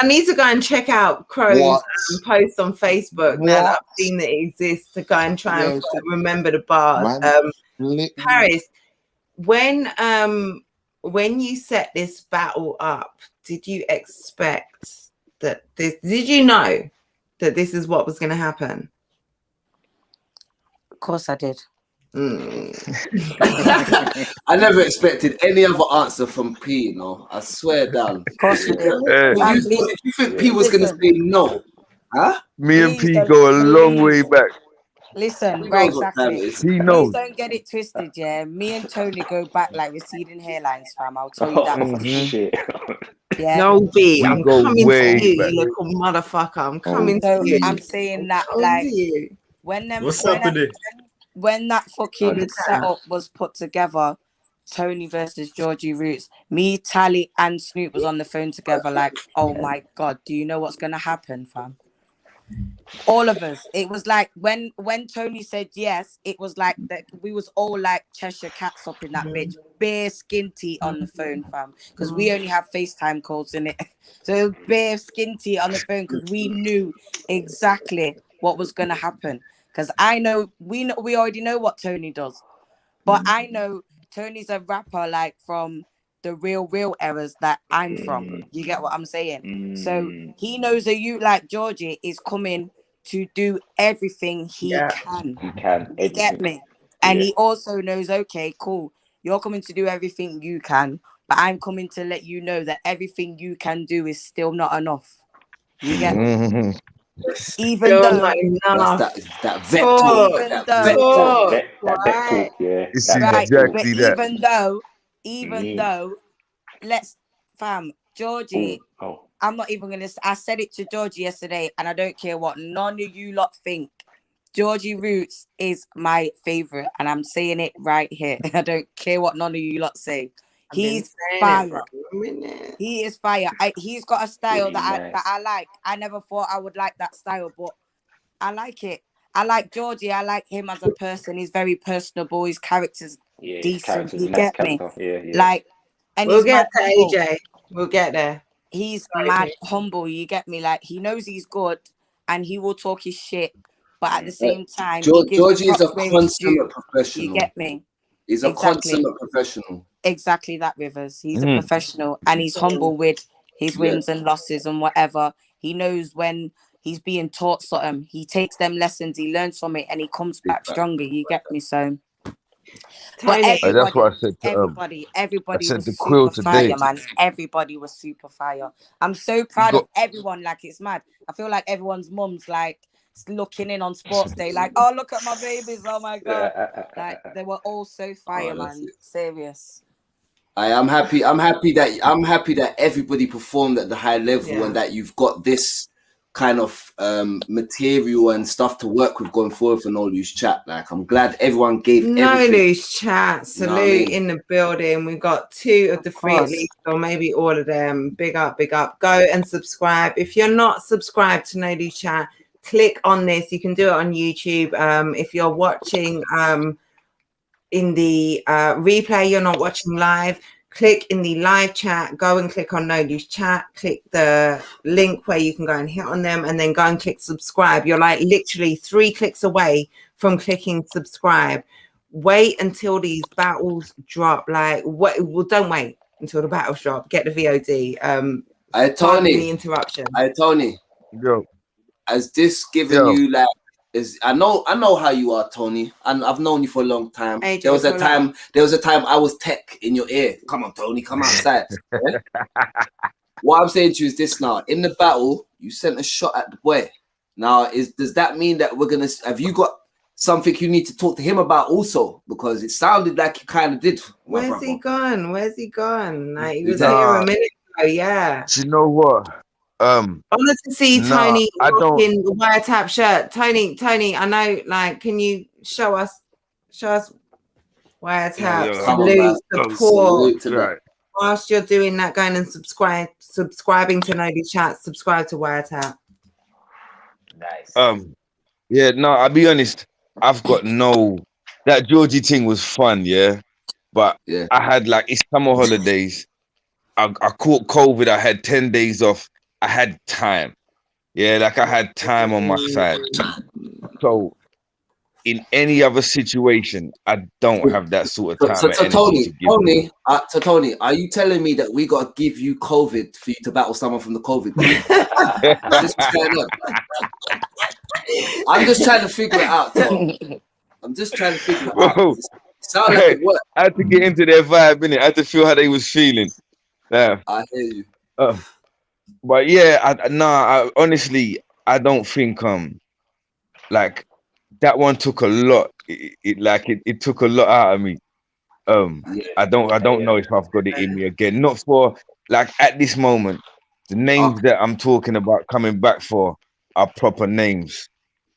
I need to go and check out Crow's post on Facebook now that I've seen that it exists to go and try and remember the bars. Paris, when you set this battle up, did you expect that this? Did you know that this is what was going to happen? Of course, I did. I never expected any other answer from P, you know. I swear down. Of course you did. Did you think P was gonna say no? Huh? Me and P go a long way back. Listen, right, exactly. He knows. Please don't get it twisted, yeah. Me and Tony go back like receding hairlines, fam. I'll tell you that for sure. Yeah. No, B, I'm coming way to you, back. you little motherfucker. I'm coming to you. I'm saying that, like, when that fucking setup was put together, Tony versus Georgie Roots, me, Tally, and Snoop was on the phone together. Like, oh my god, do you know what's gonna happen, fam? All of us. It was like when Tony said yes, it was like that we was all like Cheshire cats up in that bitch, bare skinty on the phone, fam, because we only have FaceTime calls in it. So it was bare skinty on the phone because we knew exactly what was gonna happen. Because we already know what Tony does, but I know Tony's a rapper like from the real eras that I'm from. You get what I'm saying? So he knows a youth like Georgie is coming to do everything he can. He can. You get me? And he also knows, okay, cool, you're coming to do everything you can, but I'm coming to let you know that everything you can do is still not enough. You get me? Even Still though not enough. That vet talk. even That though vet talk. That talk, yeah. It's right, but exactly that. even though, let's fam, Georgie, I'm not even gonna. I said it to Georgie yesterday, and I don't care what none of you lot think. Georgie Roots is my favorite, and I'm saying it right here. I don't care what none of you lot say. He's fire. He is fire. He's got a style that I like. I never thought I would like that style, but I like it. I like Georgie. I like him as a person. He's very personable. His character's decent. You get me? Like, and we'll he's get mad to humble. AJ. We'll get there. He's mad humble. You get me? Like, he knows he's good, and he will talk his shit. But at the same time, Georgie is a consummate professional. You get me? He's a consummate professional. Exactly that, Rivers. He's a professional, and he's humble with his wins and losses and whatever. He knows when he's being taught something. He takes them lessons, he learns from it, and he comes back stronger. You get me? So, but that's what I said to everybody I said was to Quill super today. fire, man. Everybody was super fire. I'm so proud of everyone. Like, it's mad. I feel like everyone's mum's like looking in on sports day, like, oh, look at my babies, oh my god. Like, they were all so fire, man. Serious. I'm happy that everybody performed at the high level and that you've got this kind of material and stuff to work with going forward for No Loose Chat. Like, I'm glad everyone gave No everything. Loose Chat. Salute in the building. We've got 2 of the 3 at least, or maybe all of them. Big up, big up. Go and subscribe. If you're not subscribed to No Loose Chat, click on this. You can do it on YouTube. If you're watching in the replay, you're not watching live, click in the live chat, go and click on No Loose Chat, click the link where you can go and hit on them, and then go and click subscribe. You're like literally 3 clicks away from clicking subscribe. Wait until these battles drop. Like, well, don't wait until the battles drop. Get the VOD. Tony, the interruption. Tony. Yo. Has this given you like? I know how you are, Tony, and I've known you for a long time. AJ, there was a time I was tech in your ear. Come on, Tony, come outside. Yeah? What I'm saying to you is this: now in the battle, you sent a shot at the boy. Now, does that mean that have you got something you need to talk to him about also? Because it sounded like you kind of did. Where's he gone? Like, he was here a minute ago. Yeah. Do you know what? I wanted to see Tony rocking the wiretap shirt. Tony, I know, like, can you show us wiretap, support. Whilst you're doing that, going and subscribing to No Loose Chat, subscribe to wiretap. Nice. Yeah, no, I'll be honest, I've got that Georgie thing was fun, yeah. But I had, like, it's summer holidays. I caught COVID, I had 10 days off. I had time. Yeah, like I had time on my side. So in any other situation, I don't have that sort of time. So Tony, are you telling me that we got to give you COVID for you to battle someone from the COVID? This is going on. I'm just trying to figure it out, Tony. I'm just trying to figure it out. Sound like it worked. I had to get into their vibe, innit? I had to feel how they was feeling. Yeah. I hear you. But yeah, honestly, I don't think like that one took a lot. It took a lot out of me. I don't know if I've got it in me again. Not for, like, at this moment, the names that I'm talking about coming back for are proper names.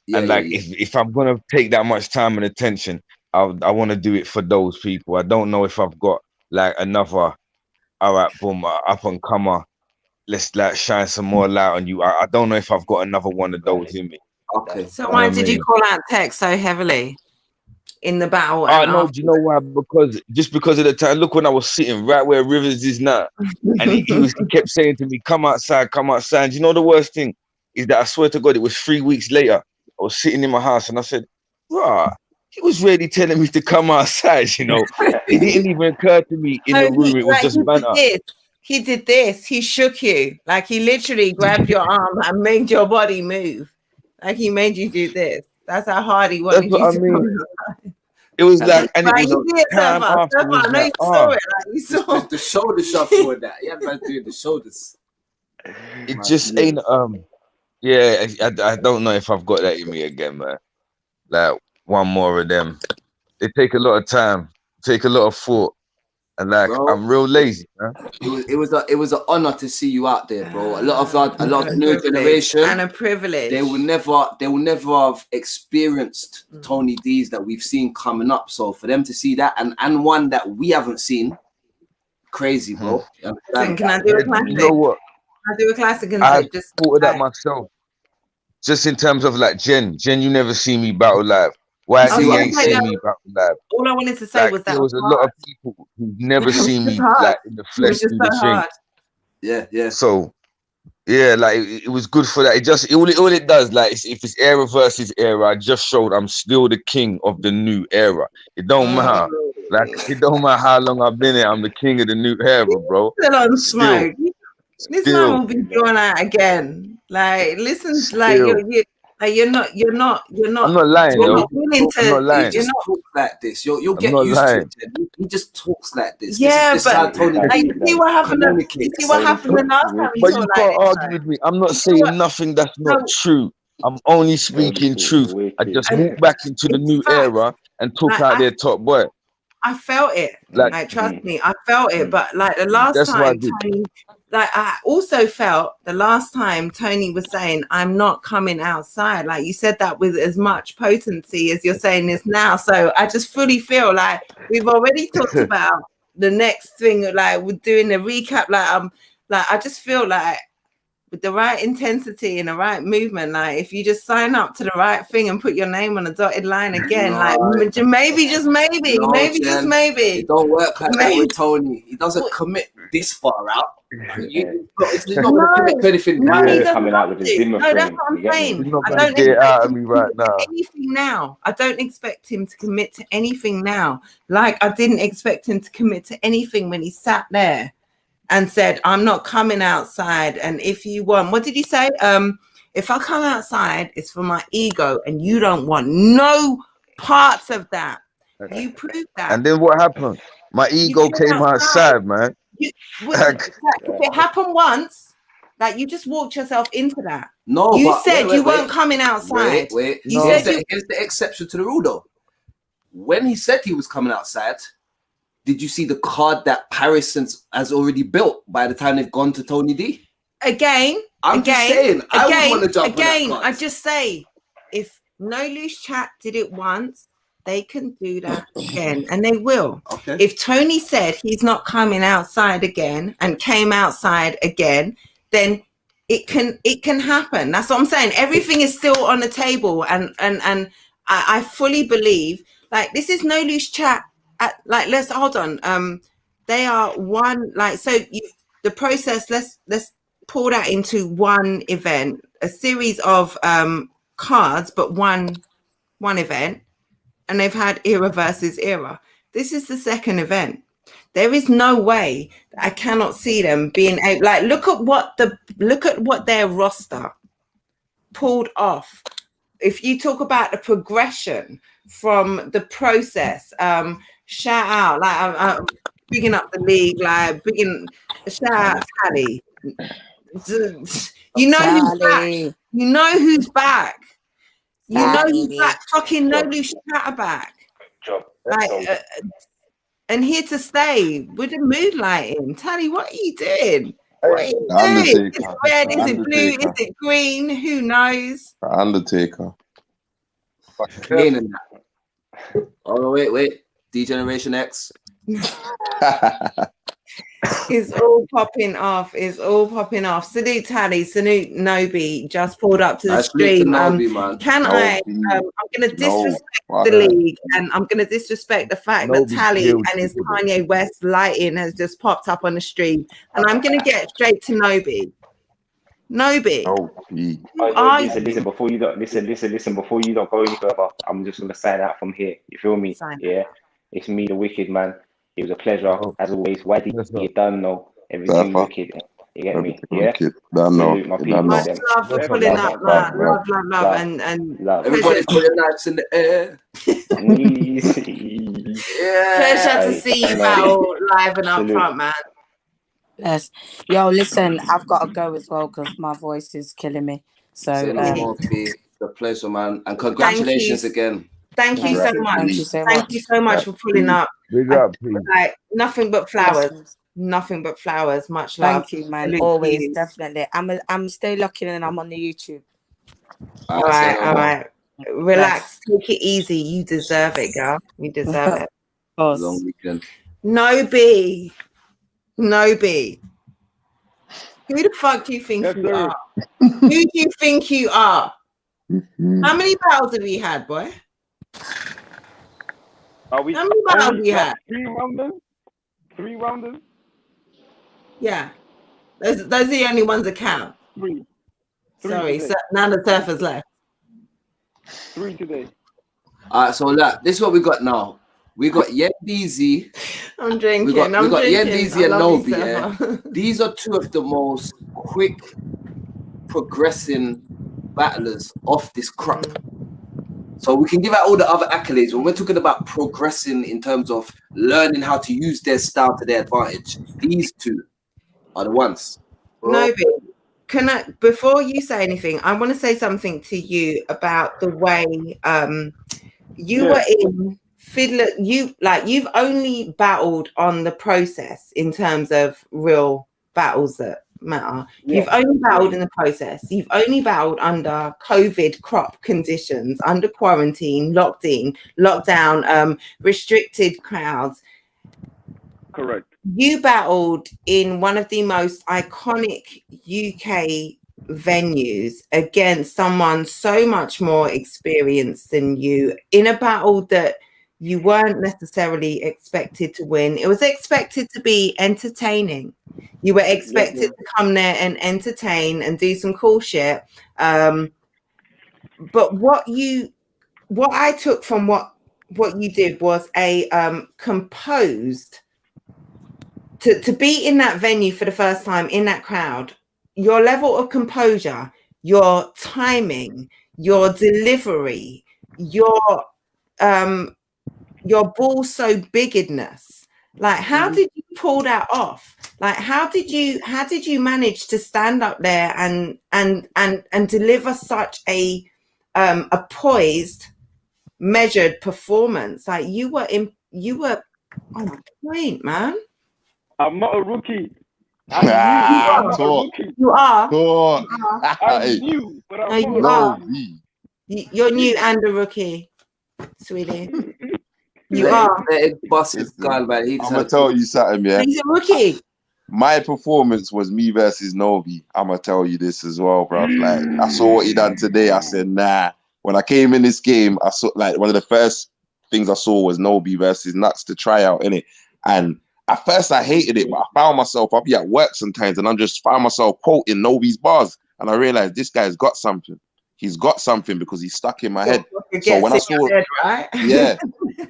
If I'm gonna take that much time and attention, I want to do it for those people. I don't know if I've got like another, all right, boom, up and comer. Let's like shine some more light on you. I don't know if I've got another one of those in me. Okay. So why did you call out Tech so heavily in the battle? No, do you know why? Because of the time. Look, when I was sitting right where Rivers is now, and he kept saying to me, "Come outside, come outside." And you know the worst thing is that I swear to God, it was 3 weeks later. I was sitting in my house and I said, "Rah." He was really telling me to come outside. You know, it didn't even occur to me in the room. It was just banter. He did this. He shook you. Like, he literally grabbed your arm and made your body move. Like, he made you do this. That's how hard he wanted you to come. It was like, and it was time afterwards. I know you saw it. Like, you saw the shoulder shuffle with that. Yeah, man, doing the shoulders. It just ain't Yeah, I don't know if I've got that in me again, man. Like one more of them. They take a lot of time, take a lot of thought, and like Bro, I'm real lazy, man. It was an honor to see you out there, bro. A lot of the new generation and a privilege. They will never have experienced Tony D's that we've seen coming up. So for them to see that and one that we haven't seen, crazy, bro. Can I do a classic? You know what? I do a classic and I just thought of that myself. Just in terms of like Jen, you never see me battle live. Why you ain't seen me battle live? All I wanted to say was that there was a lot of people who never seen me like in the flesh do the thing. Yeah. So yeah, like it was good for that. All it does, like if it's era versus era, I just showed I'm still the king of the new era. It don't matter. Like it don't matter how long I've been here, I'm the king of the new era, bro. Still on smoke. This man will be drawn out again. Like, listen, like you're not. I'm not lying, You're though. not willing to. I'm not lying. He just talk like this. You'll get not used lying. to it. He just talks like this. Yeah, this is how but Tony like, you see what happened. You see what happened the last time. But you can't argue with me. I'm not saying nothing that's not true. I'm only speaking truth. I just walked back into the new era and took out their top boy. I felt it. Like trust me, I felt it. But like the last time, Tony, like I also felt the last time Tony was saying, "I'm not coming outside." Like you said that with as much potency as you're saying this now. So I just fully feel like we've already talked about the next thing. Like we're doing a recap. Like I just feel like with the right intensity and the right movement, like if you just sign up to the right thing and put your name on a dotted line again, like maybe just maybe. It don't work like that with Tony. He doesn't commit this far out. He's not going to commit to anything. Coming out with a Zimmer frame. That's what I'm saying. He's not going to get out of me right now. Anything now. I don't expect him to commit to anything now. Like I didn't expect him to commit to anything when he sat there and said, "I'm not coming outside. And if you want," what did he say? If I come outside, it's for my ego, and you don't want no parts of that. You proved that. And then what happened? My ego came outside, man. If it happened once, like you just walked yourself into that. No, you said you weren't coming outside. Wait. Here's the exception to the rule, though. When he said he was coming outside, did you see the card that Paris has already built by the time they've gone to Tony D? I'm just saying, I would want to jump on that card. I just say, if No Loose Chat did it once, they can do that again, and they will. Okay. If Tony said he's not coming outside again and came outside again, then it can happen. That's what I'm saying. Everything is still on the table, and I fully believe, like, this is No Loose Chat. Let's hold on. They are one, like, so the process. Let's pull that into one event, a series of cards, but one event, and they've had era versus era. This is the second event. There is no way that I cannot see them being able. Like, look at what their roster pulled off. If you talk about the progression from the process, shout out, like I'm bigging up the league, like shout out Tally. You know who's back. You know who's back. You know who's back. Fucking No Loose Chat back. Like, and here to stay with the moonlighting. Tally, what are you doing? What are you doing? Is it red? Is it blue? Is it green? Who knows? Undertaker. Oh, wait. D-Generation X. It's all popping off. Salute Tally, salute Nobi, just pulled up to the stream. Can I? I'm going to disrespect the league, and I'm going to disrespect the fact that Tally and his Kanye West lighting has just popped up on the stream, and I'm going to get straight to Nobi. Listen, before you don't listen, before you don't go any further, I'm just gonna sign out from here. You feel me? Yeah. It's me, the Wicked Man. It was a pleasure as always. Why did you done know everything wicked? You get me? Yeah. Salute my people. Much love for pulling up, man. Love, and love. Everybody put your knives in the air. Pleasure to see you battle live and up front, man. Yes. Yo, listen, I've got to go as well because my voice is killing me. So Say no more, P. The pleasure, man, and congratulations again. Thank you so much. Thank you so much for pulling up. Big up, P. Like nothing but flowers. Nothing but flowers. Much love. Thank you, man. Salute Always, you. definitely. I'm stay lucky and I'm on the YouTube. All right. Relax. Take it easy. You deserve it, girl. You deserve it. Long weekend. No B. Who the fuck do you think you are? Who do you think you are? How many battles have you had, boy? How many battles have you had? 3 rounders? Yeah. Those are the only ones that count. 3. Sorry, so none of the surfers left. 3 today. All right, so look, this is what we got now. We got Yendeezy. I'm drinking. We got Yendeezy and love you, Nobi. Yeah? These are two of the most quick progressing battlers off this crop. So we can give out all the other accolades. When we're talking about progressing in terms of learning how to use their style to their advantage, these two are the ones. Nobi, can I, before you say anything, I want to say something to you about the way you were in Fiddler. You've only battled on the process in terms of real battles that matter. You've only battled in the process. You've only battled under COVID crop conditions, under quarantine, lockdown, restricted crowds. Correct. You battled in one of the most iconic UK venues against someone so much more experienced than you in a battle that you weren't necessarily expected to win. It was expected to be entertaining. You were expected to come there and entertain and do some cool shit. But what I took from what you did was a composed, to be in that venue for the first time in that crowd, your level of composure, your timing, your delivery, your ball so biggedness. Like, how did you pull that off? Like, how did you manage to stand up there and deliver such a poised, measured performance? Like, you were on point, man. I'm not a rookie. You are. I'm new, but I'm you are. You're new and a rookie, sweetie. You are. Boss is gone, man. I'm gonna tell you something, yeah. He's a rookie. My performance was me versus Nobi. I'm gonna tell you this as well, bro. Like, I saw what he done today. I said, nah. When I came in this game, I saw, like, one of the first things I saw was Nobi versus Nuts to try out, innit? And at first I hated it, but I found myself, I'll be at work sometimes and I'm just found myself quoting Nobi's bars. And I realized this guy's got something. He's got something because he's stuck in my head. So when I saw, yeah,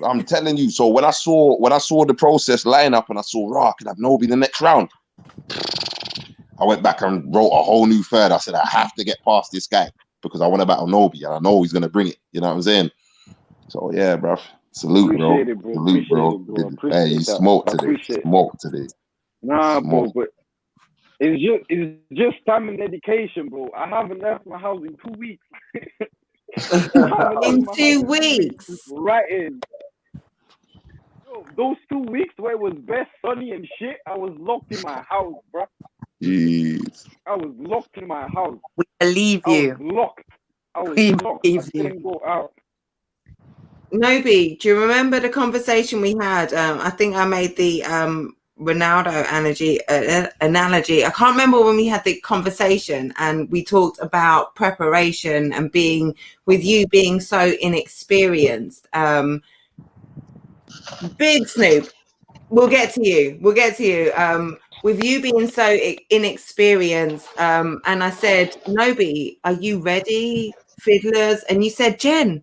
I'm telling you. So when I saw the process line up and I saw, I could have Nobi the next round, I went back and wrote a whole new third. I said, I have to get past this guy because I want to battle Nobi and I know he's going to bring it. You know what I'm saying? So yeah, bro. Salute, bro. Salute, bro. Hey, you smoked today. Smoked today. Nah, bro, but it's just time and dedication, bro. I haven't left my house in 2 weeks. In 2 weeks. Right in. Yo, those 2 weeks where it was best sunny and shit, I was locked in my house, bro. Jeez. I was locked in my house. We believe you. I was We locked. believe I couldn't go out. Nobi, do you remember the conversation we had? I think I made the Ronaldo analogy. I can't remember when we had the conversation and we talked about preparation and being so inexperienced. Big Snoop, we'll get to you. With you being so inexperienced, and I said, Nobi, are you ready, fiddlers? And you said, Jen,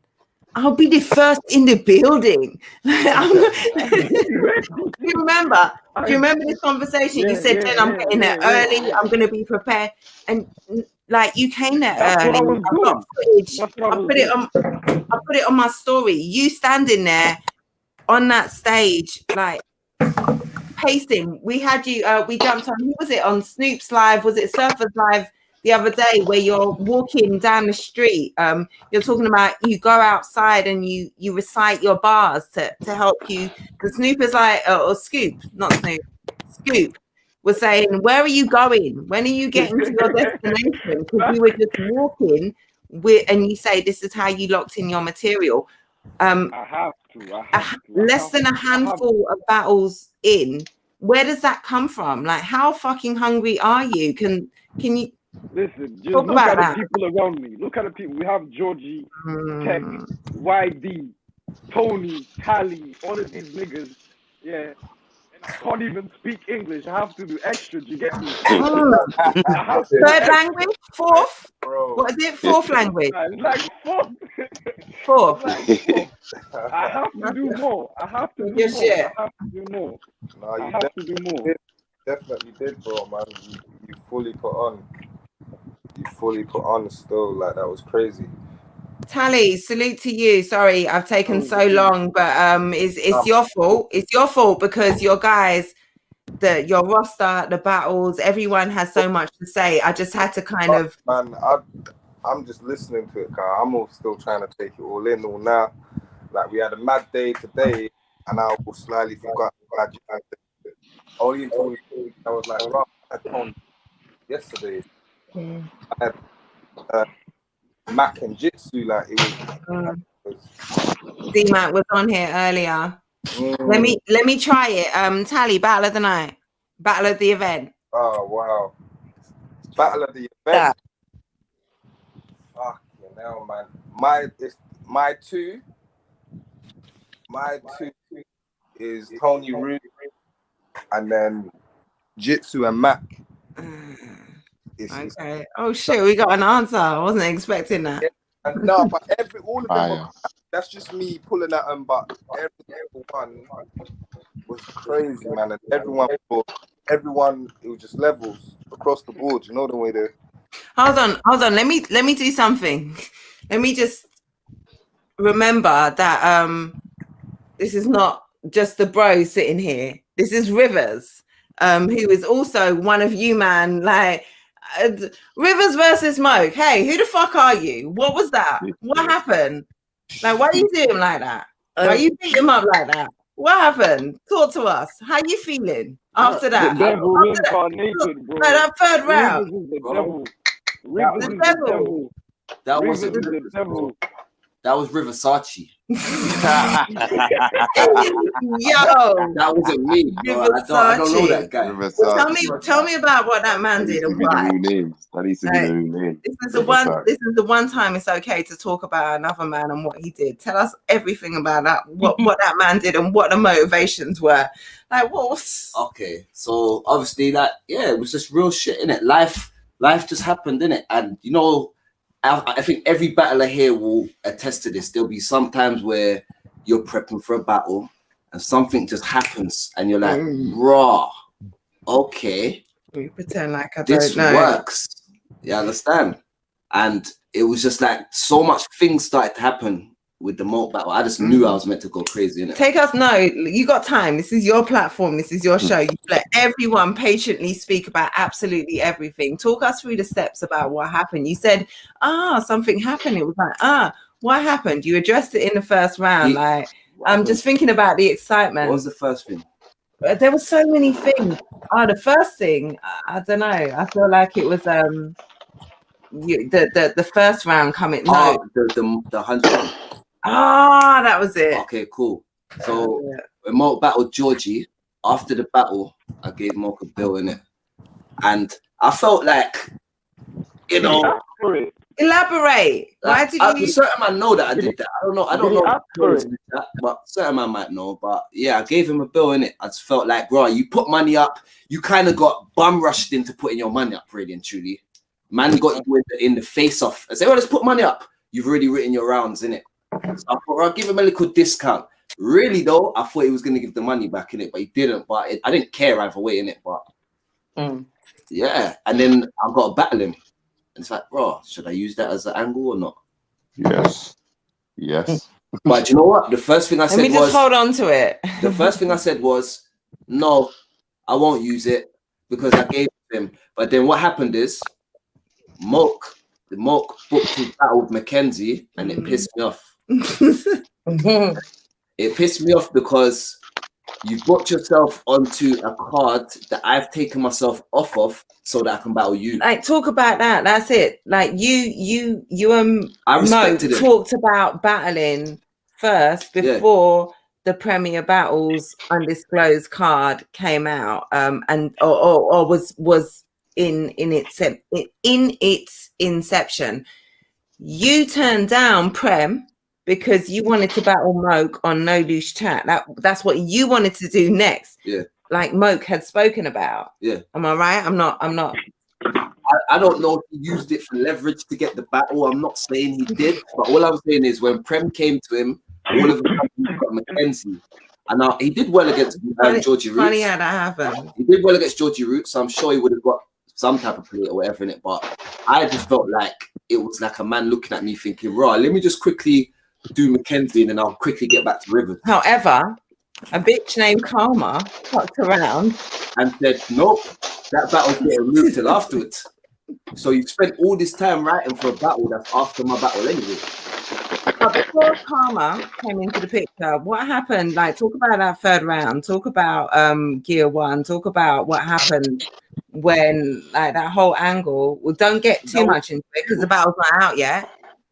I'll be the first in the building. Do you remember? Do you remember this conversation? You said, Jen, I'm getting there early. I'm going to be prepared. And like, you came there early. I've got footage. I put it on my story. You standing there on that stage, like pacing. We had you. We jumped on. Who was it on Snoop's live? Was it Surfers live? the other day where you're walking down the street. You're talking about you go outside and you recite your bars to help you. The Snoop is like, or Scoop, not Snoop, Scoop was saying, where are you going? When are you getting to your destination? Because you were just walking and you say this is how you locked in your material. I have to. Less than a handful of battles in. Where does that come from? Like, how fucking hungry are you? Can you listen? Just talk look about at that? the people around me. Look at the people. We have Georgie, Tech, YD, Tony, Tally, all of these niggas. Yeah. I can't even speak English. I have to do extra. Do you get me? Third language? Fourth? What is it? Fourth language? Like fourth. Fourth. I have to do more. I have to do Your more. shit. I have to do more. No, I you have to do more. definitely did, bro, man. You fully put on. You fully put on still. Like, that was crazy. Tally, salute to you. Sorry, I've taken so long, but it's your fault. It's your fault because your guys, your roster, the battles, everyone has so much to say. I just had to kind of. Man, I'm just listening to it, car. I'm still trying to take it all in all now. Like, we had a mad day today, and I was slightly forgot about you. Only until I was like, bro, I had on yesterday. I had Mac and Jitsu, like it was. D-Mac was on here earlier. Let me try it. Tally, battle of the night, battle of the event. Oh wow, battle of the event. Fucking hell, man. My two is Tony Root and then Jitsu and Mac. Okay. Oh shit, we got an answer. I wasn't expecting that. Yeah, no, but all of them. That's just me pulling at them. But every one was crazy, man. And everyone, it was just levels across the board. You know the way they. Hold on. Let me do something. Let me just remember that this is not just the bro sitting here. This is Rivers, who is also one of you, man. Like. Rivers versus Smoke. Hey, who the fuck are you? What was that? What happened? Like, why you do him like that? Why you beat him up like that? What happened? Talk to us. How you feeling after that? The devil reincarnated, bro. That third round. Rivers is the devil. That was the devil. That was Riversace. Yo, that wasn't me. Bro. I don't know that guy. Tell me about what that man did and why. That needs to be the new name. This is the one time it's okay to talk about another man and what he did. Tell us everything about that. What that man did and what the motivations were. Like what was okay. So obviously, like, yeah, it was just real shit, innit? Life just happened, innit? And you know. I think every battler here will attest to this. There'll be some times where you're prepping for a battle and something just happens and you're like, raw, okay. We pretend like I this don't know. works. You understand? And it was just like so much things started to happen with the Moat battle. I just knew I was meant to go crazy, innit? Take us, no, you got time. This is your platform. This is your show. You let everyone patiently speak about absolutely everything. Talk us through the steps about what happened. You said, something happened. It was like, what happened? You addressed it in the first round. I'm just thinking about the excitement. What was the first thing? There were so many things. The first thing, I don't know. I feel like it was the first round coming. No, the 100. That was it. Okay, cool. So when Moat battled Georgie, after the battle, I gave Moke a bill in it, and I felt like, you know, elaborate. Why did you? Certain man know that I did that. I don't know. But certain man might know. But yeah, I gave him a bill in it. I just felt like, bro, you put money up. You kind of got bum rushed into putting your money up, really and truly. Man got you in the face off. I said, well, let's put money up. You've already written your rounds in it. So I thought, I'll give him a little discount. Really though, I thought he was gonna give the money back in it, but he didn't. But I didn't care either way in it. But yeah, and then I got to battle him, and it's like, bro, should I use that as an angle or not? Yes. But you know what? The first thing I said was, let me just hold on to it. The first thing I said was, no, I won't use it because I gave it to him. But then what happened is, Moke booked his battle with Mackenzie, and it pissed me off. It pissed me off because you booked yourself onto a card that I've taken myself off of so that I can battle you. Like, talk about that. That's it. Like you I Mo respected it. talked about battling first before the Premier Battles undisclosed card came out, and or was in its inception. You turned down Prem because you wanted to battle Moke on No Loose Chat. That's what you wanted to do next. Yeah. Like Moke had spoken about. Yeah. Am I right? I'm not. I don't know if he used it for leverage to get the battle. I'm not saying he did, but all I'm saying is when Prem came to him, all of a sudden he got Mackenzie. And now he did well against Georgie Roots. Funny how that happened. He did well against Georgie Roots, so I'm sure he would have got some type of play or whatever in it. But I just felt like it was like a man looking at me thinking, "Raw, let me just quickly do Mackenzie and then I'll quickly get back to Rivers." However, a bitch named Karma fucked around and said, "Nope, that battle's getting removed till afterwards." So you spent all this time writing for a battle that's after my battle anyway. But before Karma came into the picture, what happened? Like, talk about that third round. Talk about Gear 1. Talk about what happened when, like, that whole angle. Well, don't get too much into it because the battle's not out yet.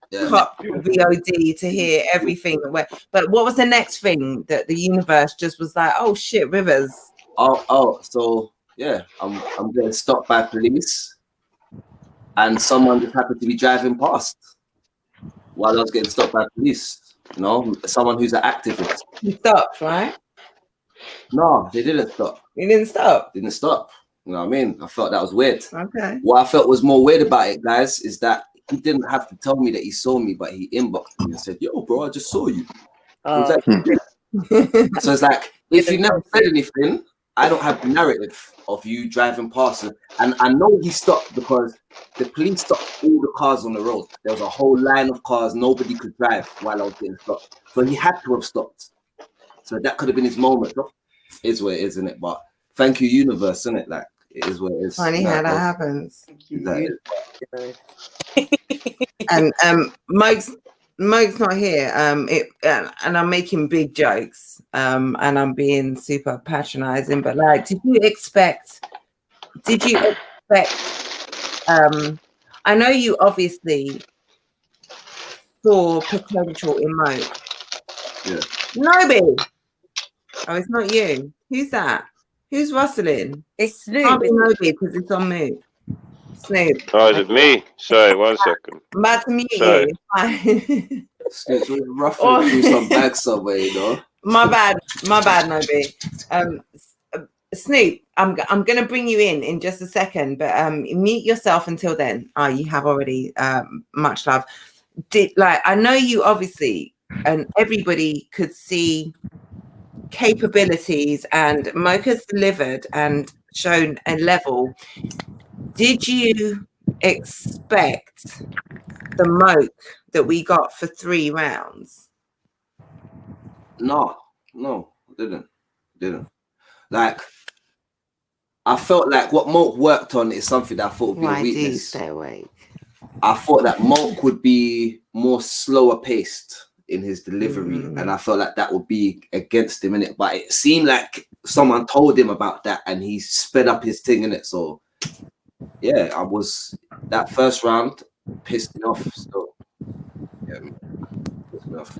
Yeah. Cop VOD to hear everything. But what was the next thing that the universe just was like, oh shit, Rivers? So yeah, I'm getting stopped by police, and someone just happened to be driving past while I was getting stopped by police. You know, someone who's an activist. You stopped, right? No, they didn't stop. You didn't stop? Didn't stop. You know what I mean? I felt that was weird. Okay. What I felt was more weird about it, guys, is that he didn't have to tell me that he saw me, but he inboxed me and said, "Yo, bro, I just saw you." So it's like, if you never said anything, I don't have the narrative of you driving past it. And I know he stopped because the police stopped all the cars on the road. There was a whole line of cars. Nobody could drive while I was getting stopped. So he had to have stopped. So that could have been his moment. It is what it is, isn't it? But thank you, universe, isn't it? Like, it is what it is. Funny how that happens. And Moke's not here. And I'm making big jokes. And I'm being super patronizing. But like, did you expect? I know you obviously saw potential in Moke. Yeah. Nobi. Oh, it's not you. Who's that? Who's rustling? It's Snoop. Can't be Nobi because it's on mute. Snoop. Oh, is it me? Sorry, 1 second. I'm about to mute Sorry. you. Snoop's ruffling through some bags somewhere, you know. My bad, Nobi. Snoop, I'm gonna bring you in just a second, but mute yourself until then. You have already. Much love. I know you obviously, and everybody could see capabilities, and Mocha's delivered and shown a level. Did you expect the Moke that we got for 3 rounds? No, didn't. Like, I felt like what Moke worked on is something that I thought would be a weakness. Stay awake. I thought that Moke would be more slower paced in his delivery, and I felt like that would be against him in it. But it seemed like someone told him about that, and he sped up his thing in it. So yeah, that first round pissed me off. So yeah, pissed me off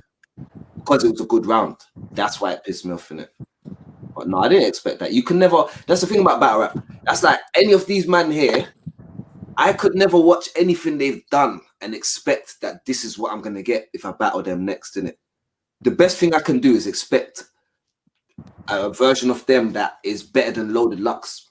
because it was a good round. That's why it pissed me off in it. But no, I didn't expect that. You can never. That's the thing about battle rap. That's like any of these men here. I could never watch anything they've done and expect that this is what I'm going to get if I battle them next, innit? The best thing I can do is expect a version of them that is better than Loaded Lux.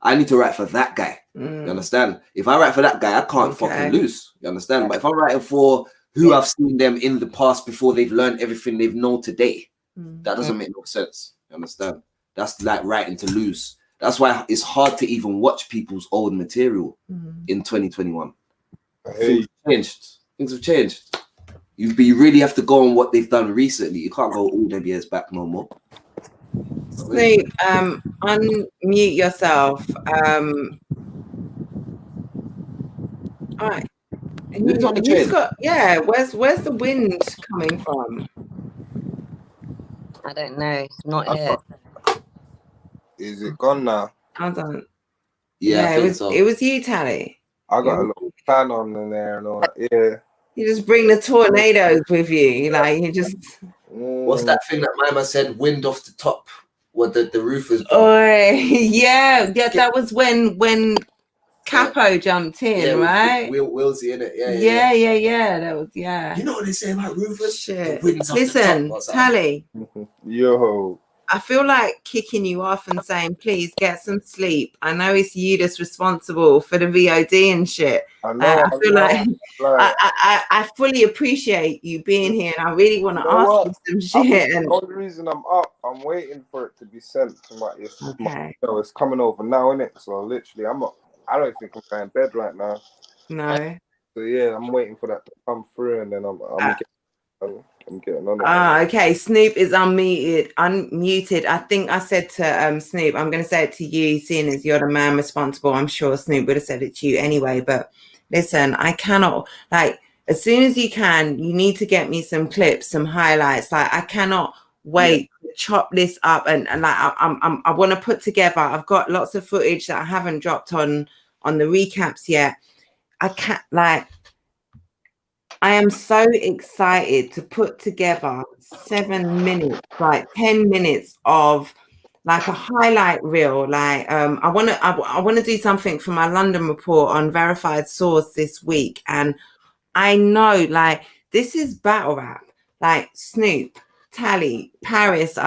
I need to write for that guy. You understand? If I write for that guy, I can't fucking lose. You understand? But if I'm writing for who I've seen them in the past before they've learned everything they've known today, that doesn't make no sense. You understand? That's like writing to lose. That's why it's hard to even watch people's old material in 2021. Things have changed. You really have to go on what they've done recently. You can't go all them years back no more. Snoop, unmute yourself. All right. And who's got, where's the wind coming from? I don't know. Not here. Is it gone now? Hold on. Yeah, it was you, Tally. I got a little fan on in there and all that. Yeah. You just bring the tornadoes with you, like you just. What's that thing that my man said? Wind off the top. What the roof is. Oh yeah. That was when Capo jumped in, right? Willsy in it. Yeah. That was You know what they say about roofers? Shit. The wind's off Listen, the top, Tally. Yo. I feel like kicking you off and saying, please get some sleep. I know it's you that's responsible for the VOD and shit. I know. I feel like I fully appreciate you being here, and I really want to ask you some shit. The only reason I'm up, I'm waiting for it to be sent to my. It's coming over now, innit? So literally, I don't think I'm going to bed right now. No. So yeah, I'm waiting for that to come through, and then I'm getting on it. Okay. Snoop is unmuted. I think I said to Snoop, I'm going to say it to you, seeing as you're the man responsible. I'm sure Snoop would have said it to you anyway. But listen, I cannot, like, as soon as you can, you need to get me some clips, some highlights. Like, I cannot wait to chop this up, and like I want to put together. I've got lots of footage that I haven't dropped on the recaps yet. I can't, like, I am so excited to put together 7 minutes, like 10 minutes of like a highlight reel. Like I want to do something for my London report on Verified Source this week, and I know, like, this is battle rap. Like, Snoop, Tally, Paris,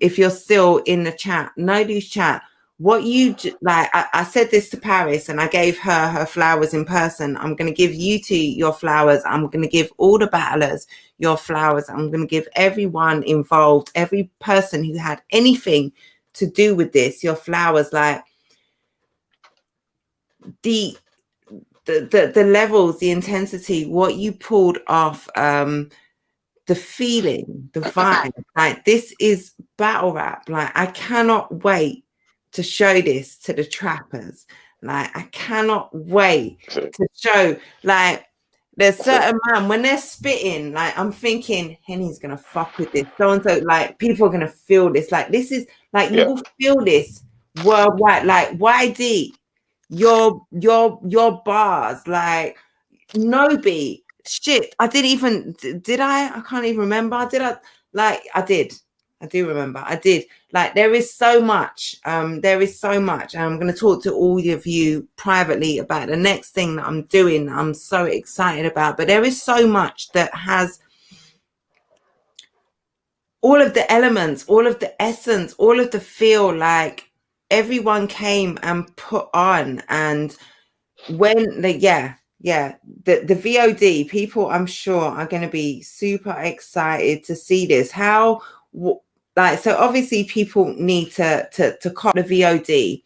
if you're still in the chat, Nodu's chat, what you like, I said this to Paris, and I gave her flowers in person. I'm going to give you two your flowers. I'm going to give all the battlers your flowers. I'm going to give everyone involved, every person who had anything to do with this, your flowers. Like, the levels, the intensity, what you pulled off, the feeling, the vibe, like, this is battle rap. Like, I cannot wait to show this to the trappers. Like, I cannot wait to show, like, there's certain man, when they're spitting, like, I'm thinking Henny's gonna fuck with this, so and so, like, people are gonna feel this. Like, this is like, you will feel this worldwide. Like, YD, your bars, like, Nobi, shit, I can't even remember. I do remember. I did. Like, there is so much. There is so much. And I'm going to talk to all of you privately about the next thing that I'm doing. I'm so excited about. But there is so much that has all of the elements, all of the essence, all of the feel. Like, everyone came and put on. And when the VOD, people, I'm sure, are going to be super excited to see this. Like, so obviously people need to cop the VOD,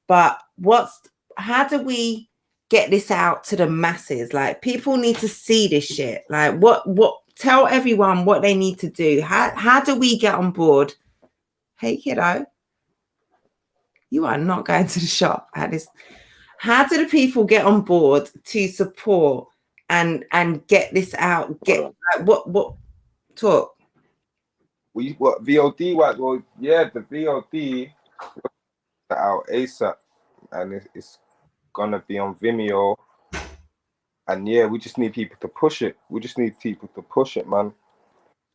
but how do we get this out to the masses? Like, people need to see this shit. Like, tell everyone what they need to do. How do we get on board? Hey, kiddo, you are not going to the shop at this. How do the people get on board to support and get this out? Get, like, what talk? What VOD? Well, yeah, the VOD out ASAP, and it's gonna be on Vimeo. And yeah, we just need people to push it. We just need people to push it, man,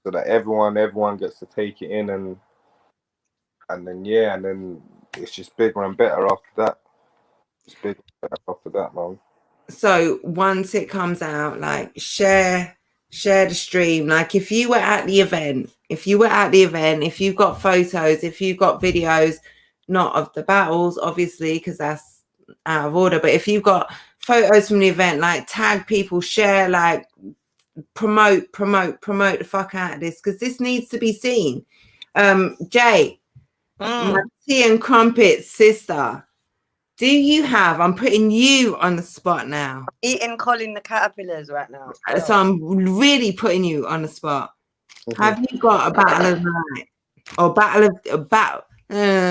so that everyone gets to take it in, and then it's just bigger and better after that. It's bigger and better after that, man. So once it comes out, like, share the stream. Like, if you were at the event, if you've got photos, if you've got videos, not of the battles, obviously, because that's out of order, but if you've got photos from the event, like, tag people, share, like, promote the fuck out of this, because this needs to be seen. Jay, my tea and crumpet sister, do you have, I'm putting you on the spot now. Eating Colin the caterpillars right now. So I'm really putting you on the spot. Have you got a battle of the night? Or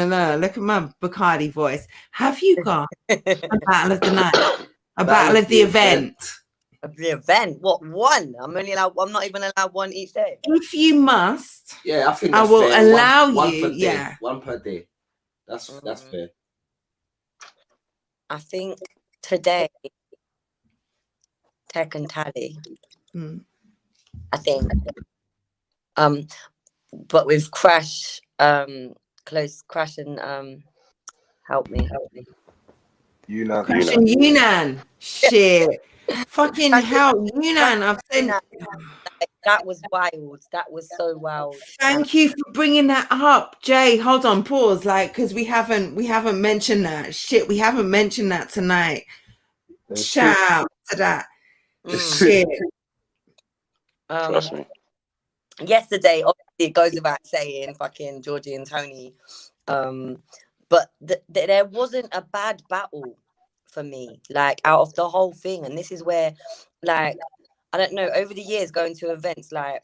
no, look at my Bacardi voice. Have you got a battle of the night? A battle of the event. Of the event? What, one? I'm not even allowed one each day. If you must, yeah, I think I that's will fair. allow one you. per day. Yeah, one per day. That's fair. I think today, Tech and Tally. I think. But with Crash, Crash and help me. Crash and Yunnan. Shit. Fucking hell, Yunnan. I've seen. That was wild. That was so wild. Thank you for bringing that up, Jay. Hold on, pause. Like, because we haven't Mm. mentioned that. Shit, we haven't mentioned that tonight. Shout out to that. Shit. Trust me. Yesterday, obviously, it goes without saying, fucking Georgie and Tony. But there wasn't a bad battle for me, like out of the whole thing. And this is where, like, I don't know, over the years going to events, like,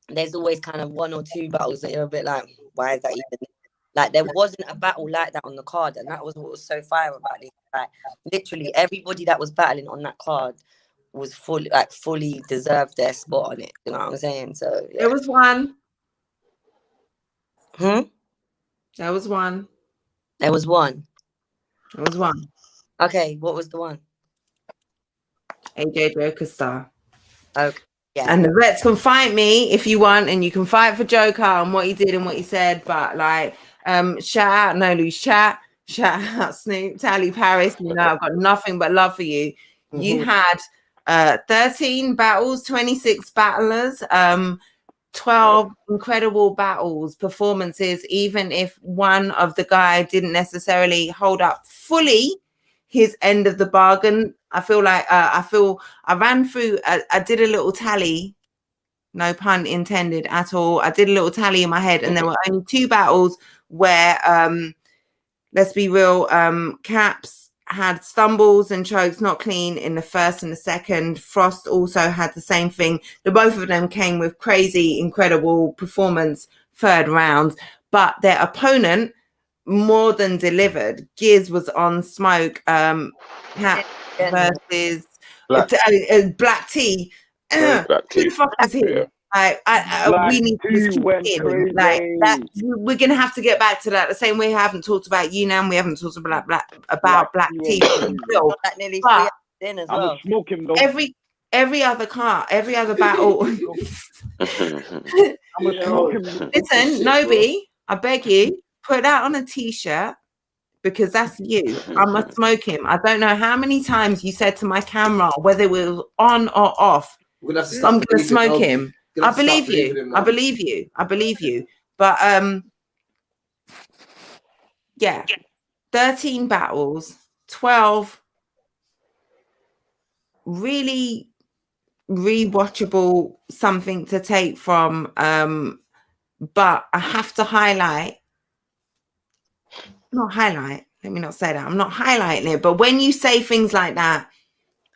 there's always kind of one or two battles that you're a bit like, why is that even? Like, there wasn't a battle like that on the card, and that was what was so fire about it. Like, literally everybody that was battling on that card was fully deserved their spot on it. You know what I'm saying? So yeah. There was one. There was one. There was one. There was one. Okay, what was the one? AJ Joker Star. Okay. Yeah. And the vets can fight me if you want, and you can fight for Joker and what he did and what he said. But like, shout out No Loose Chat, shout out Snoop, Tally Paris. You know, I've got nothing but love for you. You had 13 battles, 26 battlers, 12 incredible battles, performances, even if one of the guy didn't necessarily hold up fully his end of the bargain. I feel like I ran through, I did a little tally, no pun intended at all. I did a little tally in my head, and there were only 2 battles where, let's be real, Caps had stumbles and chokes not clean in the first and the second. Frost also had the same thing. The both of them came with crazy, incredible performance third round, but their opponent more than delivered. Giz was on smoke. Cat versus Black Tea. Black Tea. Who the fuck is he? Yeah. We need to like that. We're gonna have to get back to that. The same way we haven't talked about Yunnan, we haven't talked about Black Tea. Nearly But in as I'm well. gonna smoke him though. every other battle. I'm gonna smoke him. Listen, Nobi, I beg you, put that on a t-shirt, because that's you. I must smoke him. I don't know how many times you said to my camera, whether it was on or off, I'm gonna smoke him. I believe you. I believe you. I believe you. But yeah, 13 battles, 12 really rewatchable, something to take from. But I have to highlight. Let me not say that. I'm not highlighting it. But when you say things like that,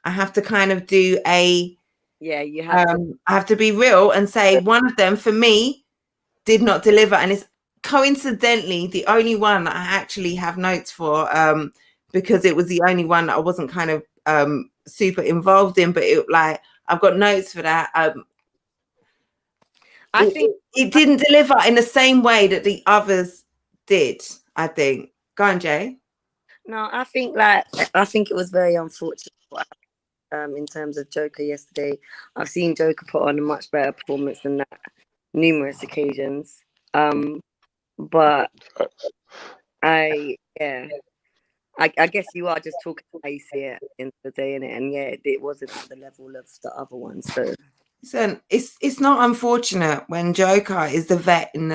I have to kind of do a. Yeah, you have. I have to be real and say one of them for me did not deliver, and it's coincidentally the only one that I actually have notes for, because it was the only one that I wasn't kind of super involved in. But I've got notes for that. I think it didn't deliver in the same way that the others did. I think. Go on, Jay. No, I think it was very unfortunate. In terms of Joker yesterday, I've seen Joker put on a much better performance than that numerous occasions. But I guess you are just talking how you see it in the day, innit? And yeah, it wasn't at the level of the other ones. So listen, it's not unfortunate when Joker is the vet in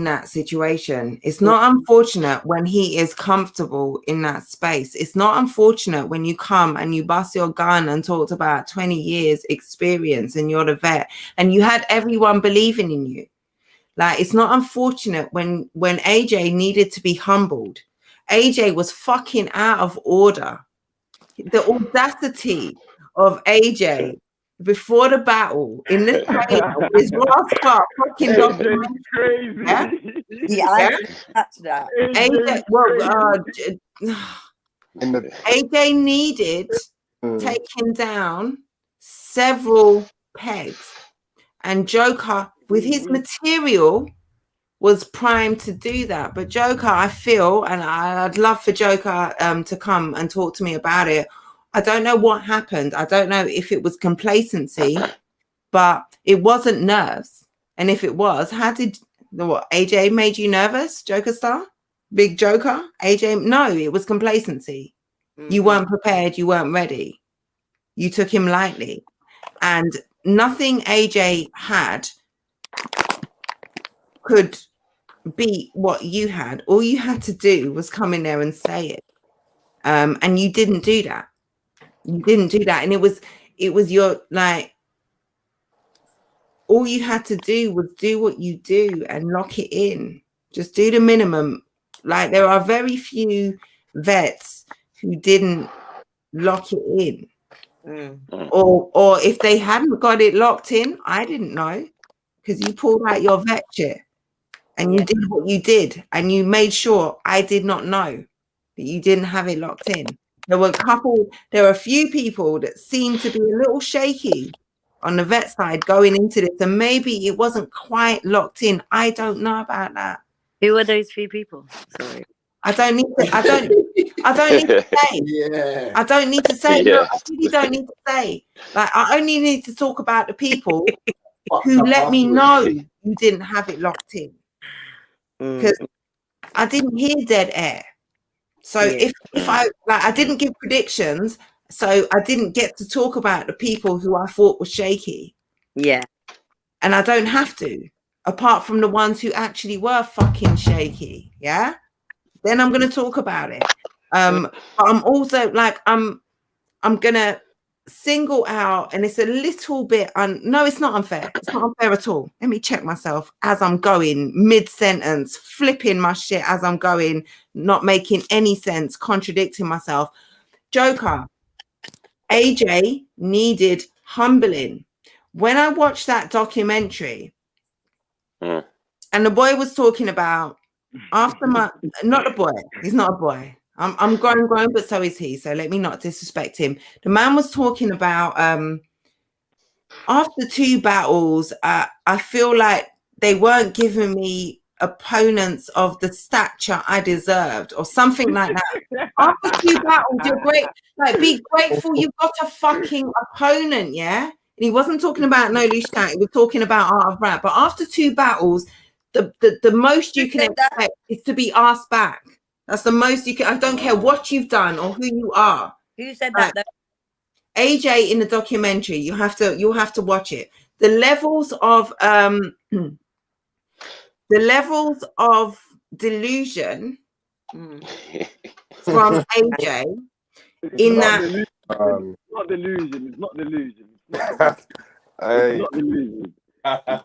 that situation. It's not unfortunate when he is comfortable in that space. It's not unfortunate when you come and you bust your gun and talked about 20 years experience and you're the vet and you had everyone believing in you. Like, it's not unfortunate when AJ needed to be humbled. AJ was fucking out of order. The audacity of AJ before the battle in the trailer is Ross fucking crazy. Yeah, I didn't touch that. AJ, AJ needed taken down several pegs, and Joker with his material was primed to do that. But Joker, I feel, and I'd love for Joker to come and talk to me about it. I don't know what happened. I don't know if it was complacency, but it wasn't nerves. And if it was, how did AJ made you nervous, Joker Star? Big Joker? AJ? No, it was complacency. You weren't prepared. You weren't ready. You took him lightly. And nothing AJ had could beat what you had. All you had to do was come in there and say it. And you didn't do that. You didn't do that. And it was your, like, all you had to do was do what you do and lock it in. Just do the minimum. Like, there are very few vets who didn't lock it in. Or if they hadn't got it locked in, I didn't know, because you pulled out your vet shit and you did what you did, and you made sure I did not know that you didn't have it locked in. There were a few people that seemed to be a little shaky on the vet side going into this, and maybe it wasn't quite locked in. I don't know about that. Who were those few people? Sorry. I don't need to say. Yeah. I don't need to say. Yeah. No, I really don't need to say. Like, I only need to talk about the people who let me know you didn't have it locked in. Because I didn't hear dead air. So if I didn't give predictions, so I didn't get to talk about the people who I thought were shaky. Yeah. And I don't have to, apart from the ones who actually were fucking shaky. Yeah. Then I'm going to talk about it. But I'm also like, I'm going to single out, and it's a little bit, no, it's not unfair. It's not unfair at all. Let me check myself as I'm going, mid-sentence, flipping my shit as I'm going, not making any sense, contradicting myself. Joker, AJ needed humbling. When I watched that documentary, and the boy was talking about, after my, not a boy, he's not a boy. I'm grown, but so is he. So let me not disrespect him. The man was talking about after 2 battles, I feel like they weren't giving me opponents of the stature I deserved, or something like that. After 2 battles, you're great. Like, be grateful you've got a fucking opponent, yeah? And he wasn't talking about No Loose Chat, he was talking about Art of Rap. But after 2 battles, the most you can expect is to be asked back. That's the most you can. I don't care what you've done or who you are. Who said that? AJ in the documentary, you'll have to watch it. The levels of delusion from AJ in that. It's not delusion. It's not delusion. I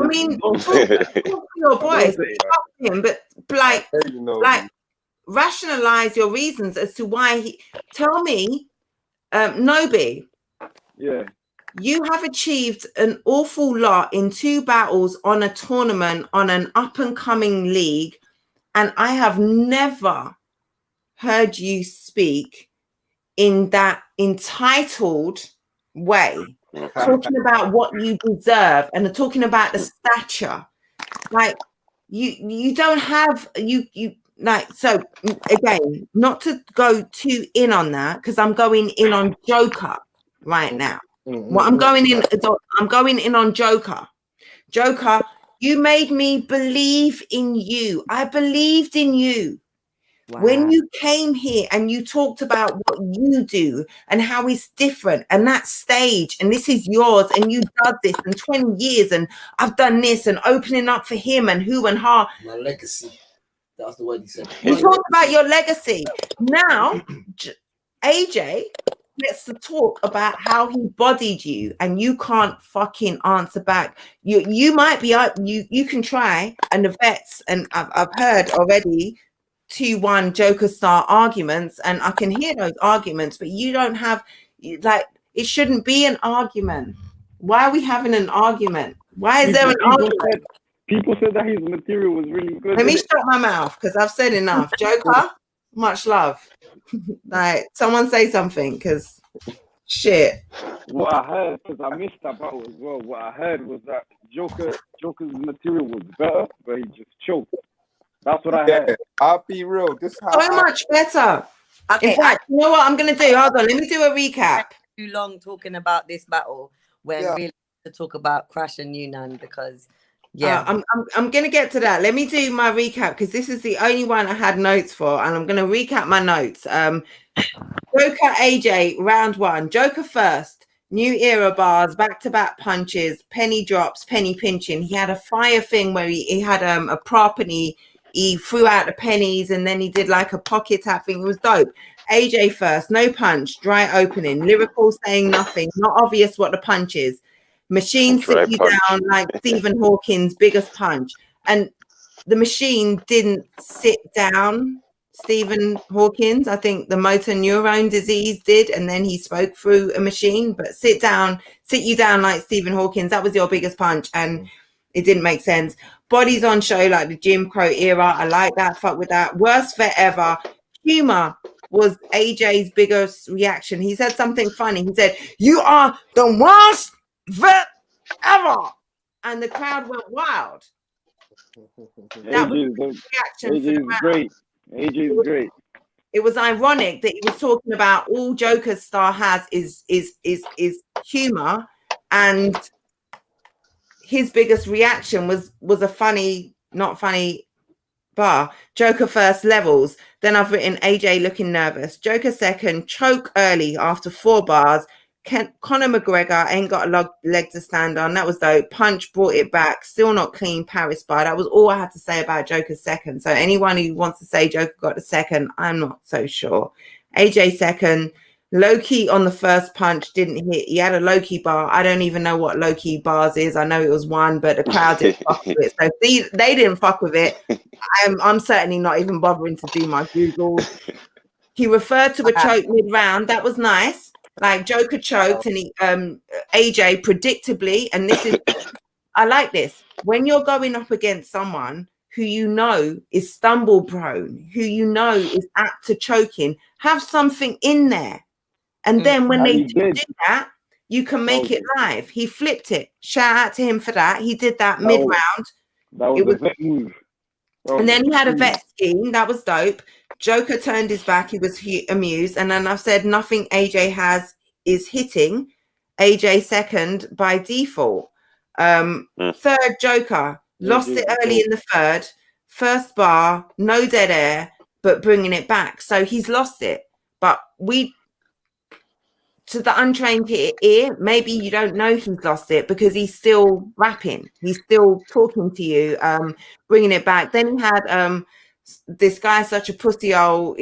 mean, talk to your boys, talk to him, but like rationalize your reasons as to why he. Tell me, Nobi. Yeah. You have achieved an awful lot in 2 battles on a tournament, on an up-and-coming league, and I have never heard you speak in that entitled way, talking about what you deserve and talking about the stature. Like, you don't have, you like, so again, not to go too in on that, because I'm going in on Joker right now. Well, I'm going in on Joker. Joker, you made me believe in you. I believed in you. Wow. When you came here and you talked about what you do and how it's different, and that stage, and this is yours, and you done this in 20 years, and I've done this, and opening up for him and who and her. My legacy. That's the word he said. You talked about your legacy. Now, AJ gets to talk about how he bodied you, and you can't fucking answer back. You might be you can try, and the vets, and I've heard already 2-1 Joker Star arguments, and I can hear those arguments, but you don't have, like, it shouldn't be an argument. Why are we having an argument? Why is there an argument? People said that his material was really good. Let me shut my mouth, because I've said enough. Joker, much love. Like, someone say something, because Shit. What I heard, because I missed that battle as well, what I heard was that Joker's material was better, but he just choked. That's what I heard. I'll be real. This So much better. In fact, you know what I'm gonna do? Hold on, let me do a recap. Too long talking about this battle when really to talk about Crash and Yunnan because I'm gonna get to that. Let me do my recap because this is the only one I had notes for, and I'm gonna recap my notes. Joker AJ round 1. Joker first. New era bars, back-to-back punches, penny drops, penny pinching. He had a fire thing where he had a prop and he threw out the pennies and then he did like a pocket tap thing. It was dope. AJ first, no punch, dry opening, lyrical saying nothing, not obvious what the punch is. Machine sit you down like Stephen Hawking's biggest punch. And the Machine didn't sit down Stephen Hawkins. I think the motor neurone disease did, and then he spoke through a machine. But sit you down like Stephen Hawkins. That was your biggest punch, and it didn't make sense. Bodies on show like the Jim Crow era. I like that. Fuck with that. Worst forever. Humor was AJ's biggest reaction. He said something funny. He said, "You are the worst vet ever," and the crowd went wild. That was the reaction. AJ's great. AJ's great. It was ironic that he was talking about all Joker's star has is humor, and his biggest reaction was a funny, not funny bar. Joker first, levels. Then I've written AJ looking nervous. Joker second, choke early after 4 bars. Conor McGregor ain't got a leg to stand on. That was dope. Punch brought it back. Still not clean. Paris bar. That was all I had to say about Joker's second. So anyone who wants to say Joker got the second, I'm not so sure. AJ second. Low-key on the first punch didn't hit. He had a low-key bar. I don't even know what low-key bars is. I know it was 1, but the crowd didn't fuck with it. So they didn't fuck with it. I'm certainly not even bothering to do my Google. He referred to a choke mid-round. That was nice. Like Joker choked and AJ predictably, and this is, I like this. When you're going up against someone who you know is stumble prone, who you know is apt to choking, have something in there. And then when they do that, you can make it live. He flipped it. Shout out to him for that. He did that mid-round. That was a vet move. And then he had a vet scheme. That was dope. Joker turned his back. He was amused. And then I've said nothing AJ has is hitting. AJ second by default. Third, Joker. Lost it early in the third. First bar, no dead air, but bringing it back. So he's lost it. But to the untrained ear, maybe you don't know he's lost it because he's still rapping. He's still talking to you, bringing it back. Then he had this guy such a pussy hole,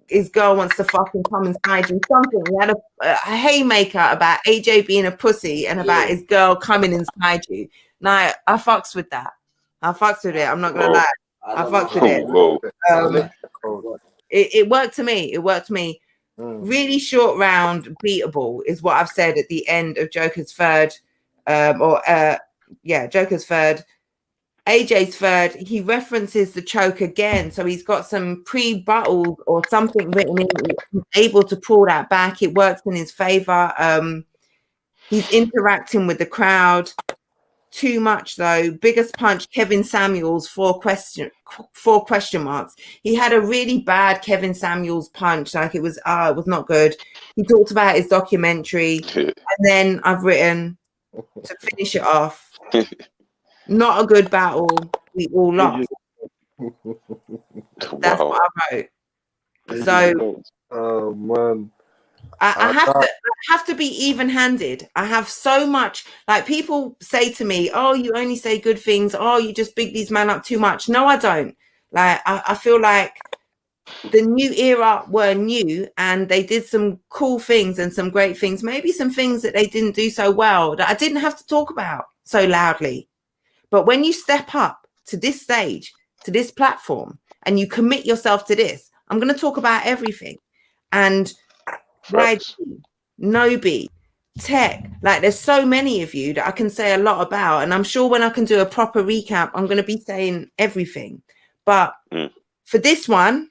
his girl wants to fucking come inside you. Something. He had a haymaker about AJ being a pussy and about his girl coming inside you. Now, I fucks with that. I fucks with it. I'm not going to lie. I fucks with it. It worked to me. It worked to me. Really short round, beatable is what I've said at the end of Joker's third. Joker's third. AJ's third, he references the choke again. So he's got some pre-battle or something written in. He's able to pull that back. It works in his favor. He's interacting with the crowd. Too much though. Biggest punch, Kevin Samuels, 4 question marks. He had a really bad Kevin Samuels punch. Like it was not good. He talked about his documentary. And then I've written to finish it off. Not a good battle. We all lost. That's what I wrote. So, oh man, I have to be even-handed. I have so much. Like people say to me, "Oh, you only say good things. Oh, you just big these men up too much." No, I don't. Like I feel like the new era were new, and they did some cool things and some great things. Maybe some things that they didn't do so well that I didn't have to talk about so loudly. But when you step up to this stage, to this platform, and you commit yourself to this, I'm going to talk about everything. And YG, Nobi, Tech, like there's so many of you that I can say a lot about. And I'm sure when I can do a proper recap, I'm going to be saying everything. But for this one,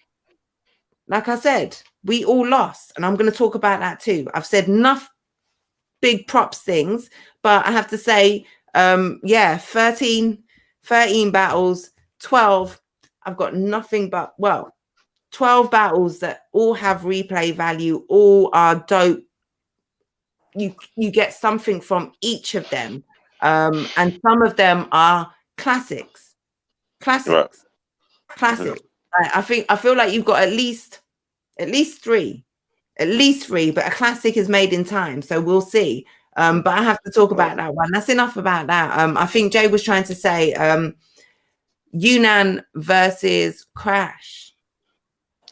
like I said, we all lost. And I'm going to talk about that too. I've said big props things, but I have to say, 13 battles, 12. I've got nothing but 12 battles that all have replay value, all are dope. You get something from each of them, and some of them are classics. Right. I feel like you've got at least three, but a classic is made in time, so we'll see. But I have to talk about that one. That's enough about that. I think Jay was trying to say Yunnan versus Crash.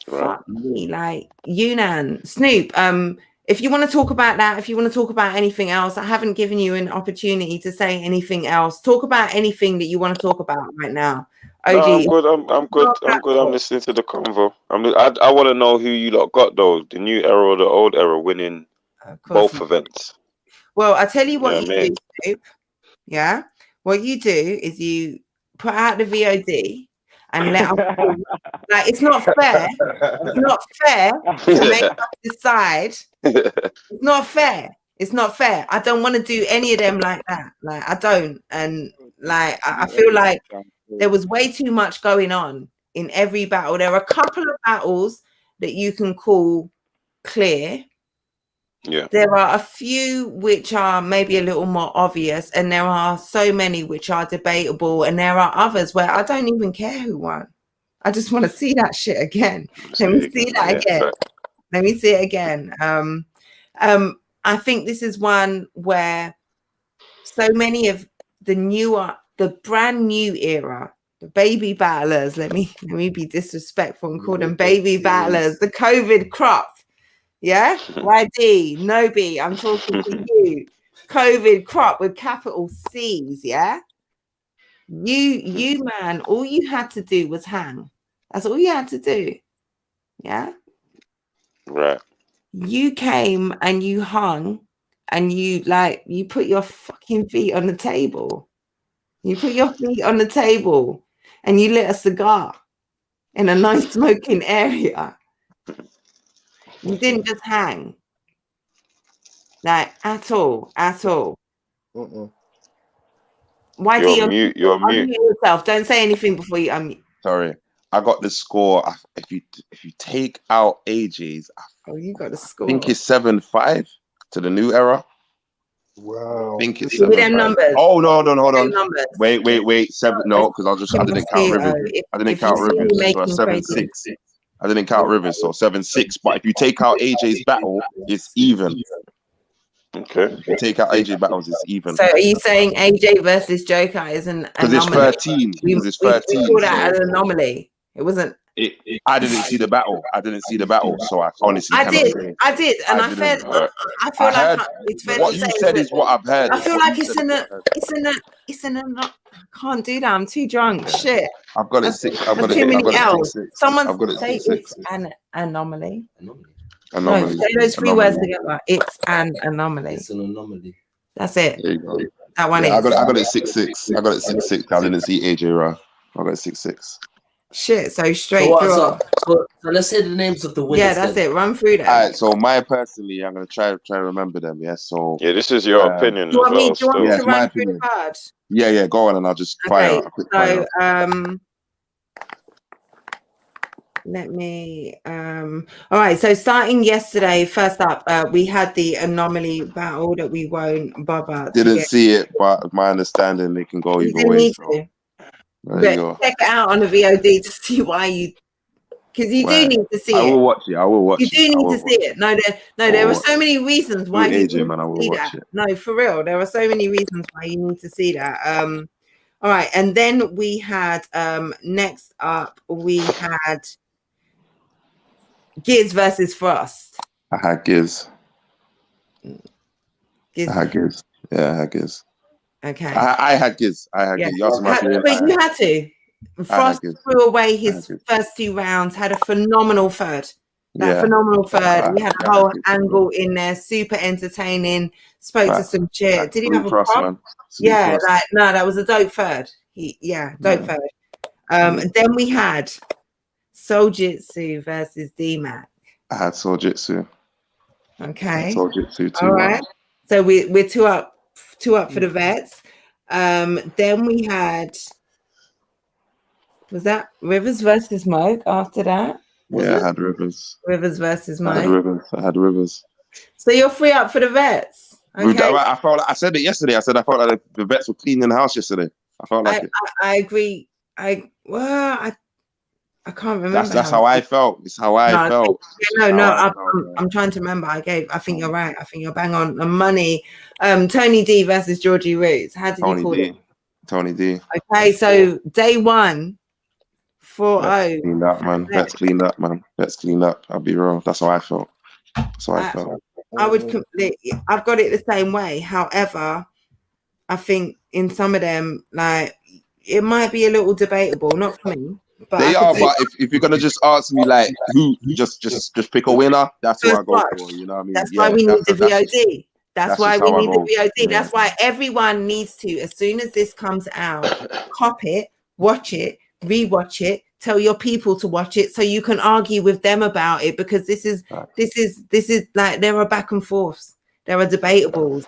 Right. Fuck me, like Yunnan. Snoop, if you want to talk about that, if you want to talk about anything else, I haven't given you an opportunity to say anything else. Talk about anything that you want to talk about right now. OG. No, I'm good. I'm good. I'm listening to the convo. I want to know who you lot got though, the new era or the old era winning both events. Well, I tell you what Yeah, you man. do, Snoop. Yeah. What you do is you put out the VOD and let us like it's not fair. It's not fair to make us decide. It's not fair. It's not fair. I don't want to do any of them like that. Like I don't. And like I feel like there was way too much going on in every battle. There are a couple of battles that you can call clear. Yeah. There are a few which are maybe a little more obvious, and there are so many which are debatable, and there are others where I don't even care who won. I just want to see that shit again. Let me see that again. Let me see it again. I think this is one where so many of the brand new era, the baby battlers, let me be disrespectful and call them baby battlers, the COVID crop. Yeah, YD, Nobi, I'm talking to you. COVID crop with capital C's, yeah? You man, all you had to do was hang. That's all you had to do. Yeah? Right. You came and you hung and you put your fucking feet on the table. You put your feet on the table and you lit a cigar in a nice smoking area. You didn't just hang. Like at all. Why do you mute? You're mute. unmute yourself? Don't say anything before you unmute. Sorry, I got the score. If you take out AJ's, you got the score. I think it's 7-5 to the new era. Wow. I think it's Give me them 7-5. numbers. Oh no, hold on. Numbers. Wait, 7. No, because I didn't count Rivers. I didn't count Rivers. So 7-6. I didn't count Rivers, so 7-6. But if you take out AJ's battle, it's even. Okay. If you take out AJ battles, it's even. So are you saying AJ versus Joker is an anomaly? Because it's 13. Because it's 13. We call that an anomaly. It wasn't. I didn't see the battle. So I honestly cannot say. I did, and I feel like it's fair what to you say said is what I've heard. I feel like it's in a. I can't do that. I'm too drunk. Shit. I've got it 6. I've got it. Too many I've got it L's. 6-6. Someone I've got it say 6-6. it's an anomaly. Anomaly. No, say those three words together. It's an anomaly. It's an anomaly. That's it. There you go. That one is. I got it 6-6. I got it 6-6. I didn't see AJ Ra. I got it 6-6. Shit, so straight So let's say the names of the winners. Yeah, that's it. Run through that. All right, so my personally, I'm gonna try to remember them. Yeah, so this is your opinion. Do you want me to my run through opinion. the card? Yeah, go on, and I'll just fire a quick fire. Let me all right, so starting yesterday, first up, we had the anomaly battle that we won't bother. Didn't see it, but my understanding they can go either way. So. There you go. Check it out on the VOD to see why you, because you do need to see it. I will watch it. You do need to see it. There are so many reasons why you need to see that. No, for real, there are so many reasons why you need to see that. All right, and then we had next up we had Giz versus Frost. I had Giz. I had Giz. Yeah, I had Giz. Okay. I had Giz. But you had to. Frost threw away his first 2 rounds, had a phenomenal third. Phenomenal third. We had a whole angle in there, super entertaining. Spoke to some shit. Did he have a prop? Yeah, that was a dope third. Dope third. And then we had Soljitsu versus D-Mac. I had Soljitsu. Okay. Soljitsu too. All right. So we're two up for the vets. Then we had, was that Rivers versus Moke after that? Yeah, I had Rivers. Rivers versus I had Moke. Rivers. So you're 3 up for the vets. Okay. I felt like I said it yesterday. I said I felt like the vets were cleaning the house yesterday. I felt like it. I agree. I can't remember. That's how I felt. It's how I felt. I'm trying to remember. I think you're right. I think you're bang on the money. Tony D versus Georgie Roots. How did you call it? Tony D. Okay, so day 1, 4-0. Cleaned up, man. Let's clean up, man. Let's clean up. I'll be real. That's how I felt. That's how I felt. I would completely. I've got it the same way. However, I think in some of them, like, it might be a little debatable. Not for me. But they are, but if you're gonna just ask me like who, just pick a winner, that's what I go for. You know what I mean? That's why we need the VOD. That's why we need the VOD. That's why everyone needs to, as soon as this comes out, cop it, watch it, rewatch it, tell your people to watch it so you can argue with them about it, because this is like, there are back and forths, there are debatables.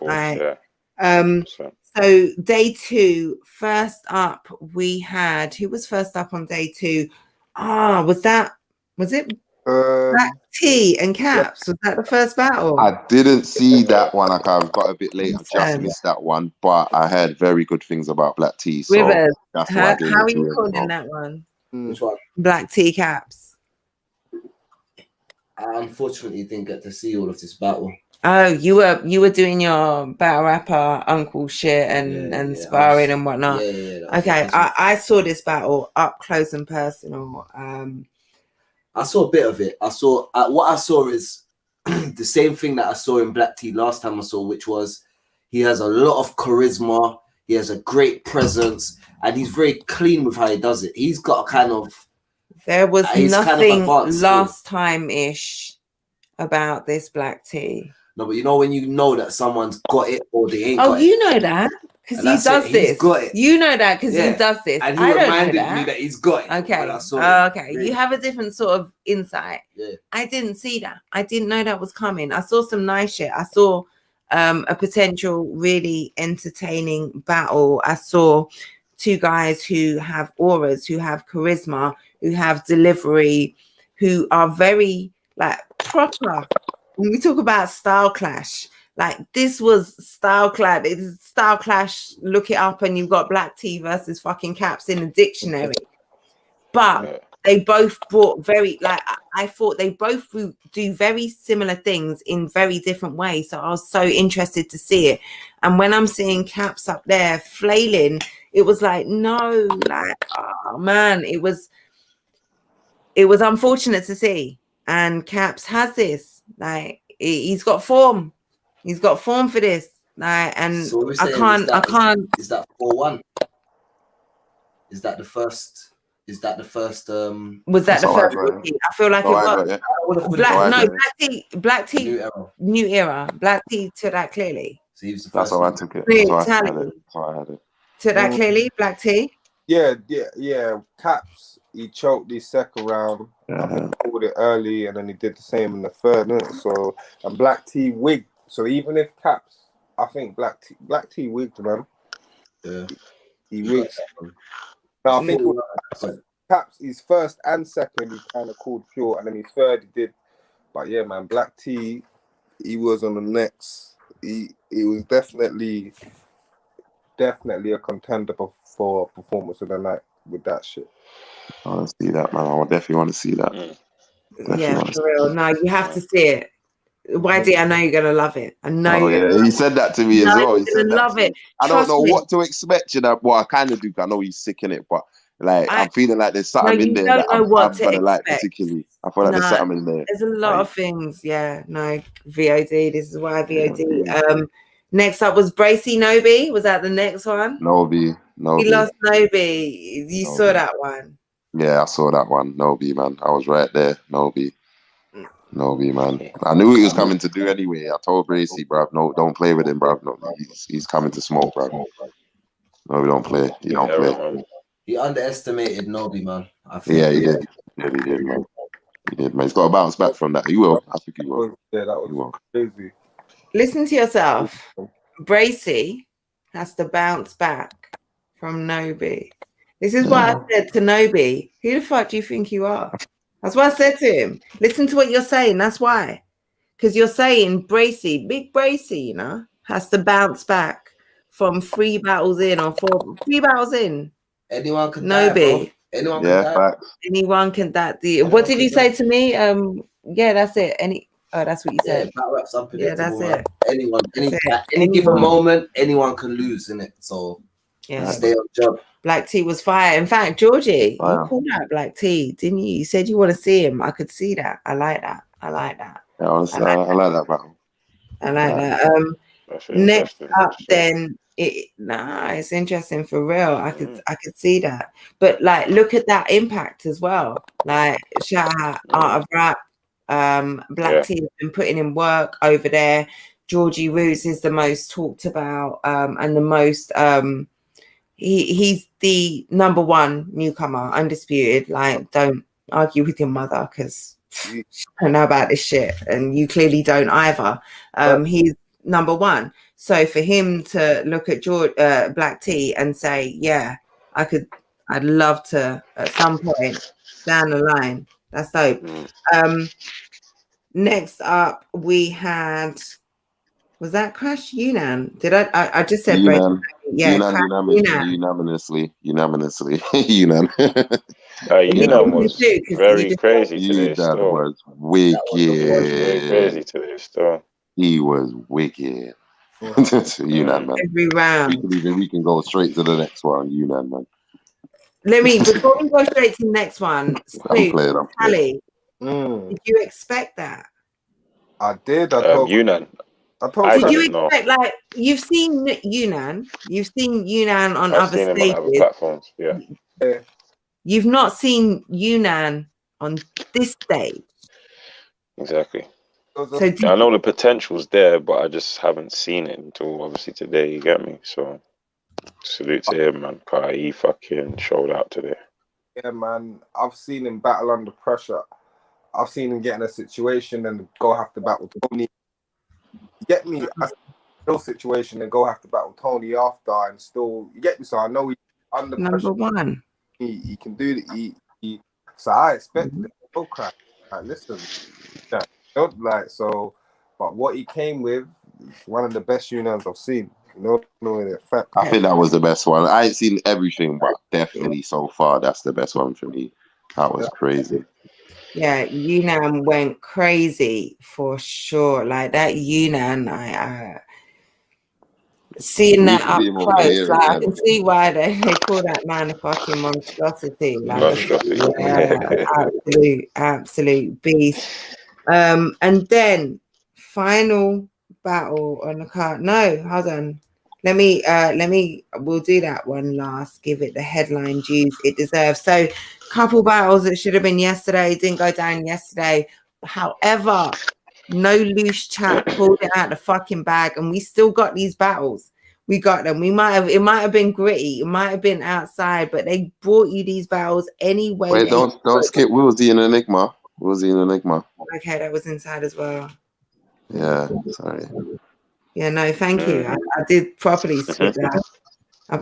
So day 2, first up, we had, who was first up on day 2? Was it Black T and Caps? Was that the first battle? I didn't see that one. I got a bit late. I just missed that one, but I heard very good things about Black T. So Rivers, that's how are you calling that one? Which one? Black T Caps. I unfortunately didn't get to see all of this battle. Oh, you were doing your battle rapper uncle shit and sparring and whatnot. Okay, I saw this battle up close and personal. I saw a bit of it. What I saw is the same thing that I saw in Black T last time I saw, which was he has a lot of charisma, he has a great presence, and he's very clean with how he does it. He's got a kind of there was nothing last time-ish about this Black T. No, but you know when you know that someone's got it or they ain't got it. Oh, you know that because he does this. He's got it. You know that because he does this. And he reminded me that he's got it. Okay. Okay. You have a different sort of insight. Yeah. I didn't see that. I didn't know that was coming. I saw some nice shit. I saw a potential really entertaining battle. I saw 2 guys who have auras, who have charisma, who have delivery, who are very like proper. When we talk about style clash, like this was style clash. It is style clash. Look it up, and you've got Black T versus fucking Caps in the dictionary. But they both brought very, like, I thought they both do very similar things in very different ways. So I was so interested to see it. And when I'm seeing Caps up there flailing, it was like, no, like, oh man, it was unfortunate to see. And Caps has this. Like, he's got form. He's got form for this. Like, and So I can't. Is that 4-1? Is that the first? Was that the first? I feel like it was. Black T. New era. Black T took that clearly. So he was the That's first. how I took it. That's how I had it. Took that clearly. Black T. Yeah. Caps, he choked the second round. Pulled it early, and then he did the same in the third. So, and Black T wigged. So even if Caps, I think Black T wigged, man. Yeah, he wigged. Now I think Caps, his first and second, he kind of called short, and then his third he did. But yeah, man, Black T, he was on the next. He was definitely a contender for performance of the night with that shit. I want to see that, man. I definitely want to see that. Yeah, for real. No, you have to see it. YD, I know you're gonna love it. I know. Oh, yeah, he said that to me as well. He said love it. I don't know what to expect, you know. Well, I kind of do. I know he's sick in it, but like I'm feeling like there's something in there that I'm gonna like particularly. I feel like there's something in there. There's a lot of things. Yeah, no, VOD. This is why VOD. Next up was Bracy Nobi. Was that the next one? Nobi. He lost Nobi. You saw that one. Yeah, I saw that one. Nobi, man. I was right there. Nobi, man. I knew he was coming to do anyway. I told Bracy, bruv, no, don't play with him, bruv. No, he's coming to smoke, bruv. No, we don't play. He don't play. He underestimated Nobi, man. I think. Yeah, he did. Yeah, he did, man. He did, man. He's got to bounce back from that. He will. I think he will. Yeah, that was crazy. Listen to yourself. Bracy has to bounce back from Nobi. This is what I said to Nobi. Who the fuck do you think you are? That's what I said to him. Listen to what you're saying. That's why. Because you're saying Bracy, big Bracy, you know, has to bounce back from 3 battles in or 3 battles in. Anyone can Nobi. Anyone can die. Anyone can die. What did you say to me? Yeah, that's it. That's what you said. Battle rap's unpredictable. Yeah, that's man. it. Anyone, That's it. at any given moment, anyone can lose in it. So Yeah. stay on job. Black T was fire. In fact, Georgie, you called out Black T, didn't you? You said you want to see him. I could see that. I like that. Yeah, I like that battle. I like that. Next up, then it's interesting for real. I could see that. But like, look at that impact as well. Like, shout out Art of Rap. Black T has been putting in work over there. Georgie Roots is the most talked about and the most he's the #1 newcomer, undisputed. Like, don't argue with your mother because I don't know about this shit, and you clearly don't either. He's #1. So for him to look at Black T and say, yeah, I'd love to at some point down the line. That's dope. Next up, we had, was that Crash Yunnan? Did I just said Yunnan. Yeah, Unanimously. Yunnan. Yunnan was very crazy today. That was wicked. Very crazy today. Still, he was wicked. Yunnan, man. Every round. We can go straight to the next one. Yunnan, man. Before we go straight to the next one, Snoop, Ali, did you expect that? I did. Yunnan. Did you expect, like, you've seen Yunnan on other stages. On other platforms, yeah. You've not seen Yunnan on this stage. Exactly. So I know the potential's there, but I just haven't seen it until obviously today. You get me? So salute to him, man. He fucking showed out today. Yeah, man. I've seen him battle under pressure. I've seen him get in a situation and go have to battle Tony. You get me? I no situation and go have to battle Tony after and still, you get me? So I know he's under pressure. #1. He can do it. So I expect him to crack. Like, listen, don't like so. But what he came with is one of the best Yunnans I've seen. No, fact. I think that was the best one. I ain't seen everything, but definitely so far, that's the best one for me. That was crazy. Yeah, Yunnan went crazy for sure. Like that Yunnan, seeing that up close, like, I can see why they call that man a fucking monstrosity. Like, yeah, absolute beast. And then final battle on the card. No, hold on. We'll do that one last. Give it the headline dues it deserves. So, couple battles that should have been yesterday didn't go down yesterday. However, no loose chat pulled it out the fucking bag, and we still got these battles. We got them. It might have been gritty. It might have been outside, but they brought you these battles anyway. Wait, don't skip Willsy and Enigma. Okay, that was inside as well. Yeah, sorry. Yeah, no, thank you. I did properly skip that. I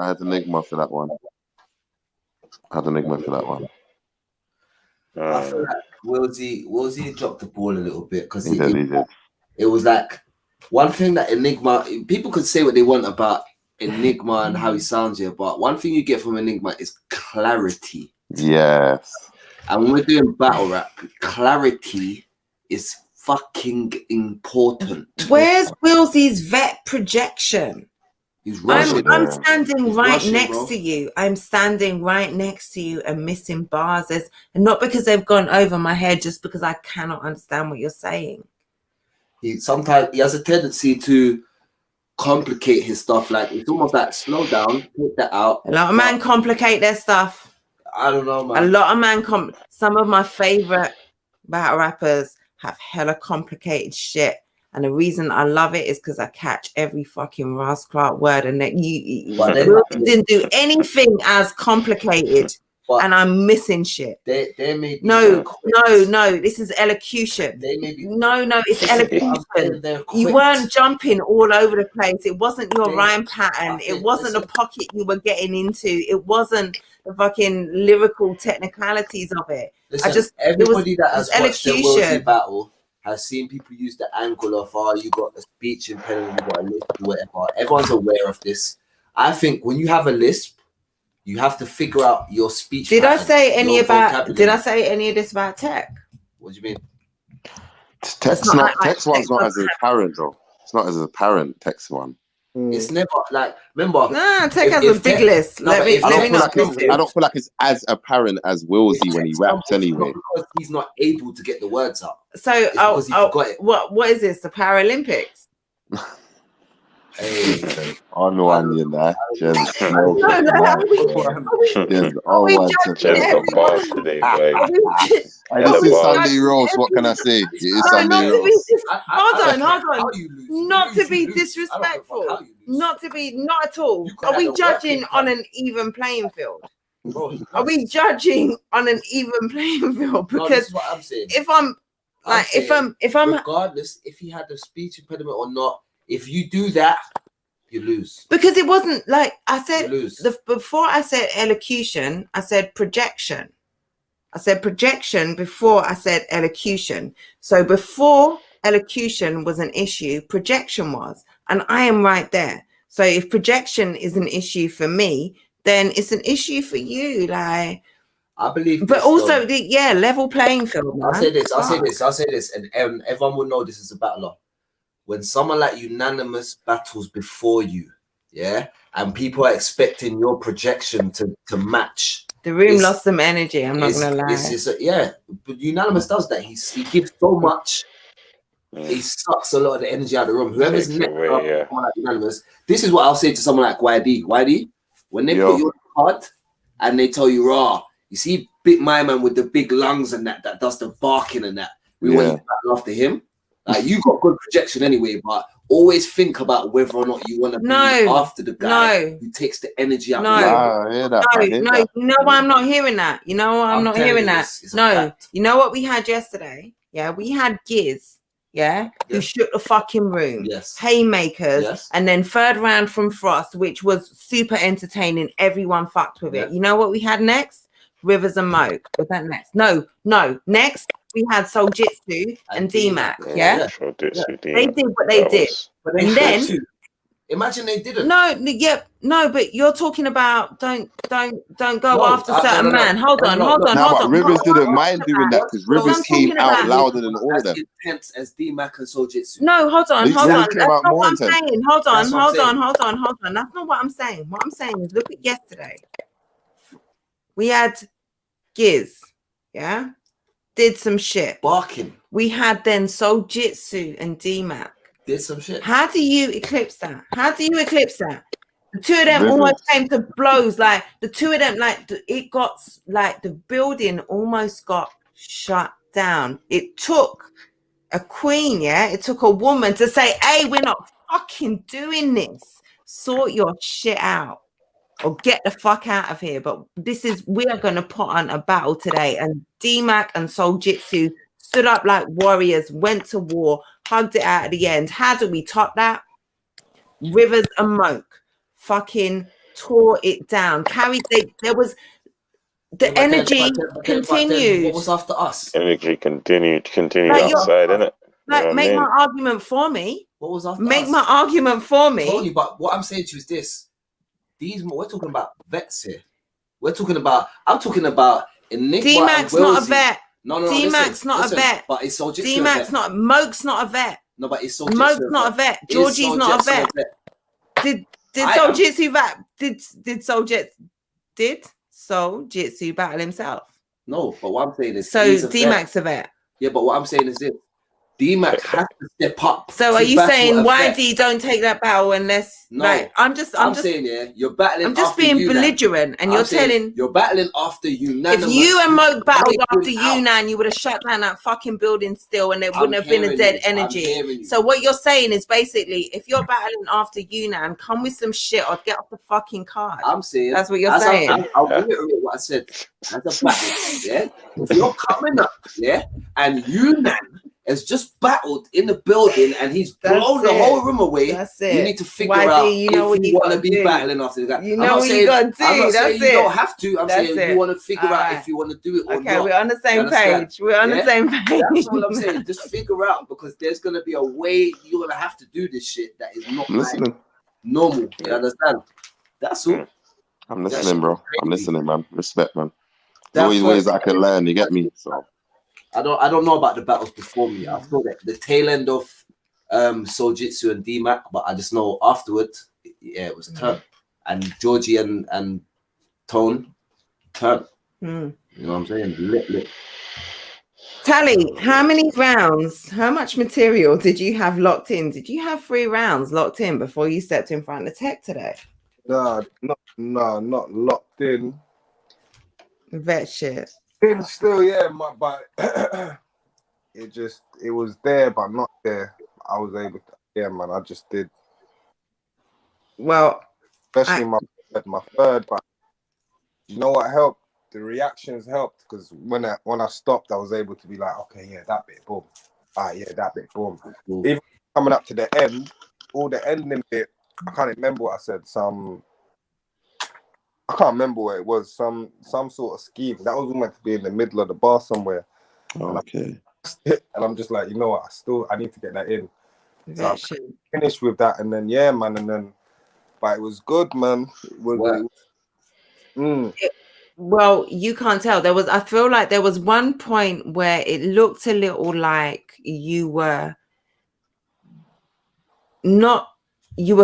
had Enigma for that one. I feel like Willsy dropped the ball a little bit because it was like one thing that Enigma, people could say what they want about Enigma and how he sounds here, but one thing you get from Enigma is clarity. Yes. And when we're doing battle rap, clarity is fucking important. Where's Willsy's vet projection? He's rushing. I'm standing right next to you. I'm standing right next to you and missing bars. And not because they've gone over my head, just because I cannot understand what you're saying. Sometimes he has a tendency to complicate his stuff. Like, it's almost like, slow down, put that out. A lot of men complicate their stuff. I don't know, man. A lot of men some of my favorite battle rappers have hella complicated shit. And the reason I love it is because I catch every fucking Ross Clark word, and that you didn't do anything as complicated and I'm missing shit. They may be no. This is elocution. They may be it's elocution. You weren't jumping all over the place. It wasn't your rhyme pattern. It wasn't the pocket you were getting into. It wasn't the fucking lyrical technicalities of it. Listen, everybody that has watched the Wolsey battle has seen people use the angle of, you got a speech impediment, you got a lisp, whatever. Everyone's aware of this. I think when you have a lisp, you have to figure out your speech. Did I say any of this about tech? What do you mean? Text one's not as apparent though. It's not as apparent, text one. It's never like, remember. Nah, tech has a big list. I don't feel like it's as apparent as Wolsey when he raps anyway. Because he's not able to get the words out. So what is this? The Paralympics? Hey, I know I'm in there. Jen, this is Sunday roast. What can I say? It is Sunday roast. Hold on. Not to be disrespectful. Not at all. Are we judging on an even playing field? Are we judging on an even playing field? Because what I'm saying. if I'm regardless if he had a speech impediment or not, if you do that, you lose. Because it wasn't like I said before I said elocution, I said projection. I said projection before I said elocution. So before elocution was an issue, projection was. And I am right there. So if projection is an issue for me, then it's an issue for you. Like, I believe, but also level playing field. Man. I'll say this, and everyone will know this is a battle. When someone like Unanimous battles before you, and people are expecting your projection to match. The room lost some energy. I'm not gonna lie. But Unanimous does that. He gives so much. He sucks a lot of the energy out of the room. Whoever's next like Unanimous, this is what I'll say to someone like YD. When they put you on the card and they tell you, raw, you see my man with the big lungs and that does the barking and that. We want you to battle after him. Like, you got good projection anyway, but always think about whether or not you want to be after the guy who takes the energy out. You know why I'm not hearing that? You know why I'm not hearing that? No, you know what we had yesterday? Yeah, we had Giz. Who shook the fucking room. Haymakers, and then third round from Frost, which was super entertaining. Everyone fucked with it. You know what we had next? Rivers and Moke. Was that next? No. Next we had Soul Jitsu and DMAC. They did what they did. But and then imagine they didn't. No, but you're talking about don't go after certain man. Hold on. But Rivers didn't mind doing that because Rivers came out louder than all of them. Intense as DMAC and Soul Jitsu. No, hold on. That's not what I'm saying. Hold on. That's not what I'm saying. What I'm saying is, look at yesterday. We had Giz, did some shit. Barking. We had then Soul Jitsu and DMAC. Did some shit. How do you eclipse that? The two of them almost came to blows. Like the two of them, it got like the building almost got shut down. It took a queen, it took a woman to say, "Hey, we're not fucking doing this. Sort your shit out. Or get the fuck out of here." But we are going to put on a battle today. And DMAC and Soul Jitsu stood up like warriors, went to war, hugged it out at the end. How do we top that? Rivers and Moke fucking tore it down. There was the energy continued. What was after us? Energy continued outside, innit? Like, make my argument for me. What was after Make us? my argument for me. Totally, but what I'm saying to you is this. We're talking about vets here. I'm talking about DMAC's not a vet. No. DMAC's not a vet. But it's Soul Jitsu. DMAC's not. Moke's not a vet. No, but it's Soul Jitsu. Moke's not a vet. Georgie's not a vet. Did Soul Jitsu vet? Did Soul Jitsu battle himself? No, but what I'm saying is so DMAC's a vet. Yeah, but what I'm saying is this: D-Mac has to step up. So are you saying YD don't take that battle unless I'm saying you're battling. I'm just being belligerent, and you're telling you're battling after unanimous. If you and Mo battled after Yunnan, you would have shut down that fucking building still, and there wouldn't have been a dead energy. So what you're saying is basically, if you're battling after Yunnan, come with some shit or get off the fucking card. I'm saying that's what you're saying. I'll reiterate what I said. As a battle, if you're coming up, and Yunnan has just battled in the building and he's blown the whole room away. You need to figure out if you want to be battling after that. You know what you got to do. I'm not saying you it. don't have to. I'm saying you want to figure out if you want to do it or not. Okay, we're on the same page. We're on the same page. That's all I'm saying. Just figure out, because there's going to be a way you're going to have to do this shit that is not normal. You understand? That's all. I'm listening, bro. I'm listening, man. Respect, man. There's always ways I can learn. You get me? So. I don't know about the battles before me. I saw that the tail end of Sojitsu and D-Mac, but I just know afterwards, it was turn. And Georgie and Tone turn. You know what I'm saying? Lit. Tally, how many rounds, how much material did you have locked in? Did you have 3 rounds locked in before you stepped in front of Tech today? No, not locked in. Vet shit. Still, but it was there, but not there. I was able to, I just did. Well, especially my third, but you know what helped? The reactions helped, because when I stopped, I was able to be like, okay, that bit, boom. That bit, boom. Even coming up to the end, all the ending bit, I can't remember what I said. I can't remember what it was. Some sort of scheme that was meant to be in the middle of the bar somewhere. Okay. And I'm just like, you know what? I need to get that in. So I finished with that, and then but it was good, man. Well, you can't tell. I feel like there was one point where it looked a little like you were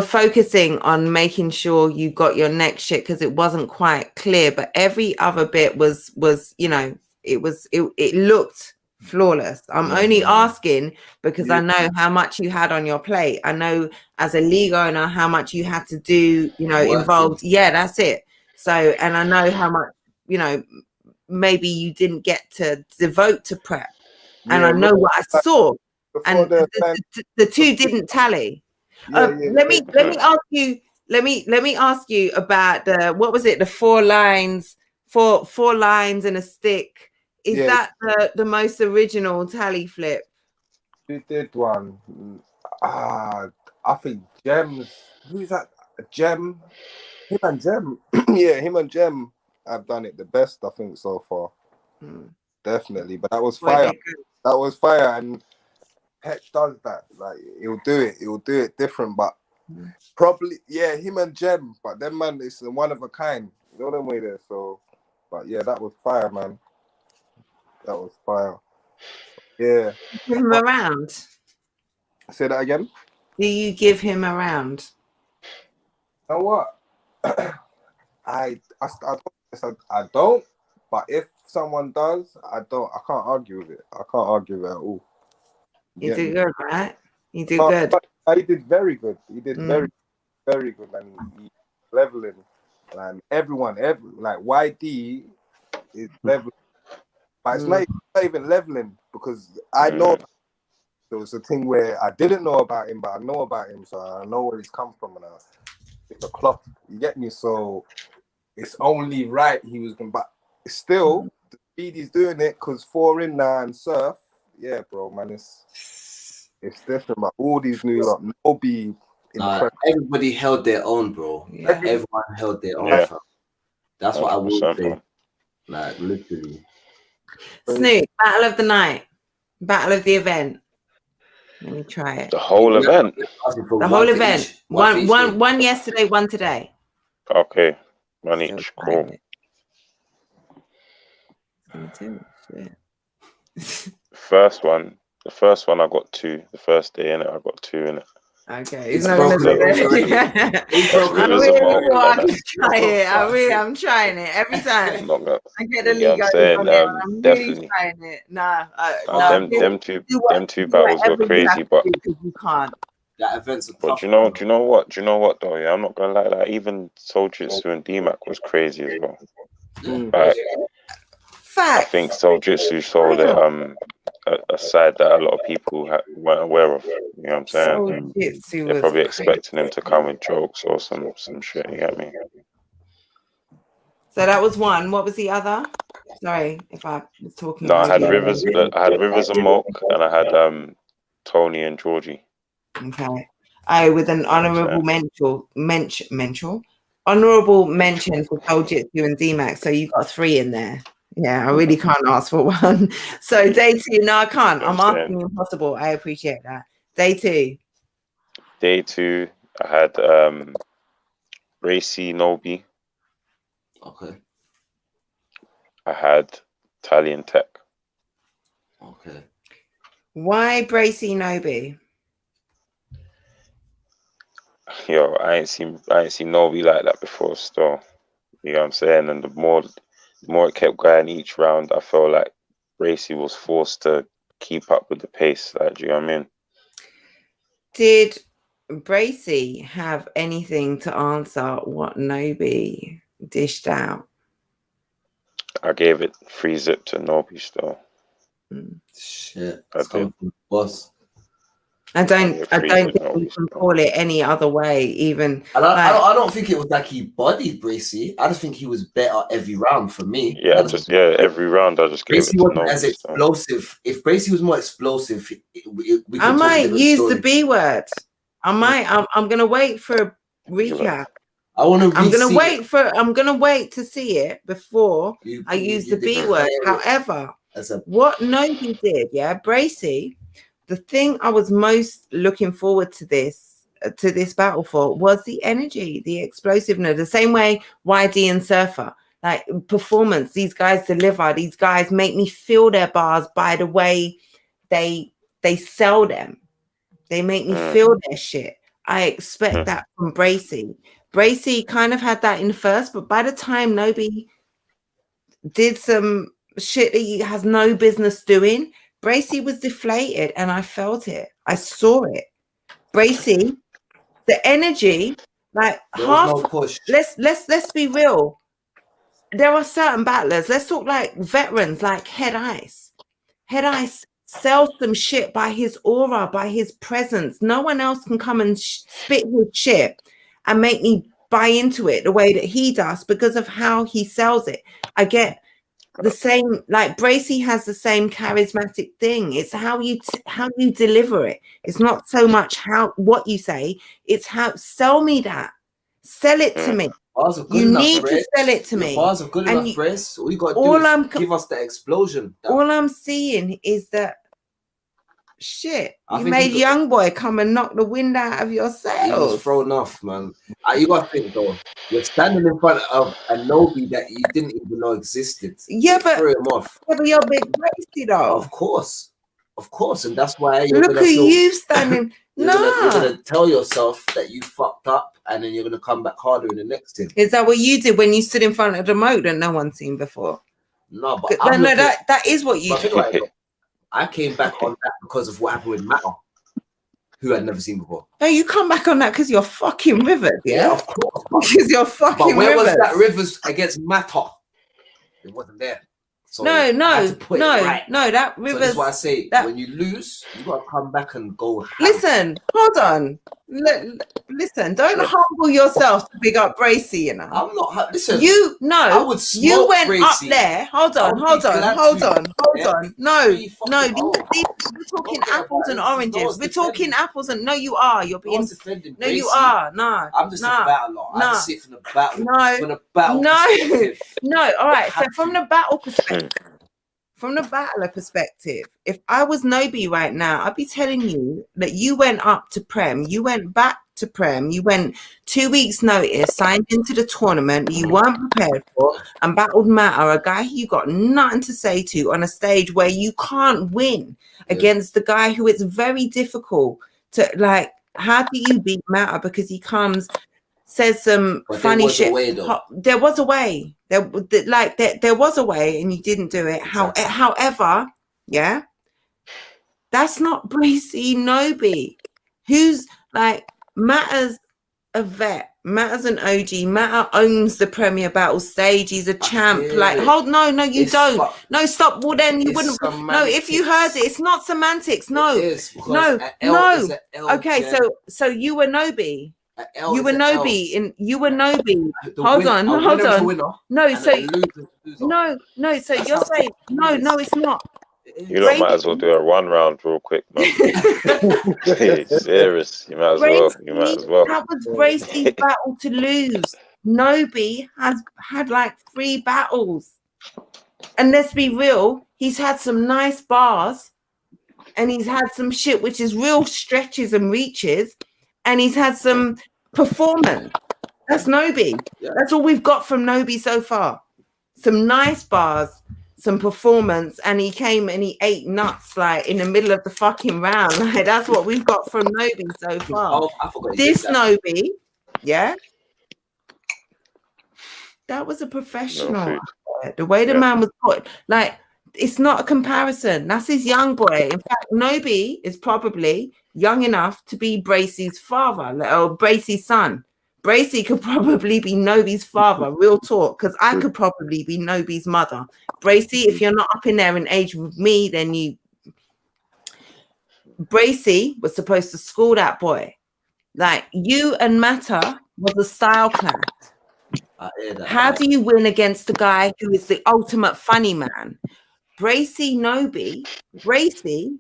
focusing on making sure you got your next shit, because it wasn't quite clear, but every other bit was it looked flawless. I'm only asking because I know how much you had on your plate. I know as a league owner how much you had to do, involved. Yeah, that's it. So, and I know how much, maybe you didn't get to devote to prep. And I know what I saw. And the two didn't tally. Let me ask you about what was it? The 4 lines, four lines and a stick. Is that the most original tally flip? Who did one? I think Gems. Who's that? Gem. Him and Gem. Him and Gem have done it the best, I think, so far. Definitely. But that was fire. That was fire. And Heck does that. Like, he'll do it different, but probably, him and Gem. But them, man, it's one of a kind. You know them way there. So, but that was fire, man. That was fire. Yeah. Give him a round. Say that again. Do you give him a round? You know what? I don't. But if someone does, I don't. I can't argue with it. I can't argue with it at all. You do good, right? You do good. He did very good. He did very, very good, and he leveling. And everyone, like YD is leveling. But it's not even leveling, because I know there was a thing where I didn't know about him, but I know about him, so I know where he's come from, and it's a clock. You get me? So it's only right he was going, but still, the speed he's doing it, because 4 in now and surf, bro, man, it's different. But all these new Nobi, everybody held their own, bro. Everyone held their own. That's what I will say. Like, literally. Snoop, battle of the night, battle of the event. Let me try it. The whole event. The whole event. One yesterday, one today. Okay, one each. Cool. The first one I got 2. The first day in it, I got 2 in it. Okay, he's not gonna say that. I'm trying it every time. I get the league. I'm really trying it. Them two battles were crazy, but you can't. That event's but do you know what though? Yeah, I'm not gonna lie. Like even Soljitsu and DMAC was crazy as well. Like, I think Soljitsu showed a side that a lot of people weren't aware of. You know what I'm saying? They're probably expecting him to come with jokes or some shit. You get me? So that was one. What was the other? Sorry if I was talking. No, I had Rivers. I had Rivers and Moke, and I had Tony and Georgie. Okay. With an honorable honorable mention for Soljitsu and DMAC. So you got 3 in there. Yeah, I really can't ask for one. So day 2, no, I can't. I'm asking impossible. I appreciate that. Day 2. Day 2, I had Racy Nobi. Okay. I had Tally and Tech. Okay. Why Bracy Nobi? Yo, I ain't seen Nobi like that before still. You know what I'm saying? And the more it kept going each round, I felt like Racy was forced to keep up with the pace. Like, do you know what I mean? Did Bracy have anything to answer what Nobi dished out? I gave it 3-zip to Nobi still. Shit. I did. Boss. I don't think you can call it any other way, even. And I don't think it was like he bodied Bracy. I just think he was better every round for me. Yeah, every round I just gave Bracy it to wasn't Nobi. as explosive. If Bracy was more explosive, we I might use the B word. I'm gonna wait for a recap. I'm gonna wait to see it before I use the B word. However, what Nobi did, Bracy. The thing I was most looking forward to this battle for was the energy, the explosiveness, the same way YD and Surfer, like performance. These guys deliver. These guys make me feel their bars by the way they sell them. They make me feel their shit. I expect that from Bracy. Bracy kind of had that in first, but by the time Nobi did some shit that he has no business doing, Bracy was deflated and I felt it. I saw it. Bracy, the energy, like half push. Let's be real. There are certain battlers. Let's talk like veterans, like Head Ice. Head Ice sells some shit by his aura, by his presence. No one else can come and spit his shit and make me buy into it the way that he does because of how he sells it. I get the same, like Bracy has the same charismatic thing. It's how you deliver it. It's not so much what you say, it's how sell me that. Sell it to me. You need to sell it to me. Bars are good enough, Brace. All you got to do is give us the explosion. All I'm seeing is that shit. You made young boy come and knock the wind out of your sails. He was thrown off, man. You got to think though. You're standing in front of a Nobi that you didn't even know existed. Yeah, but threw him off. Yeah, but you're big Bracy though. Of course, and that's why you're look at you standing. You're gonna tell yourself that you fucked up, and then you're gonna come back harder in the next thing. Is that what you did when you stood in front of the moat that no one's seen before? No, but that is what you did. I came back on that because of what happened with Matter, who I'd never seen before. No, you come back on that because you're fucking Rivers, yeah? Of course. Because you're fucking But where Rivers. was that Rivers against Matter? It wasn't there. So No, that Rivers. So that's why I say when you lose, you gotta come back and go. Listen, hold on. Listen, don't humble yourself to big up Bracy, you know. I'm not. Listen, I would you went Bracy. up there. Hold on. No, we're talking apples and oranges. We're talking apples and you are. You're being. No, you are. No, I'm just a battler. I just sit from the battle. No. All right. So from the battle perspective. From the battler perspective, if I was Nobi right now, I'd be telling you that you went up to Prem, you went back to Prem, you went 2 weeks notice, signed into the tournament that you weren't prepared for, and battled Matter, a guy who you got nothing to say to on a stage where you can't win against the guy who it's very difficult to like how do you beat Matter? Because he comes, says some funny shit. There was a way. There was a way, and you didn't do it. However, yeah, that's not Bracy Nobi, who's like Matter's a vet. Matter's an OG. Matter owns the Premier Battle stage. He's a champ. Like, no, you don't. No, stop. Well, then you wouldn't. No, if you heard it, it's not semantics. No, no. Okay, so you were Nobi. You were Nobi. You were Nobi. Hold on. No, so no. So you're saying no. It's not. You lot might as well do a 1 round real quick, man. Serious. You might as well. That was Bracy's battle to lose. Nobi has had like 3 battles. And let's be real, he's had some nice bars and he's had some shit which is real stretches and reaches, and he's had some performance. That's Nobi. That's all we've got from Nobi so far. Some nice bars, some performance, and he came and he ate nuts like in the middle of the fucking round. Like, that's what we've got from Nobi so far. This Nobi, yeah, that was a professional. The way the man was put, like, it's not a comparison. That's his young boy. In fact, Nobi is probably young enough to be Bracy's father, or Bracy's son. Bracy could probably be Nobi's father, real talk, because I could probably be Nobi's mother. Bracy, if you're not up in there in age with me, then you... Bracy was supposed to school that boy. Like, you and Matter was a style clash. How do you win against the guy who is the ultimate funny man? Bracy Nobi, Bracy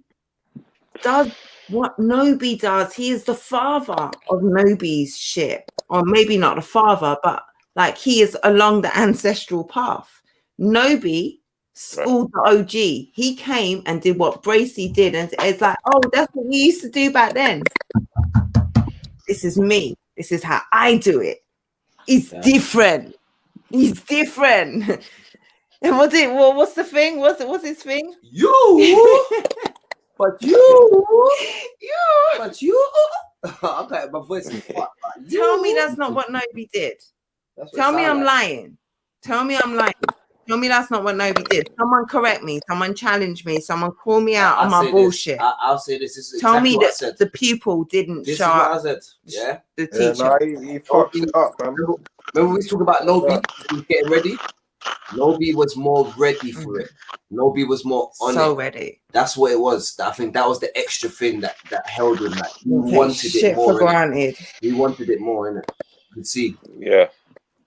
does what Nobi does. He is the father of Nobi's shit. Or maybe not the father, but like he is along the ancestral path. Nobi schooled the OG. He came and did what Bracy did. And it's like, oh, that's what we used to do back then. This is me. This is how I do it. It's different. He's different. And what's the thing? What's his thing? But you. Okay, my voice is flat. Tell me that's not what Nobi did. Tell me I'm lying. Tell me I'm lying. Tell me that's not what Nobi did. Someone correct me. Someone challenge me. Someone call me out on my bullshit. I'll say this. This is Tell exactly me what I said. that the pupil didn't This is show what up. I said. Yeah. The teacher. He fucked it up, man. Remember we talking about Nobi? He was getting ready. Nobi was more ready for it. Nobi was more on So it. ready. That's what it was. I think that was the extra thing that held him. Like he wanted Shit it more. for granted. He wanted it more, innit? You can see.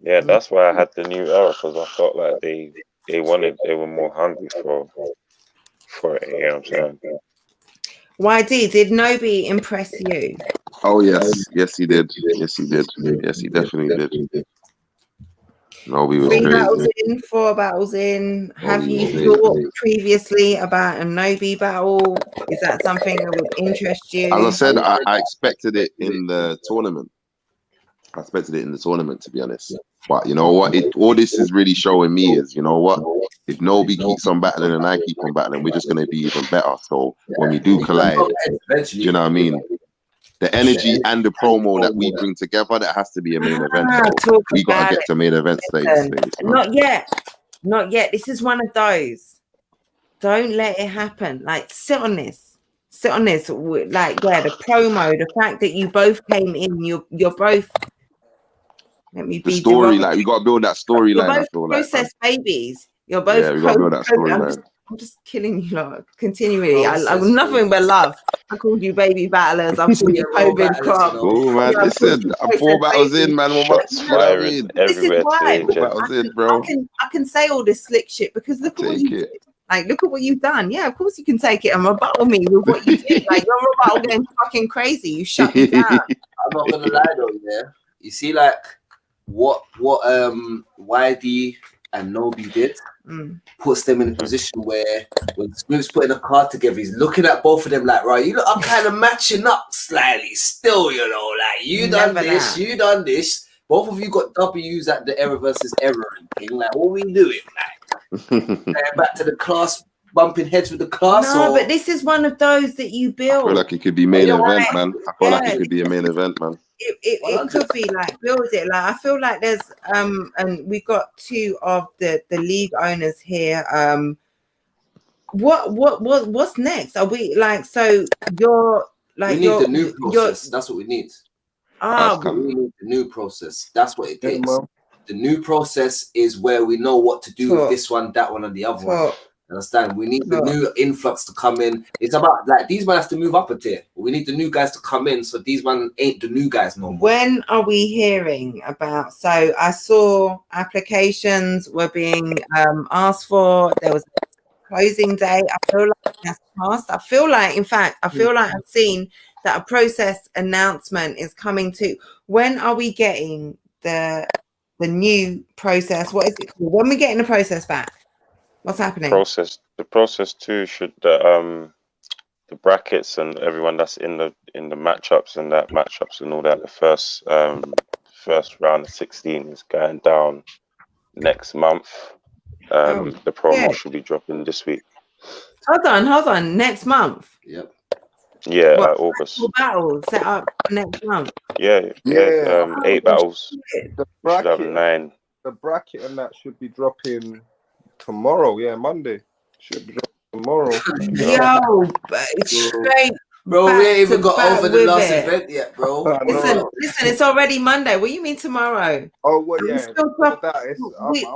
Yeah, that's why I had the new era, because I felt like they were more hungry for it. You know what I'm saying? YD, did Nobi impress you? Oh yes, he did. Yes, he did. Yes, he definitely did. Nobi was 3 battles crazy. in, 4 battles in. Have Nobi you was thought crazy. previously about a Nobi battle? Is that something that would interest you? As I said, I expected it in the tournament. To be honest. But you know what? All this is really showing me is, you know what? If Nobi keeps on battling and I keep on battling, we're just going to be even better. So when we do collide, you know what I mean? The energy and the promo that we bring together, that has to be a main event. So we got to get to main event stage. Not yet. This is one of those. Don't let it happen. Like, sit on this. Like, the promo, the fact that you both came in, you're both. Let me be the story, like we got to build that storyline. You're both process babies. You're both. Yeah, we got to build that storyline. I'm just killing you lot continually. I'm nothing but love. I called you baby battlers. I'm called you COVID crop. Oh man, listen, I'm 4 battles in, man. This is why I can say all this slick shit because look at what you did. Like, look at what you've done. Yeah, of course you can take it and rebuttal me with what you did. Like, your rebuttal game fucking crazy. You shut me down. I'm not gonna lie though, yeah. You see, like what YD and Nobi did puts them in a position where when Snoop's putting a card together, he's looking at both of them like, right, you know, I'm kind of matching up slightly still, you know, like you done this, you done this. Both of you got W's at the error versus error thing. Like, what we doing? Like, back to the class bumping heads with the class. No, but this is one of those that you I build. feel like it could be main You know, event, like, man. I feel like yeah, it could be a main event, man. it could be like build it. Like I feel like there's and we got two of the league owners here. What's next? Are we like so you're like we need the new process. That's what we need. We need the new process. That's what it takes. The new process is where we know what to do with this one, that one, and the other one. Understand? We need the new influx to come in. It's about like these men have to move up a tier. We need the new guys to come in, so these men ain't the new guys no more. When are we hearing about? So I saw applications were being asked for. There was a closing date. I feel like that's passed. I feel like, in fact, I've seen that a process announcement is coming too. When are we getting the new process? What is it called? When are we getting the process back? What's happening? The process too should the brackets and everyone that's in the matchups and all that. The first round of 16 is going down next month. The promo should be dropping this week. Hold on. Next month. Yep. Yeah, August. Battles set up next month. Yeah. 8 battles. The should have bracket, 9. the bracket and that should be dropping tomorrow. Yeah, Monday. Should be dropping tomorrow. Yo, straight. Bro, we ain't even got over the last event yet, bro. Listen, it's already Monday. What do you mean tomorrow? Oh, well, yeah.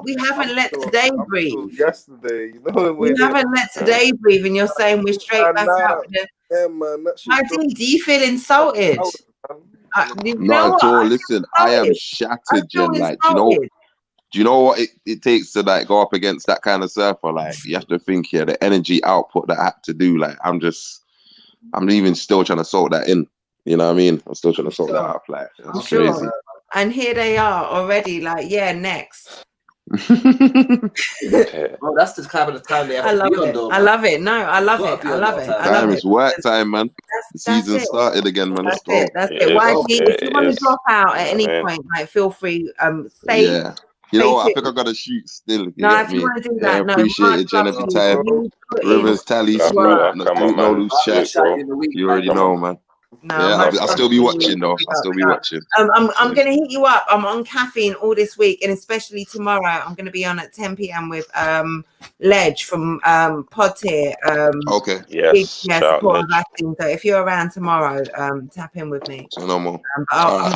We haven't let today breathe. Yesterday, you know. We haven't let today breathe, and you're saying we're straight back out. Yeah, man. Do you feel insulted? Not at all. Listen, I am shattered, Jen. Like, do you know what it takes to like go up against that kind of surfer? Like, you have to think here, the energy output that I had to do. Like, I'm even still trying to sort that in. You know what I mean? I'm still trying to sort that out. Like, it's crazy. And here they are already. Like, next. Bro, that's the kind of time they have to be on, though. I love it. No, I love it. Time is work time, man. The season started again, man. Let's go. That's it. If you want to drop out at any point, like, feel free. Stay. Yeah. You know what? I think I got to shoot still. No, if you want to do that, appreciate it, Jen, every time. Rivers, Tally, Snoop, no loose chat. You already know, man. No, I'll still be watching, though. I'll still be watching. I'm going to hit you up. I'm on caffeine all this week, and especially tomorrow. I'm going to be on at 10 p.m. with Ledge from Pod Tier. Okay. Yes. Support of acting. So if you're around tomorrow, tap in with me. So no more.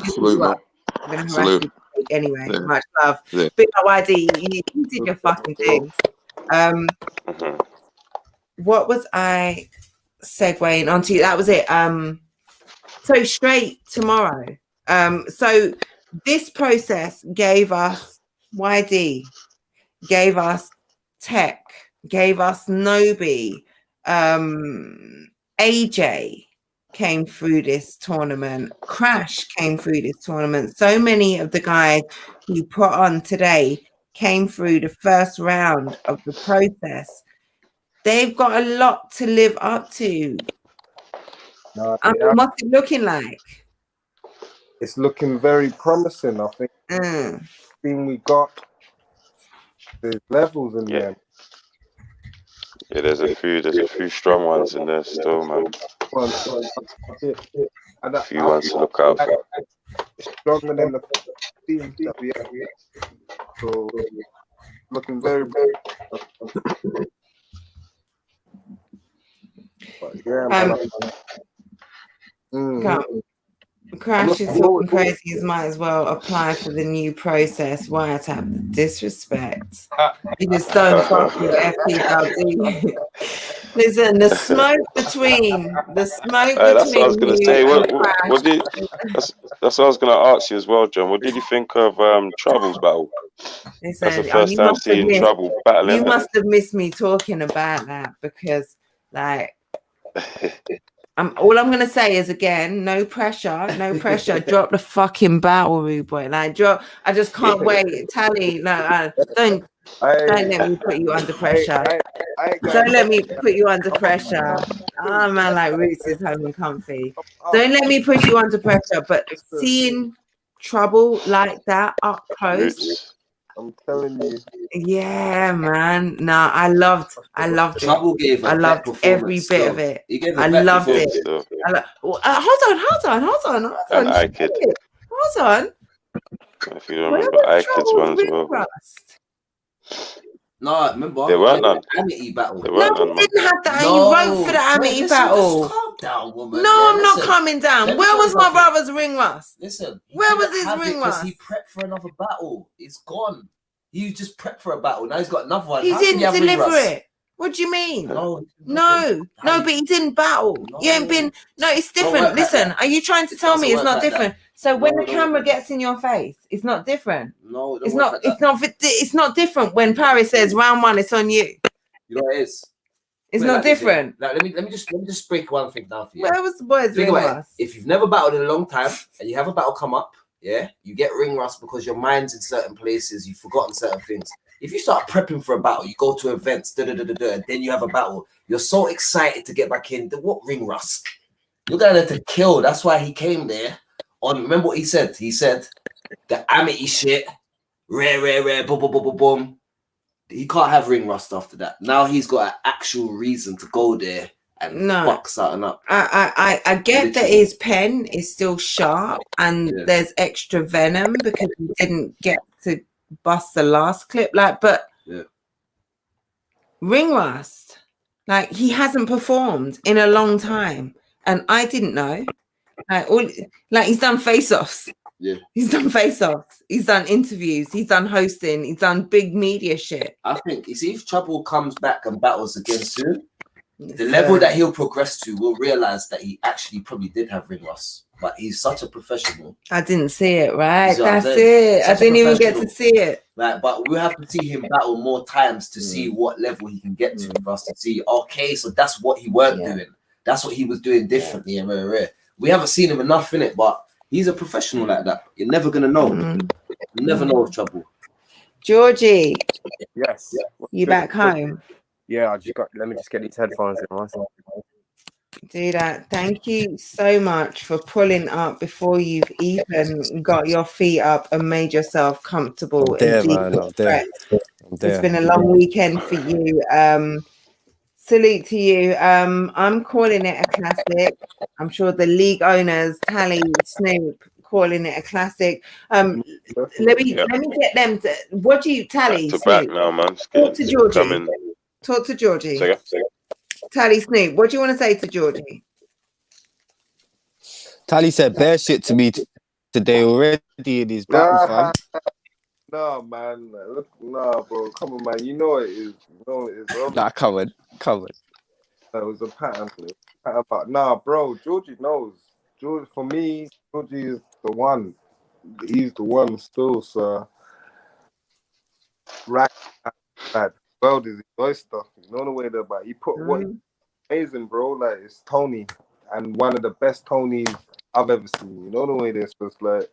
Salute, man. Salute. Anyway, much love. Big YD, you did your fucking thing. What was I segueing onto? That was it. So straight tomorrow. So this process gave us YD, gave us Tech, gave us Nobi, AJ came through this tournament, Crash came through this tournament. So many of the guys you put on today came through the first round of the process. They've got a lot to live up to. What's it looking like? It's looking very promising. I think the thing we got, there's levels in there. Yeah, there's a few strong ones in there still, man. A few ones to look out for. Stronger than the team that we have. So looking very, very. But yeah, Crash is talking crazy. You might as well apply for the new process. Wiretap the disrespect. You just don't fuck with FTW. Listen, the smoke between that's what I was gonna say. What did that's what I was gonna ask you as well, John. What did you think of Trouble's battle? Listen, that's the first time seeing Trouble battling. You must have missed me talking about that because, like. All I'm gonna say is again, no pressure. Drop the fucking battle, rude boy. Like drop. I just can't wait. Tally, no, don't let me put you under pressure. Don't let me put you under pressure. Oh man, like Roots is home and comfy. Don't let me put you under pressure. But seeing Trouble like that up close, I'm telling you. Yeah, man. Nah, I loved Trouble it. gave I loved every bit of it. I loved it. Hold on. And I Kid. Hold on. If you remember, I Kid's one as well. No, remember? There weren't none. Amity battle. There weren't none, man. Didn't have that. And you wrote for the Amity battle. Just calm down, woman. No, Yeah, I'm not listen. calming down. Let me Where tell was you my something. brother's ring rust? Listen. Where was his Because ring rust? he prepped for another battle. It's gone. He just prepped for a battle. Now he's got another one. He How can didn't have ring deliver rust? it. What do you mean? No, but he didn't battle. You ain't been. No, it's different. work like Listen, that. are you trying to tell me Doesn't it's work not like different? that. So when No, the it don't camera work like gets in your face, it's not different. No, it don't It's work not. like that. It's not different when Paris says round one, it's on you. You know what it is? It's Put it not like this, yeah. different. Like, let me just break one thing down for you. Where was the boys' Think ring about it. rust? If you've never battled in a long time and you have a battle come up, yeah, you get ring rust because your mind's in certain places, you've forgotten certain things. If you start prepping for a battle, you go to events, and then you have a battle, you're so excited to get back in. What ring rust? You're going to kill. That's why he came there. Remember what he said? He said the Amity shit, rare, boom, boom, boom, boom, boom. He can't have ring rust after that. Now he's got an actual reason to go there and fuck something up. I get that his pen is still sharp and there's extra venom because he didn't get to bust the last clip. But ring rust, he hasn't performed in a long time, and I didn't know. He's done face-offs. Yeah, he's done face-offs. He's done interviews. He's done hosting. He's done big media shit. I think you see if Trouble comes back and battles against him, the level that he'll progress to, we'll realize that he actually probably did have ring rust. But he's such a professional. I didn't see it, right? You know That's it. I didn't even get to see it. But we'll have to see him battle more times to see what level he can get to for us to see. Okay, so that's what he weren't doing. That's what he was doing differently. And we haven't seen him enough in it, but he's a professional like that. You're never gonna know. You never know of Trouble. Georgie. Yes. You back home? Yeah, let me just get these headphones in. Do that. Thank you so much for pulling up before you've even got your feet up and made yourself comfortable. I'm there. It's been a long weekend for you. Salute to you. I'm calling it a classic. I'm sure the league owners, Tally, Snoop, calling it a classic. Let me get them to. What do you, Tally? Back to back now, man. Talk to Georgie. Talk to Georgie. Say it. Tally, Snoop, what do you want to say to Georgie? Tally said bare shit to me today already in his battle, fam. No, man. Nah, bro. Come on, man. You know it is. You know it is. Nah, covered. It was a pattern. Nah, bro. Georgie knows. For me, Georgie is the one. He's the one still, sir. Right. That world is his oyster. You know the way that, but he put what amazing, bro. Like, it's Tony, and one of the best Tonys I've ever seen. You know the way this was like.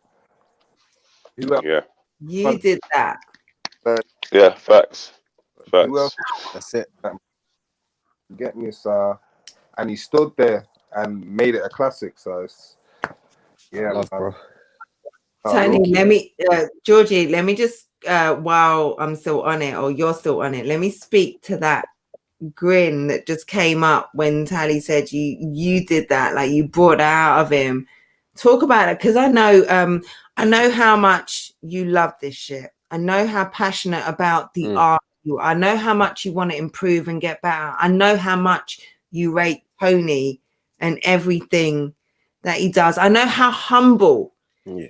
You did that. Yeah, facts. That's it. Get me, sir. And he stood there and made it a classic. So it's bro. Tony, Georgie, let me just while I'm still on it, or you're still on it, let me speak to that grin that just came up when Tally said you did that, like you brought it out of him. Talk about it, because I know how much you love this shit. I know how passionate about the art you are. I know how much you want to improve and get better. I know how much you rate Tony and everything that he does. I know how humble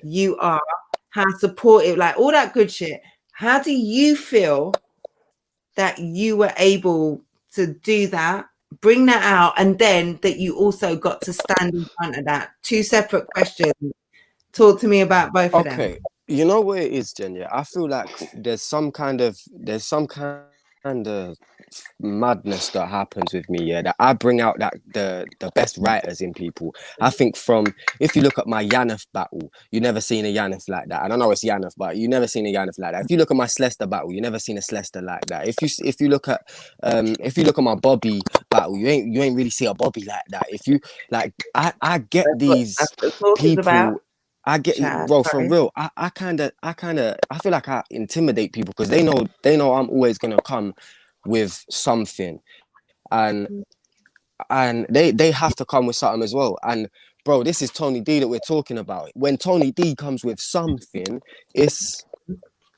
you are, how supportive, like all that good shit. How do you feel that you were able to do that, bring that out, and then that you also got to stand in front of that? Two separate questions. Talk to me about both of them. Okay, you know what it is, Jen? Yeah, I feel like there's some kind of madness that happens with me, that I bring out that the best writers in people. I think if you look at my Yanef battle, you never seen a Yanef like that. And I know it's Yanef, but you never seen a Yanef like that. If you look at my Slester battle, you never seen a Slester like that. If you look at my Bobby battle, you ain't really see a Bobby like that. If you like, I get these people. I get you, bro, for real. I kind of I feel like I intimidate people because they know I'm always gonna come with something, and they have to come with something as well. And bro, this is Tony D that we're talking about. When Tony D comes with something, it's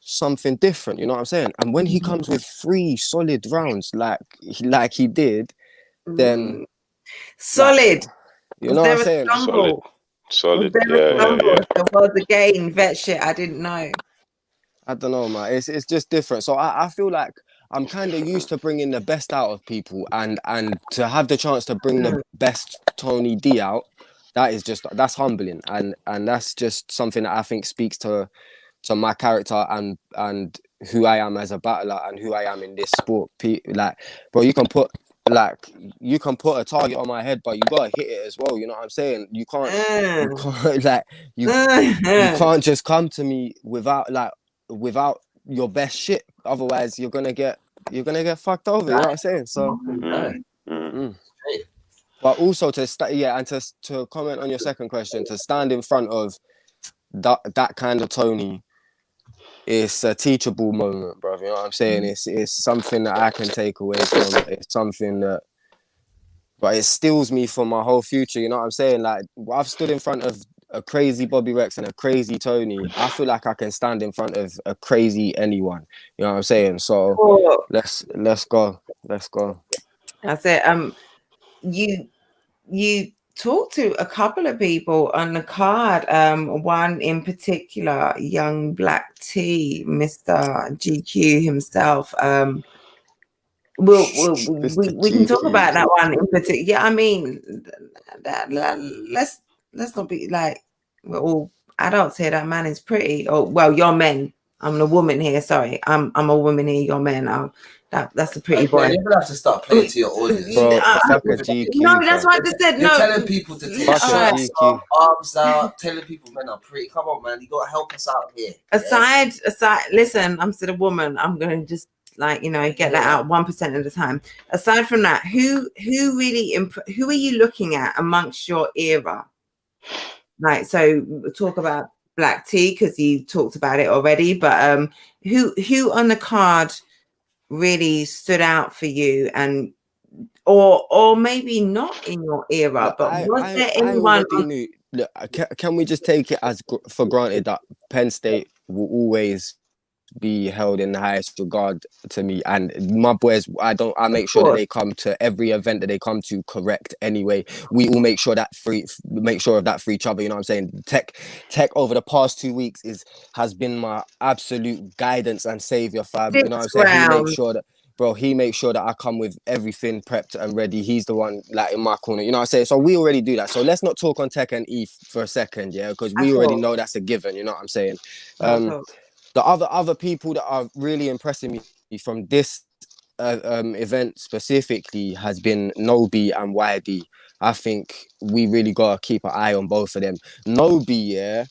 something different, you know what I'm saying? And when he comes with 3 solid rounds like he did, then solid. You know what I'm saying? Solid. There was again vet shit I didn't know. I don't know, man. It's just different. So I feel like I'm kind of used to bringing the best out of people, and to have the chance to bring the best Tony D out, that's humbling, and that's just something that I think speaks to my character and who I am as a battler and who I am in this sport. Like, bro, you can put a target on my head, but you gotta hit it as well. You know what I'm saying? You can't you can't just come to me without your best shit. Otherwise, you're gonna get fucked over. You know what I'm saying? So, but also to comment on your second question, to stand in front of that kind of Tony, it's a teachable moment, bro. You know what I'm saying? It's something that I can take away from. It's something that, but it steals me for my whole future. You know what I'm saying? Like, I've stood in front of a crazy Bobby Rex and a crazy Tony. I feel like I can stand in front of a crazy anyone. You know what I'm saying? So let's go. That's it. You talked to a couple of people on the card. One in particular, Young Black T, Mr. GQ himself. We can talk about that one in particular. Yeah, I mean, let's not be like we're all adults here. That man is pretty. Oh well, you're men. I'm the woman here. Sorry, I'm a woman here. You're men. That's a pretty boy. You're gonna have to start playing to your audience. Bro, fuck a GQ, no, that's what I just said. You're No, telling people to take shirts off, arms out, telling people men are pretty. Come on, man, you gotta help us out here. Aside, listen, I'm still a woman. I'm gonna just get that out 1% of the time. Aside from that, who are you looking at amongst your era? Like, so we'll talk about Black T because you talked about it already, but who on the card really stood out for you, and or maybe not in your era, but was there anyone? Look, can we just take it as for granted that Penn State will always be held in the highest regard to me, and my boys, I make sure that they come to every event that they come to correct anyway. We all make sure of that for each other. You know what I'm saying? Tech over the past 2 weeks has been my absolute guidance and savior, fam. You know what I'm saying? He makes sure that I come with everything prepped and ready. He's the one like in my corner. You know what I'm saying? So we already do that. So let's not talk on Tech and E for a second, yeah, because we already know that's a given. You know what I'm saying? The other people that are really impressing me from this event specifically has been Nobi and YD. I think we really got to keep an eye on both of them. Nobi,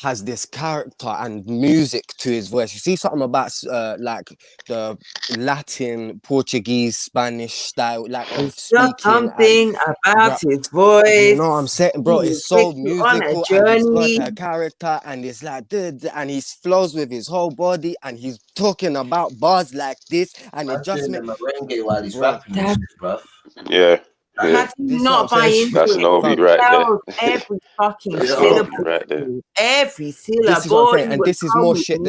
has this character and music to his voice. You see something about like the Latin, Portuguese, Spanish style, like just something about his voice. You know what I'm saying, bro? It's so musical, and he's got a character, and it's like, and he flows with his whole body, and he's talking about bars like this, and it just makes merengue while he's rapping, bro. Yeah. How do you not buy into that's it? Nobi right there. Every fucking syllable. Right there. Every syllable. This is what I'm saying, and this is more shit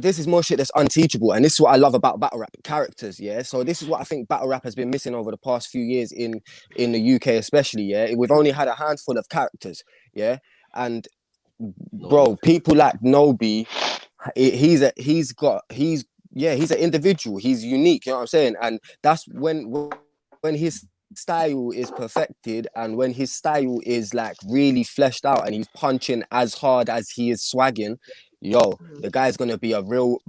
this is more shit that's unteachable, and this is what I love about battle rap characters, yeah. So this is what I think battle rap has been missing over the past few years in the UK especially, yeah. We've only had a handful of characters, yeah, and bro, people like Nobi, he's an individual, he's unique, you know what I'm saying, and that's when his style is perfected and when his style is like really fleshed out and he's punching as hard as he is swagging, the guy's gonna be a real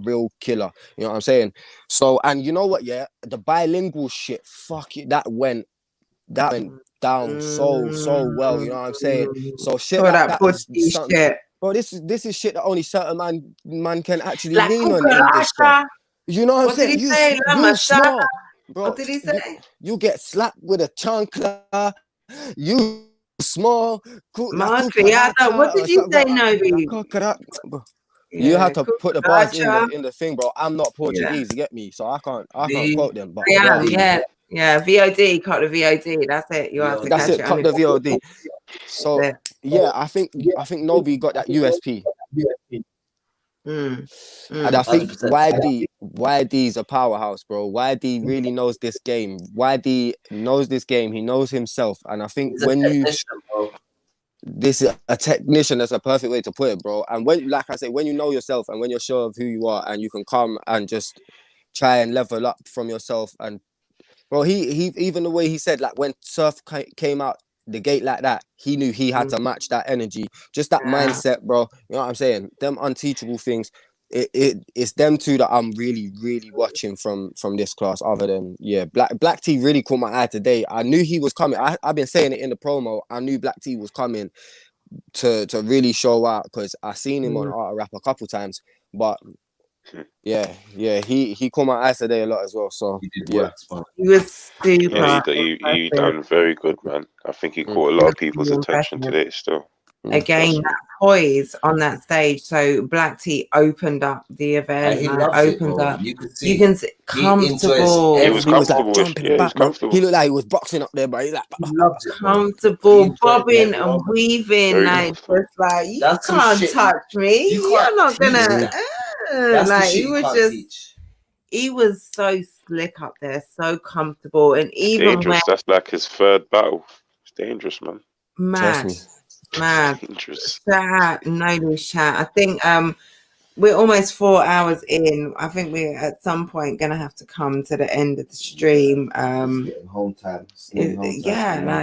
killer. You know what I'm saying? So, and you know what? Yeah, the bilingual shit, fuck it, that went down so well. You know what I'm saying? So shit like that shit. Bro, this is shit that only certain man can actually lean on in this stuff. You know what I'm saying? You smart. Bro, what did he say? You get slapped with a chancla. You small. Martriana, what did you say, Nobi? You have to put the bars in the thing, bro. I'm not Portuguese, you get me? So I can't quote them. But yeah, VOD, cut the VOD. That's it. You have to that's catch it. Cut the VOD. So yeah, I think Nobi got that USP. And I think YD's a powerhouse, bro. YD really knows this game. YD knows this game. He knows himself. And I think this is a technician, that's a perfect way to put it, bro. And when, like I say, when you know yourself and when you're sure of who you are and you can come and just try and level up from yourself. And bro, he even the way he said, like when Surf came out the gate like that, he knew he had to match that energy, just that mindset, bro. You know what I'm saying? Them unteachable things. It's them two that I'm really, really watching from this class. Other than Black T really caught my eye today. I knew he was coming. I've been saying it in the promo. I knew Black T was coming to really show out because I seen him on Art of Rap a couple times. But he caught my eye today a lot as well. So he was super. Yeah, he done very good, man. I think he caught a lot of people's attention today still. Again, that poise on that stage. So Black T opened up the event. He opened up. You can see comfortable. He was comfortable. He looked like he was boxing up there, but he's like comfortable, bobbing and weaving, like just like you can't touch me. You're not gonna. Like he was just. He was so slick up there, so comfortable, and even dangerous. That's like his third battle. It's dangerous, man. Mad. No chat. I think we're almost 4 hours in. I think we're at some point gonna have to come to the end of the stream. Home time. Like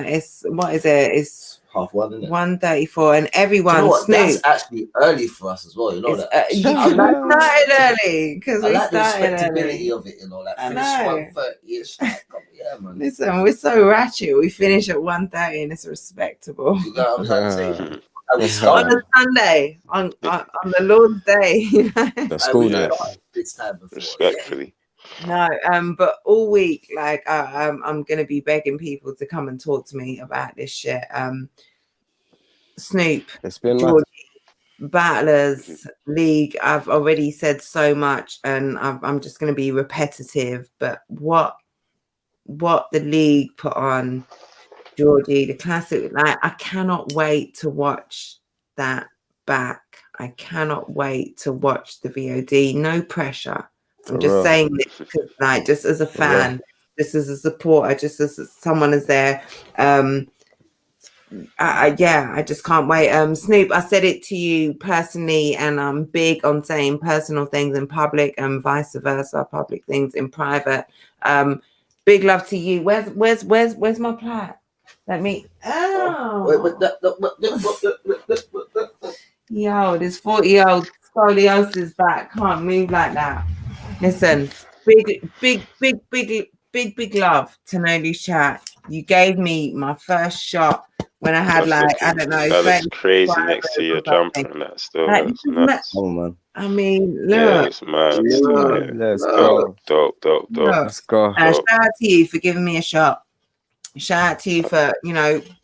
it's what is it? It's 1:30, isn't it? 1:34, and everyone. You know what? That's actually early for us as well. You know that. You started early because we like the started respectability early. of it. You know, like finish 1:30ish. Yeah, man. Listen, we're so ratchet. We finish at 1:30 and it's respectable. You know what I'm trying to say? On a Sunday, on the Lord's Day. The school night. Respectfully. No, but all week, like I'm gonna be begging people to come and talk to me about this shit. Snoop, it's been Georgie, Battlers League. I've already said so much, and I'm just gonna be repetitive. But what the league put on Georgie, the classic, like I cannot wait to watch that back. I cannot wait to watch the VOD. No pressure. I'm just saying this because, like, just as a fan, just as a supporter, just as someone is there. I just can't wait. Snoop, I said it to you personally, and I'm big on saying personal things in public and vice versa, public things in private. Big love to you. Where's my plat? Let me. Yo, this 40-year-old scoliosis back can't move like that. Listen, big love to Noli Chat. You gave me my first shot when I had I don't know. That looks crazy next to your jumper and that still. Like, That's nuts. Oh man. I mean, look. Yeah, it's mad. Let's go. Dope. Let's go. Shout out to you for giving me a shot. Shout out to you for,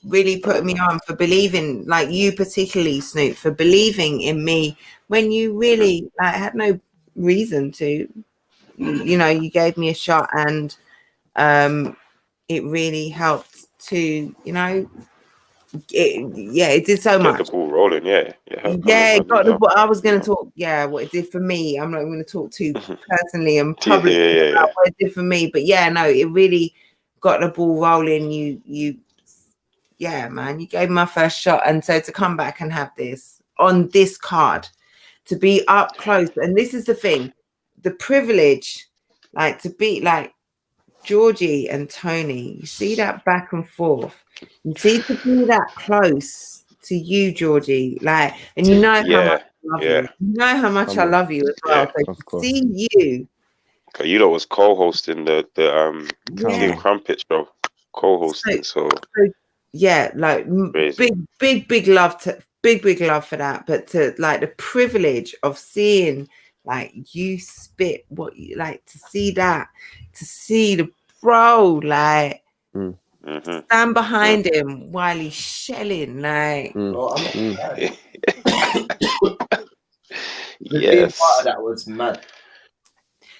really putting me on, for believing, like you particularly, Snoop, for believing in me when you really had no reason to. You gave me a shot, and it really helped to, it did so much. Get the ball rolling, it got the ball. I was going to talk, what it did for me. I'm not going to talk too personally and publicly about what it did for me, but it really got the ball rolling. You man, you gave me my first shot, and so to come back and have this on this card, to be up close, and this is the thing, the privilege, to beat Georgie and Tony. You see that back and forth. You see to be that close to you, Georgie, and you know how much I love you. You know how much I love you as well. So to see you. You lot was co-hosting the King Crumpets show. Co-hosting, big love for that. But to the privilege of seeing you spit what you to see that, to see the bro stand behind him while he's shelling. Like, Yes, part of that was mad.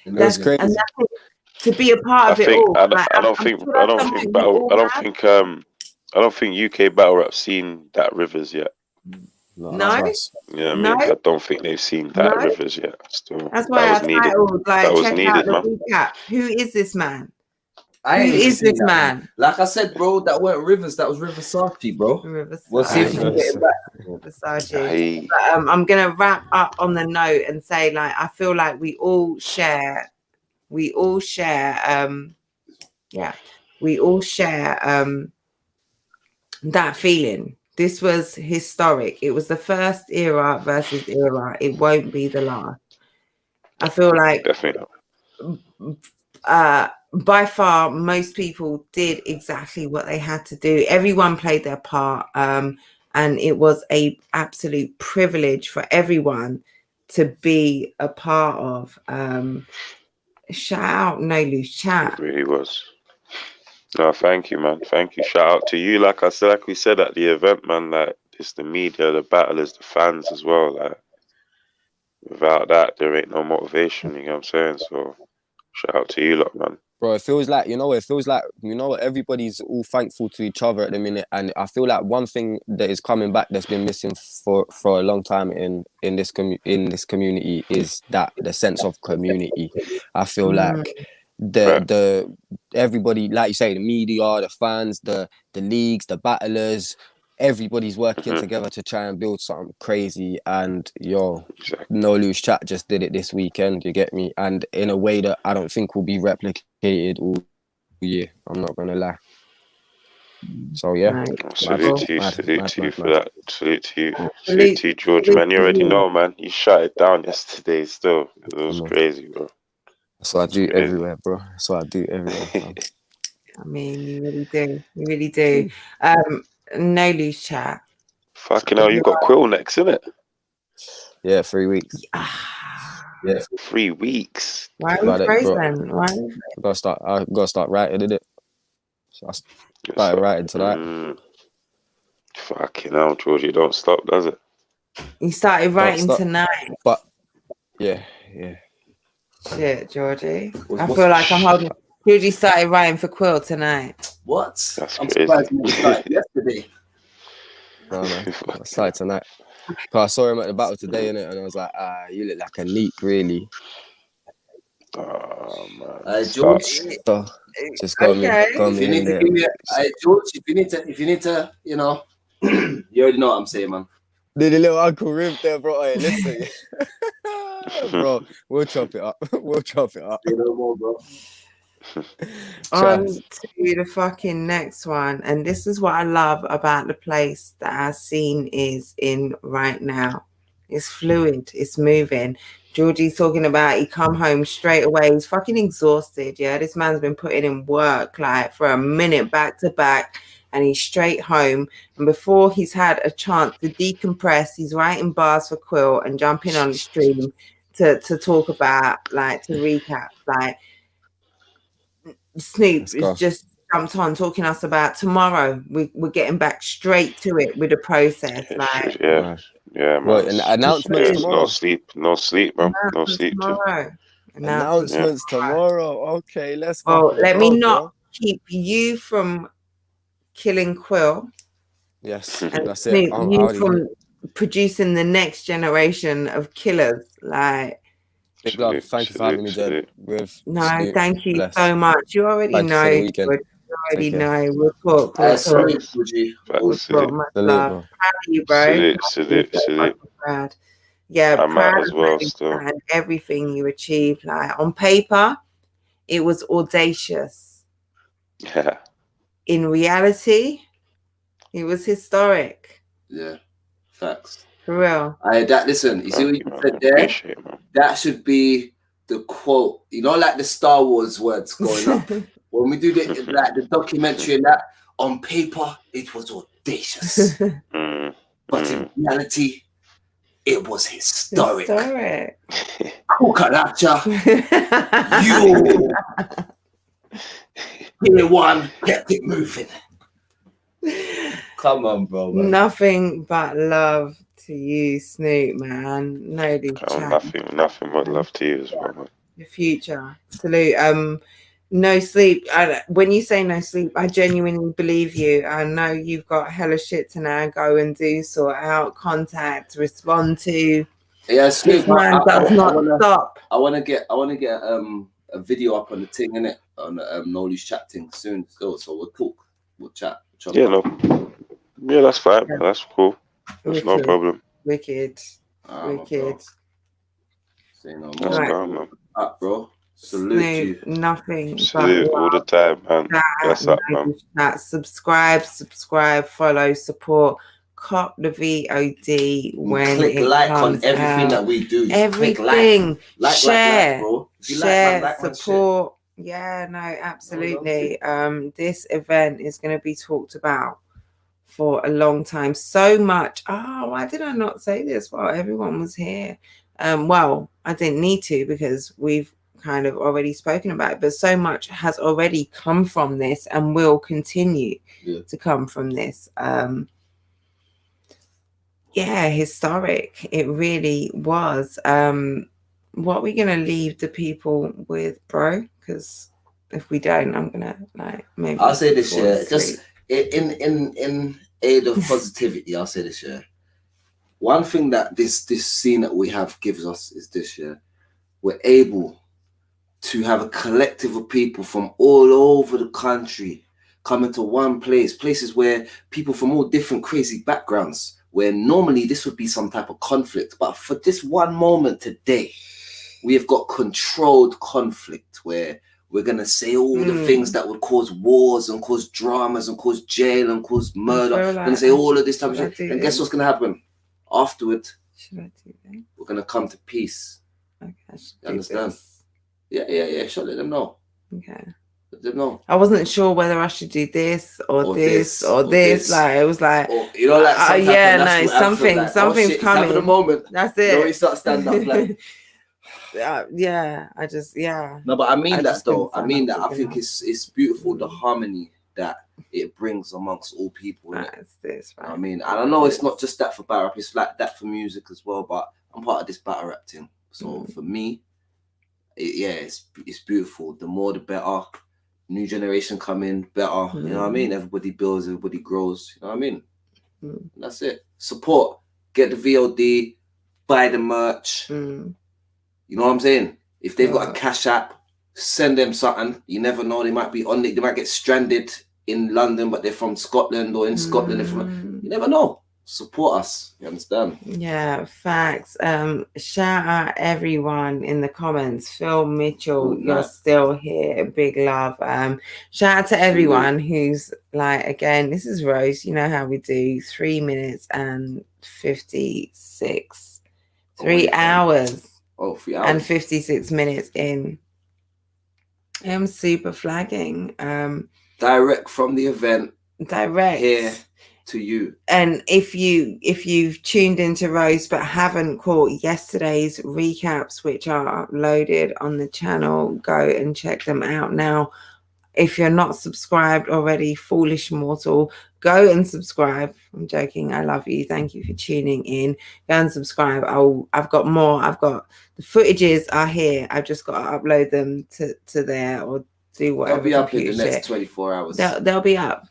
That's crazy. And to be a part of it all. I don't think UK battle rap seen that Rivers yet. No. Yeah, I mean, I don't think they've seen that Rivers yet. Still, that's why I titled, like, that was check needed, out the man. recap. Who is this man? Who is this man? Like I said, bro, that weren't Rivers. That was Riversace, bro. We'll see if you can get it back. Riversace. But, I'm gonna wrap up on the note and say, like, I feel like we all share that feeling. This was historic. It was the first era versus era. It won't be the last. I feel like definitely by far most people did exactly what they had to do. Everyone played their part, and it was a absolute privilege for everyone to be a part of. Shout out No Loose Chat. It really was. No, thank you, man. Thank you. Shout out to you. Like we said at the event, man. Like, it's the media, the battlers, the fans as well. Like, without that, there ain't no motivation. You know what I'm saying? So, shout out to you, lot, man. Bro, it feels like, everybody's all thankful to each other at the minute. And I feel like one thing that is coming back that's been missing for a long time in this community is that the sense of community. I feel like the everybody, like you say, the media, the fans, the leagues, the battlers, everybody's working together to try and build something crazy. And No Loose Chat just did it this weekend, you get me? And in a way that I don't think will be replicated all year, I'm not gonna lie. So yeah, salute to you for that. Salute to you, George, man. You already know, man. You shut it down yesterday still. It was crazy, bro. That's what I do everywhere, bro. That's what I do everywhere. I mean, you really do. No Loose Chat. Fucking hell, you got Quill next, innit? Yeah, 3 weeks. Yeah, 3 weeks. Why are we frozen? Why? I gotta start writing, innit? So I started writing tonight. Fucking hell, George, you don't stop, does it? You started writing tonight. But yeah. Shit, Georgie. I feel like I'm holding. Georgie started writing for Quill tonight. What? That's I'm crazy. surprised you started yesterday. No, man. I started tonight. I saw him at the battle today, innit? And I was like, you look like a leak, really. Oh, man. George. So, just got me in there. George, if you need to, you know, you already know what I'm saying, man. Did a little Uncle Riv there, bro. Hey, listen. Bro, we'll chop it up. You know more, bro. On to the fucking next one, and this is what I love about the place that our scene is in right now. It's fluid, it's moving. Georgie's talking about he come home straight away. He's fucking exhausted. Yeah, this man's been putting in work like for a minute back to back, and he's straight home. And before he's had a chance to decompress, he's writing bars for Quill and jumping on the stream to talk about, like, to recap, like. Snoop is just jumped on talking to us about tomorrow. We're getting back straight to it with the process. Like, yeah, man. Well, announcements tomorrow. No sleep, bro. No sleep tomorrow. Announcements tomorrow. Okay, let's go. Let me not keep you from killing Quill. Yes, and that's Snoop, it. you from producing the next generation of killers. Like, big love. Thank you for having me, Jen. Thank you so much. You already know. You already know. We'll talk. Much love. Proud of you, bro. Salute. Yeah, I'm proud as well of you still. and everything you achieved. Like, on paper, it was audacious. Yeah. In reality, it was historic. Yeah, facts. For real. Listen, you see what you said there? That should be the quote. You know, like the Star Wars words going up. When we do the documentary and that, on paper, it was audacious. But in reality, it was historic. Kukaracha. You. Year one kept it moving. Come on, bro. Man. Nothing but love to you, Snoop, man. Nothing but love to you as well, man. The future. Salute. No sleep. When you say no sleep, I genuinely believe you. I know you've got hella shit to now go and do, sort out, contact, respond to. Yeah, Snoop, this man does not stop. I wanna get a video up on the thing, innit? On the Noli's chat thing soon. So we'll talk. We'll chat. Yeah, that's fine. Yeah. That's cool. That's no problem. Wicked. Wicked. Say no more. Right. Man. Up, bro. Salute you. Nothing. Salute all the time, man. That's up, man. Subscribe, follow, support. Cop the VOD when click it like comes on everything out. that we do. Everything. Share. Bro. Share, support. Yeah, no, absolutely. This event is going to be talked about for a long time. So much. Oh, why did I not say this while everyone was here? Well, I didn't need to because we've kind of already spoken about it, but so much has already come from this and will continue to come from this. Yeah, historic. It really was. What are we gonna leave the people with, bro? Because if we don't, I'm gonna maybe. I'll say this year, just in aid of positivity. I'll say this year. One thing that this scene that we have gives us is this year, we're able to have a collective of people from all over the country coming to one place, places where people from all different crazy backgrounds, where normally this would be some type of conflict, but for this one moment today, we have got controlled conflict where we're going to say all the things that would cause wars and cause dramas and cause jail and cause murder. We're going to say all of this type of shit. And guess what's going to happen? Afterward, we're going to come to peace. Okay, you understand? Yeah. Sure, let them know. Okay. Let them know. I wasn't sure whether I should do this or this. Like it was like, or, you know, like something's coming. At the moment, that's it. You know, you start stand up like. No, but I mean that though. I mean that. I think it's beautiful, the harmony that it brings amongst all people. That's this, right? I mean, and I know it's not just that for battle rap, it's like that for music as well, but I'm part of this battle rap team. So for me, it's beautiful. The more the better. New generation coming, better. You know what I mean? Everybody builds, everybody grows. You know what I mean? That's it. Support. Get the VOD, buy the merch. You know what I'm saying? If they've got a Cash App, send them something. You never know. They might be they might get stranded in London, but they're from Scotland, or in Scotland. You never know. Support us. You understand? Yeah, facts. Shout out everyone in the comments. Phil Mitchell, you're still here. Big love. Shout out to everyone who's like, again, this is Rose. You know how we do 3 minutes and 56. 3 hours. Oh, 3 hours. And 56 minutes in. I'm super flagging. Direct from the event. Direct. Here to you. And if you've tuned into Rose but haven't caught yesterday's recaps, which are uploaded on the channel, go and check them out now. If you're not subscribed already, foolish mortal, go and subscribe. I'm joking. I love you. Thank you for tuning in. Go and subscribe. I've got more. The footages are here. I've just got to upload them to there or do whatever. They'll be up in the next 24 hours. They'll be up.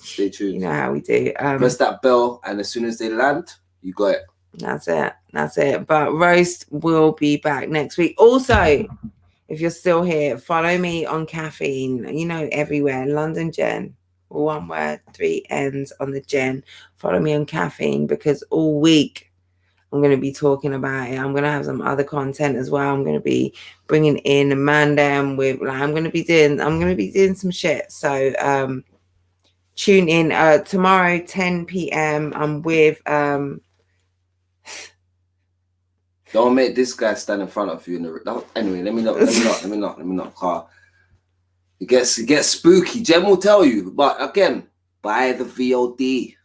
Stay tuned. You know how we do. Press that bell, and as soon as they land, you got it. That's it. But Roast will be back next week. Also, if you're still here, follow me on Caffeine. You know, everywhere. London Jen. One word, 3 N's on the Jen. Follow me on Caffeine because all week I'm going to be talking about it. I'm going to have some other content as well. I'm going to be bringing in Amanda and I'm going to be doing some shit. So tune in tomorrow 10 p.m. I'm with Don't make this guy stand in front of you in the anyway, let me not car. It gets spooky. Jem will tell you, but again, buy the VOD.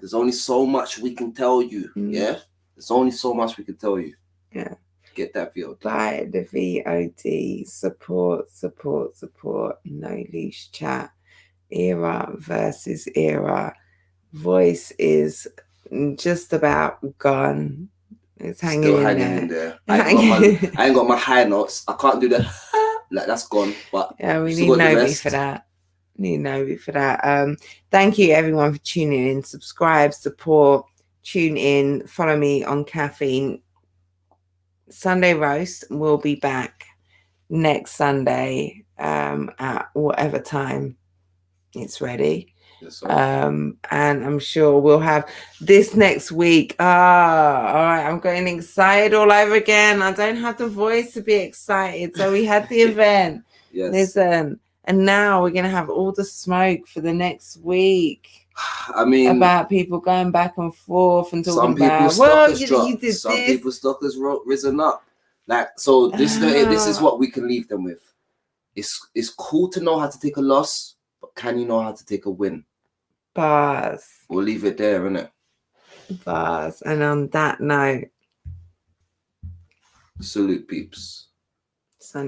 There's only so much we can tell you. Yeah, there's only so much we can tell you. Yeah. Get that VOD. Buy the VOD. Support. No leash chat. Era versus era. Voice is just about gone. It's hanging in there. I ain't got my high notes. I can't do the like that's gone. But yeah, we need Nobi for that. Thank you everyone for tuning in. Subscribe, support, tune in, follow me on Caffeine. Sunday roast will be back next Sunday at whatever time it's ready. Yes, and I'm sure we'll have this next week. All right, I'm getting excited all over again. I don't have the voice to be excited. So we had the event. Yes. Listen, and now we're gonna have all the smoke for the next week. I mean, about people going back and forth and talking about, you did some people's stock has risen up. Like, so this is what we can leave them with. It's cool to know how to take a loss, but can you know how to take a win? Bars. We'll leave it there, innit? Bars. And on that note, salute, peeps.